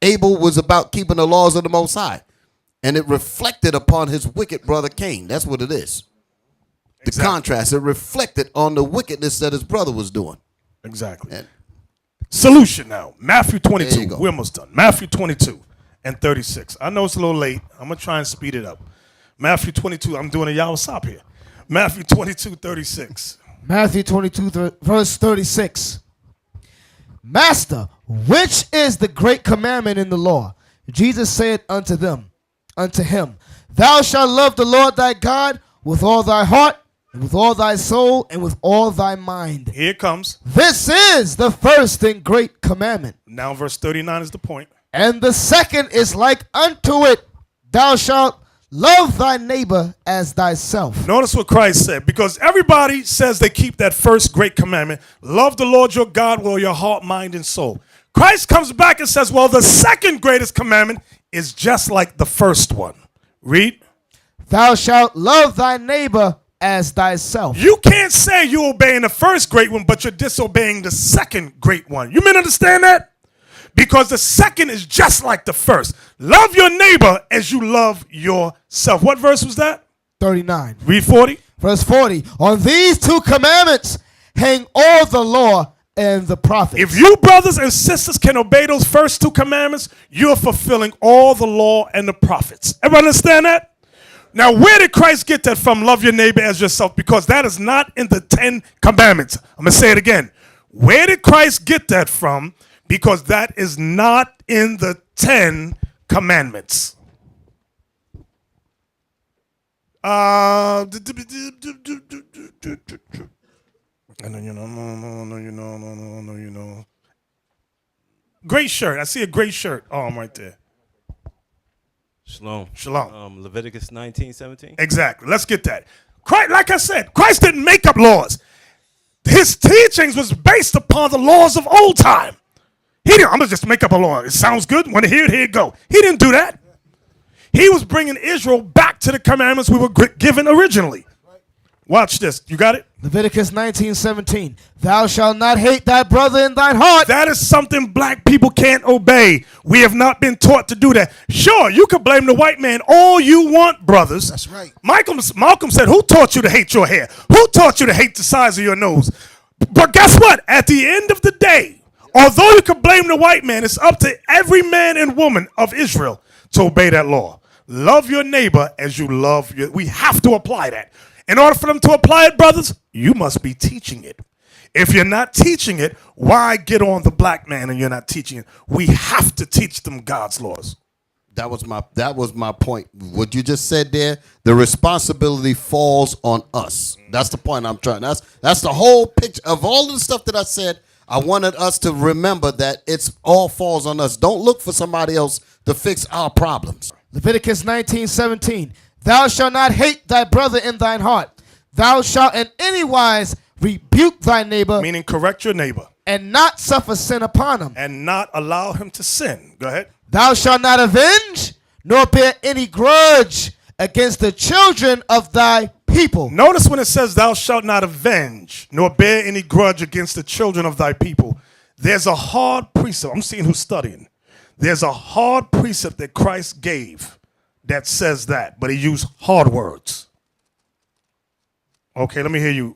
Abel was about keeping the laws of the Most High. And it reflected upon his wicked brother Cain. That's what it is. The contrast, it reflected on the wickedness that his brother was doing. Exactly. Solution now. Matthew 22. We're almost done. Matthew 22 and 36. I know it's a little late. I'm going to try and speed it up. Matthew 22. I'm doing a Yawasop here. Matthew 22, 36. Matthew 22, verse 36. Master, which is the great commandment in the law? Jesus said unto him, Thou shalt love the Lord thy God with all thy heart, and with all thy soul, and with all thy mind. Here it comes. This is the first and great commandment. Now verse 39 is the point. And the second is like unto it. Thou shalt love thy neighbor as thyself. Notice what Christ said, because everybody says they keep that first great commandment. Love the Lord your God with all your heart, mind, and soul. Christ comes back and says, well, the second greatest commandment is just like the first one. Read. Thou shalt love thy neighbor as thyself. You can't say you're obeying the first great one, but you're disobeying the second great one. You men understand that? Because the second is just like the first. Love your neighbor as you love yourself. What verse was that? 39. Read 40. Verse 40. On these two commandments hang all the law and the prophets. If you brothers and sisters can obey those first two commandments, you're fulfilling all the law and the prophets. Everyone understand that? Now, where did Christ get that from? Love your neighbor as yourself, because that is not in the 10 commandments. I'm going to say it again. Where did Christ get that from? Because that is not in the 10 commandments. I know you know. Great shirt. I see a great shirt arm right there. Shalom. Leviticus 19:17. Exactly. Let's get that. Christ, like I said, Christ didn't make up laws. His teachings was based upon the laws of old time. He didn't, I'm going to just make up a law. It sounds good. Want to hear it? Here it go. He didn't do that. He was bringing Israel back to the commandments we were given originally. Watch this. You got it? Leviticus 19:17. Thou shalt not hate thy brother in thine heart. That is something black people can't obey. We have not been taught to do that. Sure, you can blame the white man all you want, brothers. That's right. Malcolm said, who taught you to hate your hair? Who taught you to hate the size of your nose? But guess what? At the end of the day, although you can blame the white man, it's up to every man and woman of Israel to obey that law. Love your neighbor as you love your. We have to apply that. In order for them to apply it, brothers, you must be teaching it. If you're not teaching it, why get on the black man and you're not teaching it? We have to teach them God's laws. That was my point. What you just said there, the responsibility falls on us. That's the point I'm trying. That's the whole picture of all the stuff that I said. I wanted us to remember that it's all falls on us. Don't look for somebody else to fix our problems. Leviticus 19:17. Thou shalt not hate thy brother in thine heart. Thou shalt in any wise rebuke thy neighbor. Meaning correct your neighbor. And not suffer sin upon him. And not allow him to sin. Go ahead. Thou shalt not avenge, nor bear any grudge against the children of thy people. Notice when it says thou shalt not avenge, nor bear any grudge against the children of thy people. There's a hard precept. I'm seeing who's studying. There's a hard precept that Christ gave that says that, but he used hard words. Okay, let me hear you.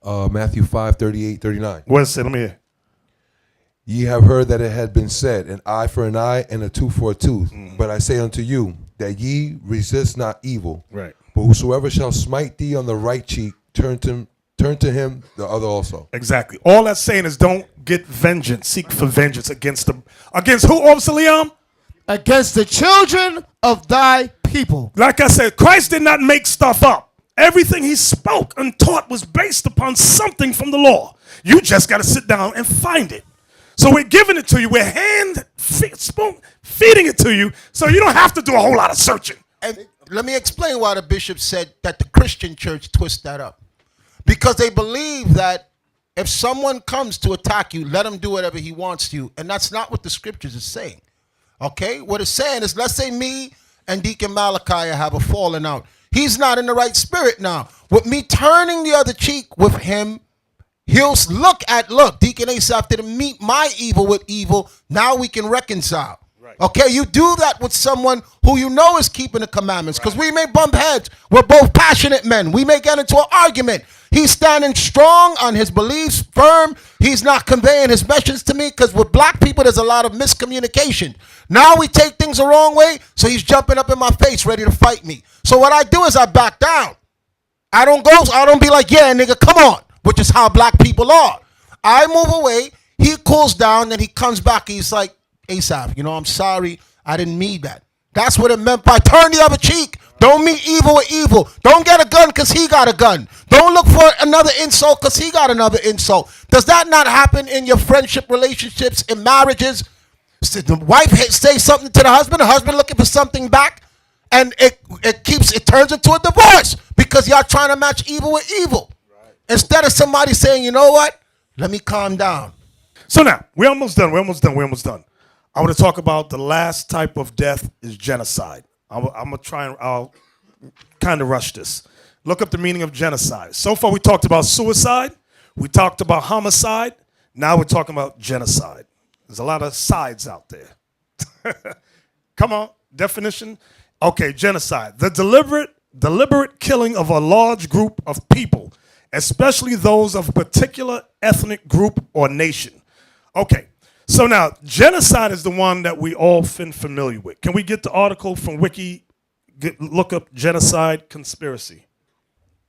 Matthew 5:38-39. What is it? Let me hear. Ye have heard that it had been said, an eye for an eye and a tooth for a tooth. But I say unto you, that ye resist not evil. Right. But whosoever shall smite thee on the right cheek, turn to him the other also. Exactly. All that's saying is don't get vengeance. Seek for vengeance against them. Against who, Officer Leon? Against the children of thy people. Like I said, Christ did not make stuff up. Everything he spoke and taught was based upon something from the law. You just got to sit down and find it. So we're giving it to you. We're feeding it to you so you don't have to do a whole lot of searching. And let me explain why the bishop said that the Christian church twists that up. Because they believe that if someone comes to attack you, let him do whatever he wants to you. And that's not what the scriptures is saying. Okay? What it's saying is, let's say me and Deacon Malachi have a falling out. He's not in the right spirit now. With me turning the other cheek with him, he'll look, Deacon Asaph didn't meet my evil with evil. Now we can reconcile. Okay, you do that with someone who you know is keeping the commandments, because we may bump heads. We're both passionate men. We may get into an argument. He's standing strong on his beliefs, firm. He's not conveying his message to me, because with black people, there's a lot of miscommunication. Now we take things the wrong way, so he's jumping up in my face, ready to fight me. So what I do is I back down. I don't be like, yeah, nigga, come on, which is how black people are. I move away. He cools down, then he comes back, and he's like, Asaph, I'm sorry, I didn't mean that. That's what it meant by turn the other cheek. Don't meet evil with evil. Don't get a gun because he got a gun. Don't look for another insult because he got another insult. Does that not happen in your friendship relationships, in marriages? The wife say something to the husband looking for something back, and it turns into a divorce because y'all trying to match evil with evil. Right. Instead of somebody saying, you know what, let me calm down. So now, we're almost done. I want to talk about the last type of death is genocide. I'm going to try and I'll kind of rush this. Look up the meaning of genocide. So far we talked about suicide. We talked about homicide. Now we're talking about genocide. There's a lot of sides out there. Come on, definition. Okay, genocide. The deliberate killing of a large group of people, especially those of a particular ethnic group or nation. Okay. So now, genocide is the one that we all familiar with. Can we get the article from Wiki? Look up genocide conspiracy.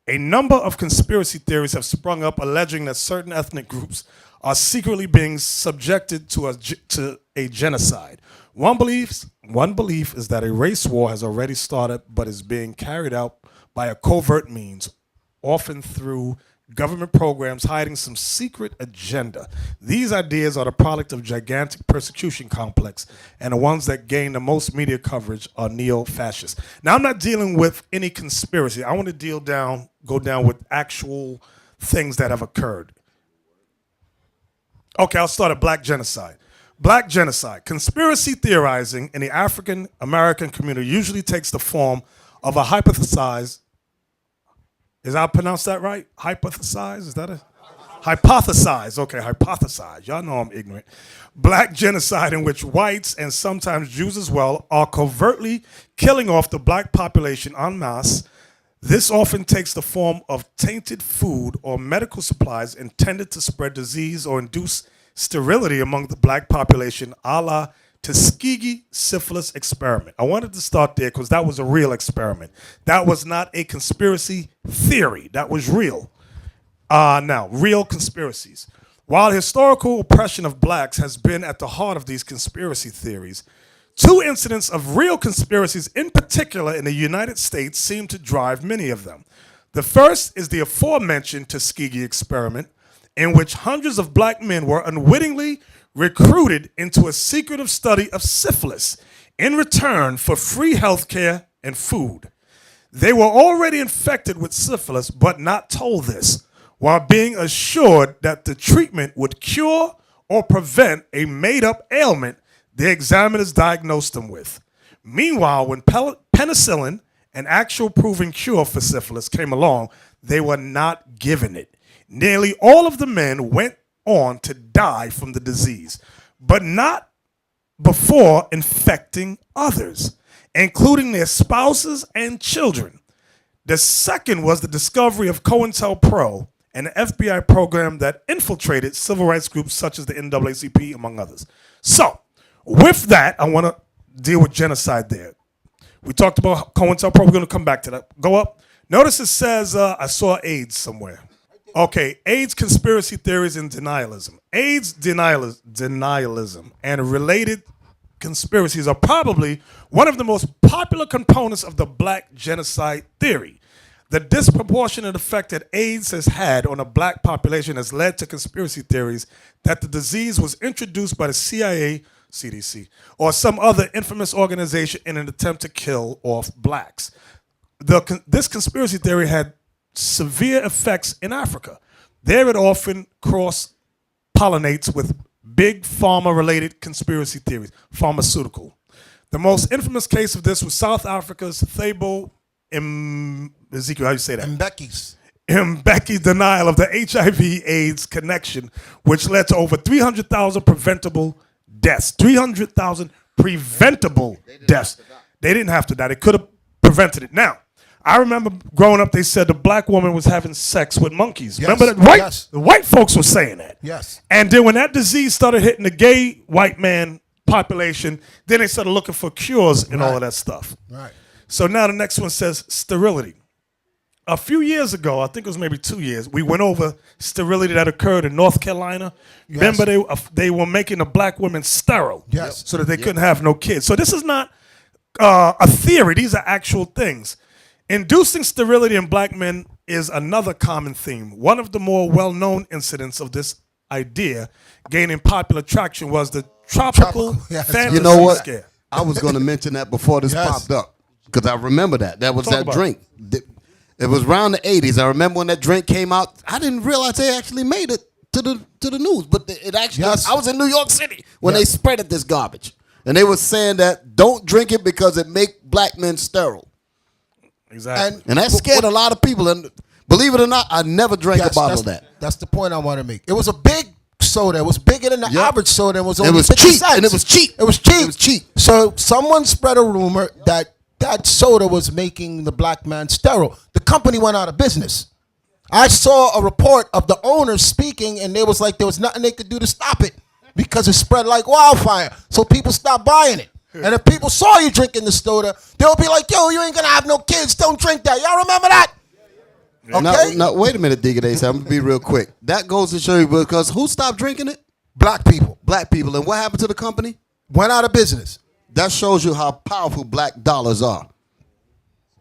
A number of conspiracy theories have sprung up alleging that certain ethnic groups are secretly being subjected to a genocide. One belief is that a race war has already started but is being carried out by a covert means, often through government programs hiding some secret agenda. These ideas are the product of gigantic persecution complex, and the ones that gain the most media coverage are neo-fascist. Now, I'm not dealing with any conspiracy. I want to go down with actual things that have occurred. Okay, I'll start at black genocide. Black genocide. Conspiracy theorizing in the African American community usually takes the form of a hypothesized. Is I pronounced that right? Hypothesize? Is that a hypothesize? Okay, hypothesize. Y'all know I'm ignorant. Black genocide in which whites and sometimes Jews as well are covertly killing off the black population en masse. This often takes the form of tainted food or medical supplies intended to spread disease or induce sterility among the black population, a la Tuskegee syphilis experiment. I wanted to start there because that was a real experiment. That was not a conspiracy theory. That was real. Now, real conspiracies. While historical oppression of blacks has been at the heart of these conspiracy theories, two incidents of real conspiracies in particular in the United States seem to drive many of them. The first is the aforementioned Tuskegee experiment, in which hundreds of black men were unwittingly recruited into a secretive study of syphilis in return for free health care and food. They were already infected with syphilis, but not told this, while being assured that the treatment would cure or prevent a made-up ailment the examiners diagnosed them with. Meanwhile, when penicillin, an actual proven cure for syphilis, came along, they were not given it. Nearly all of the men went on to die from the disease, but not before infecting others, including their spouses and children. The second was the discovery of COINTELPRO, an FBI program that infiltrated civil rights groups such as the NAACP, among others. So, with that, I want to deal with genocide there. We talked about COINTELPRO. We're going to come back to that. Go up. Notice it says, I saw AIDS somewhere. Okay, AIDS conspiracy theories and denialism. AIDS denialism and related conspiracies are probably one of the most popular components of the black genocide theory. The disproportionate effect that AIDS has had on the black population has led to conspiracy theories that the disease was introduced by the CIA, CDC, or some other infamous organization in an attempt to kill off blacks. This conspiracy theory had severe effects in Africa. There it often cross-pollinates with big pharma-related conspiracy theories, pharmaceutical. The most infamous case of this was South Africa's Thabo Ezekiel, how do you say that? Mbeki's denial of the HIV/AIDS connection, which led to over 300,000 preventable deaths. 300,000 preventable deaths. They didn't have to die. They could have prevented it. Now, I remember growing up, they said the black woman was having sex with monkeys. Yes, Remember that? yes. The white folks were saying that. Yes. And then when that disease started hitting the gay white man population, then they started looking for cures and all of that stuff. Right. So now the next one says sterility. A few years ago, I think it was maybe 2 years, we went over sterility that occurred in North Carolina. Yes. Remember, they were making the black women sterile, Yes. so that they couldn't have no kids. So this is not a theory; these are actual things. Inducing sterility in black men is another common theme. One of the more well-known incidents of this idea gaining popular traction was the tropical fantasy You know what? scare. I was going to mention that before this popped up because I remember that. That was Talk that about drink. It was around the 80s. I remember when that drink came out. I didn't realize they actually made it to the news, but it actually. I was in New York City when they spreaded this garbage, and they were saying that don't drink it because it make black men sterile. Exactly. And that scared a lot of people. And believe it or not, I never drank a bottle of that. That's the point I want to make. It was a big soda. It was bigger than the average soda. It was only It was 50 cheap, cents. and it was cheap. It was cheap. It was cheap. So someone spread a rumor that that soda was making the black man sterile. The company went out of business. I saw a report of the owners speaking, and they was like there was nothing they could do to stop it because it spread like wildfire. So people stopped buying it. And if people saw you drinking the soda, they'll be like, yo, you ain't going to have no kids. Don't drink that. Y'all remember that? Okay? Now, wait a minute, Deacon. I'm going to be real quick. That goes to show you because who stopped drinking it? Black people. Black people. And what happened to the company? Went out of business. That shows you how powerful black dollars are.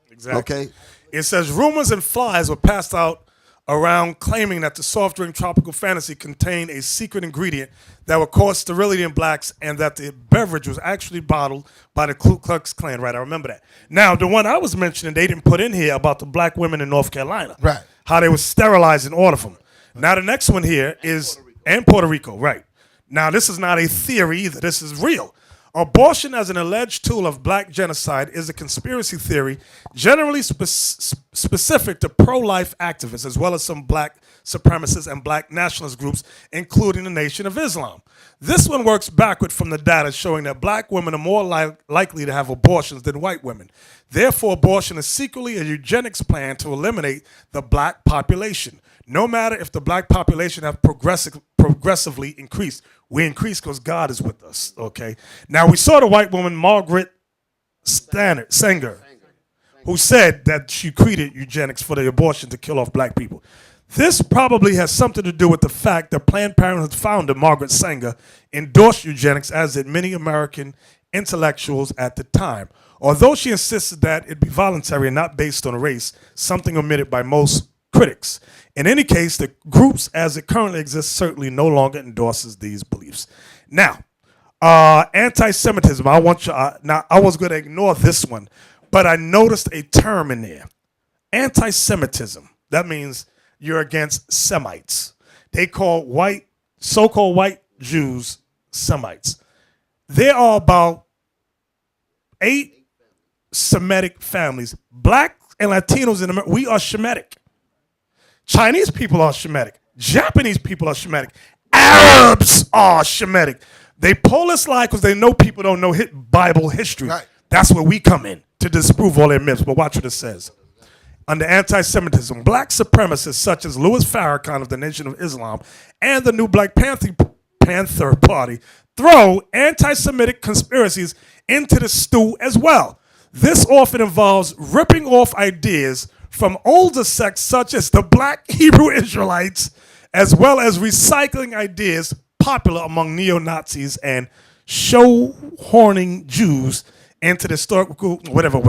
Exactly. Okay. It says rumors and flies were passed out around claiming that the soft drink Tropical Fantasy contained a secret ingredient that would cause sterility in blacks and that the beverage was actually bottled by the Ku Klux Klan. Right, I remember that. Now, the one I was mentioning, they didn't put in here about the black women in North Carolina. Right. How they were sterilizing all of them. Now, the next one here is, and Puerto Rico, right. Now, this is not a theory either. This is real. Abortion as an alleged tool of black genocide is a conspiracy theory generally specific to pro-life activists as well as some black supremacists and black nationalist groups, including the Nation of Islam. This one works backward from the data showing that black women are more likely to have abortions than white women. Therefore, abortion is secretly a eugenics plan to eliminate the black population. No matter if the black population have progressively increased. We increase because God is with us, okay? Now, we saw the white woman, Margaret Sanger, who said that she created eugenics for the abortion to kill off black people. This probably has something to do with the fact that Planned Parenthood founder, Margaret Sanger, endorsed eugenics, as did many American intellectuals at the time. Although she insisted that it be voluntary and not based on race, something omitted by most critics. In any case, the groups as it currently exists certainly no longer endorses these beliefs. Now, anti-Semitism, I want you, now I was going to ignore this one, but I noticed a term in there. Anti-Semitism, that means you're against Semites. They call so-called white Jews Semites. There are about 8 Semitic families. Black and Latinos in America, we are Shemitic. Chinese people are Shemitic. Japanese people are Shemitic. Arabs are Shemitic. They pull this lie because they know people don't know Bible history. Right. That's where we come in to disprove all their myths. But watch what it says. Under anti-Semitism, black supremacists such as Louis Farrakhan of the Nation of Islam and the new Black Panther Party throw anti-Semitic conspiracies into the stew as well. This often involves ripping off ideas from older sects such as the Black Hebrew Israelites, as well as recycling ideas popular among neo-Nazis and show-horning Jews into the historical, whatever.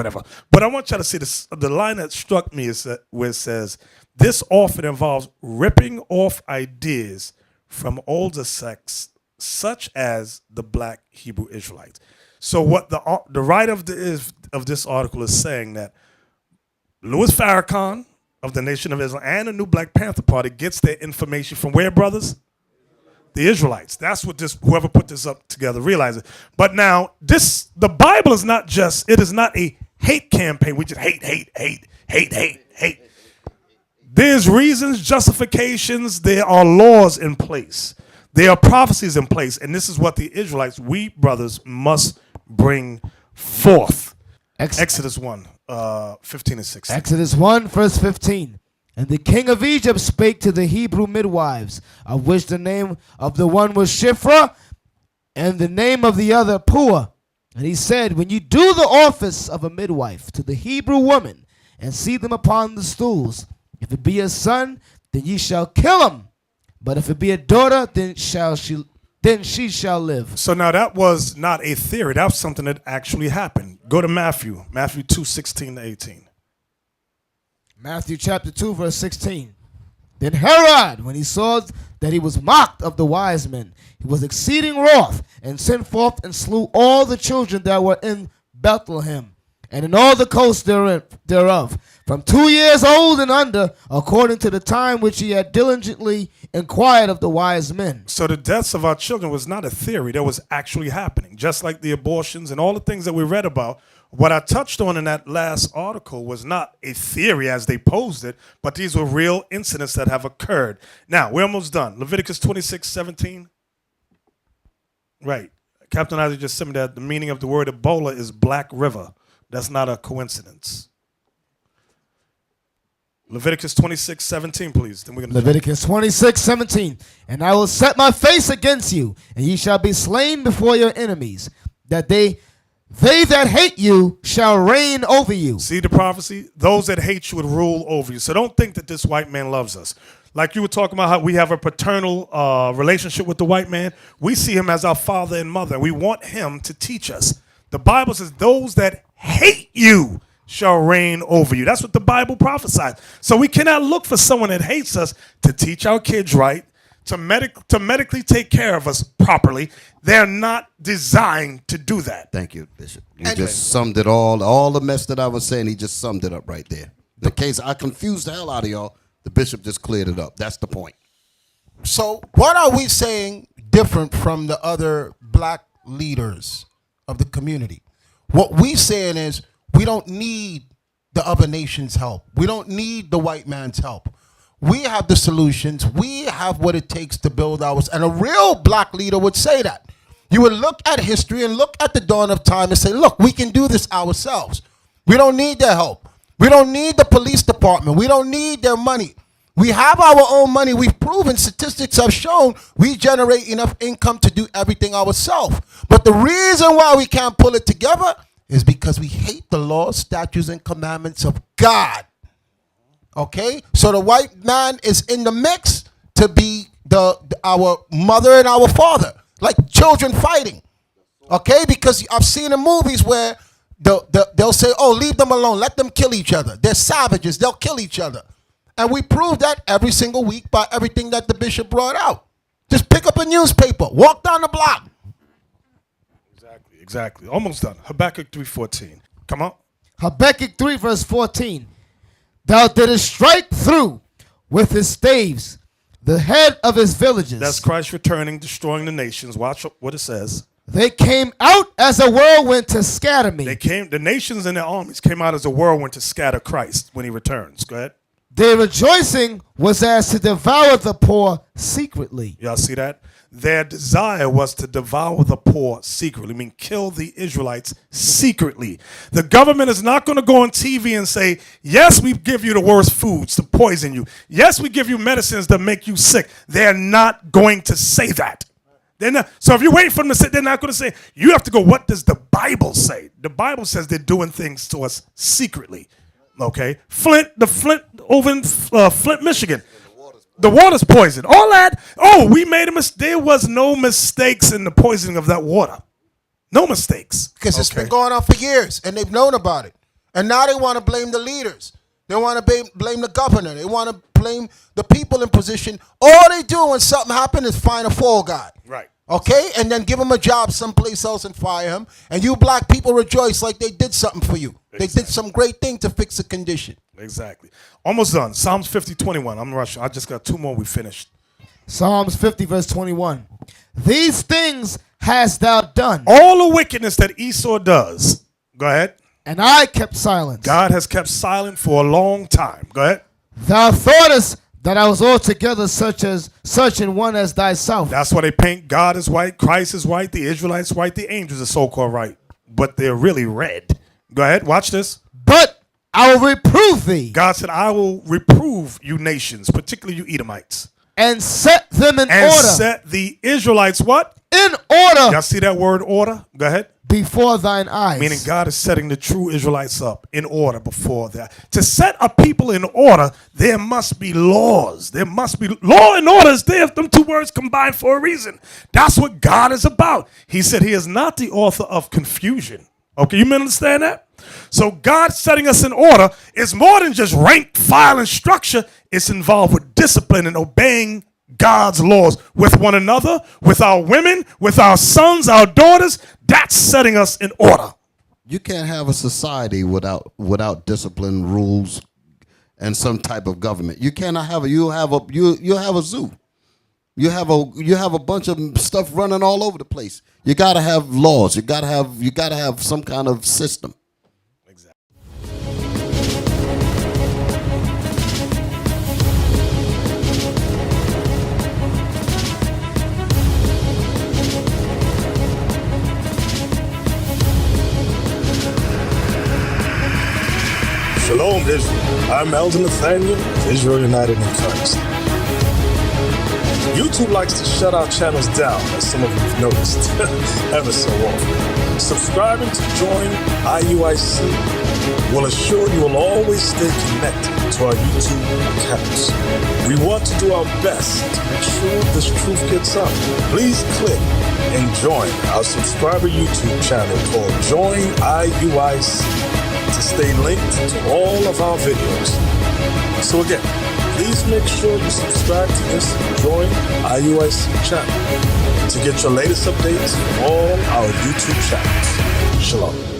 But I want y'all to see this. The line that struck me is that where it says, this often involves ripping off ideas from older sects such as the Black Hebrew Israelites. So what the writer of this article is saying that Louis Farrakhan of the Nation of Islam and the new Black Panther Party gets their information from where, brothers? The Israelites. That's what whoever put this up together realizes. But now, the Bible is not just, it is not a hate campaign. We just hate. There's reasons, justifications, there are laws in place. There are prophecies in place. And this is what the Israelites, we brothers, must bring forth. Exodus 1, 15 and 16. Exodus 1, verse 15. And the king of Egypt spake to the Hebrew midwives, of which the name of the one was Shiphrah, and the name of the other Puah. And he said, when you do the office of a midwife to the Hebrew woman, and see them upon the stools, if it be a son, then ye shall kill him. But if it be a daughter, then she shall live. So now that was not a theory. That was something that actually happened. Go to Matthew 2, 16 to 18. Matthew chapter 2, verse 16. Then Herod, when he saw that he was mocked of the wise men, he was exceeding wroth, and sent forth and slew all the children that were in Bethlehem, and in all the coasts thereof, from 2 years old and under, according to the time which he had diligently inquired of the wise men. So the deaths of our children was not a theory. That was actually happening, just like the abortions and all the things that we read about. What I touched on in that last article was not a theory as they posed it, but these were real incidents that have occurred. Now, we're almost done. Leviticus 26, 17. Right. Captain Isaac just said that the meaning of the word Ebola is Black River. That's not a coincidence. Leviticus 26, 17, please. Then we're gonna Leviticus 26, 17. And I will set my face against you, and ye shall be slain before your enemies, that they that hate you shall reign over you. See the prophecy? Those that hate you would rule over you. So don't think that this white man loves us. Like you were talking about how we have a paternal relationship with the white man. We see him as our father and mother. We want him to teach us. The Bible says those that hate you shall reign over you. That's what the Bible prophesies. So we cannot look for someone that hates us to teach our kids right, to medically take care of us properly. They're not designed to do that. Thank you, Bishop. You just summed it all the mess that I was saying, he just summed it up right there. The case, I confused the hell out of y'all. The bishop just cleared it up. That's the point. So what are we saying different from the other black leaders of the community? What we saying is we don't need the other nation's help. We don't need the white man's help. We have the solutions. We have what it takes to build ours. And a real black leader would say that. You would look at history and look at the dawn of time and say, look, we can do this ourselves. We don't need their help. We don't need the police department. We don't need their money. We have our own money. We've proven, statistics have shown we generate enough income to do everything ourselves. But the reason why we can't pull it together is because we hate the laws, statutes, and commandments of God. Okay? So the white man is in the mix to be our mother and our father, like children fighting. Okay? Because I've seen in movies where they'll say, oh, leave them alone. Let them kill each other. They're savages. They'll kill each other. And we prove that every single week by everything that the bishop brought out. Just pick up a newspaper. Walk down the block. Exactly. Almost done. Habakkuk 3:14. Come on. Habakkuk 3, verse 14. Thou didst strike through with his staves the head of his villages. That's Christ returning, destroying the nations. Watch what it says. They came out as a whirlwind to scatter me. The nations and their armies came out as a whirlwind to scatter Christ when he returns. Go ahead. Their rejoicing was as to devour the poor secretly. Y'all see that? Their desire was to devour the poor secretly. I mean, kill the Israelites secretly. The government is not going to go on TV and say, yes, we give you the worst foods to poison you. Yes, we give you medicines that make you sick. They're not going to say that. They're not. So if you wait for them to say, they're not going to say, you have to go, what does the Bible say? The Bible says they're doing things to us secretly. Okay, Flint over in Flint, Michigan. The water's poisoned. All that. Oh, we made a mistake. There was no mistakes in the poisoning of that water. No mistakes. Because it's been going on for years, and they've known about it. And now they want to blame the leaders. They want to blame the governor. They want to blame the people in position. All they do when something happens is find a fall guy. Right. Okay? And then give him a job someplace else and fire him. And you black people rejoice like they did something for you. Exactly. They did some great thing to fix the condition. Exactly. Almost done. Psalms 50:21. I'm rushing. I just got two more. We finished. Psalms 50, verse 21. These things hast thou done. All the wickedness that Esau does. Go ahead. And I kept silence. God has kept silent for a long time. Go ahead. Thou thoughtest that I was altogether such an one as thyself. That's why they paint God as white, Christ is white, the Israelites white, the angels are so-called right. but they're really red. Go ahead, watch this. But I will reprove thee. God said, I will reprove you nations, particularly you Edomites. And set them in and order. Set the Israelites what? In order. Y'all see that word order? Go ahead. Before thine eyes. Meaning God is setting the true Israelites up in order before that. To set a people in order, there must be laws. There must be law and order is there. Them two words combined for a reason. That's what God is about. He said he is not the author of confusion. Okay, you understand that? So God setting us in order is more than just rank, file, and structure. It's involved with discipline and obeying God's laws with one another, with our women, with our sons, our daughters. That's setting us in order. You can't have a society without discipline, rules, and some type of government. You cannot have you'll have a zoo. You have a bunch of stuff running all over the place. You gotta have laws. You gotta have some kind of system. Shalom, Israel. I'm Elder Nathaniel of Israel United in Christ. YouTube likes to shut our channels down, as some of you have noticed, ever so often. Subscribing to join IUIC will assure you will always stay connected to our YouTube accounts. We want to do our best to make sure this truth gets out. Please click and join our subscriber YouTube channel called Join IUIC to stay linked to all of our videos. So again, please make sure you subscribe to this Join IUIC channel to get your latest updates from all our YouTube channels. Shalom.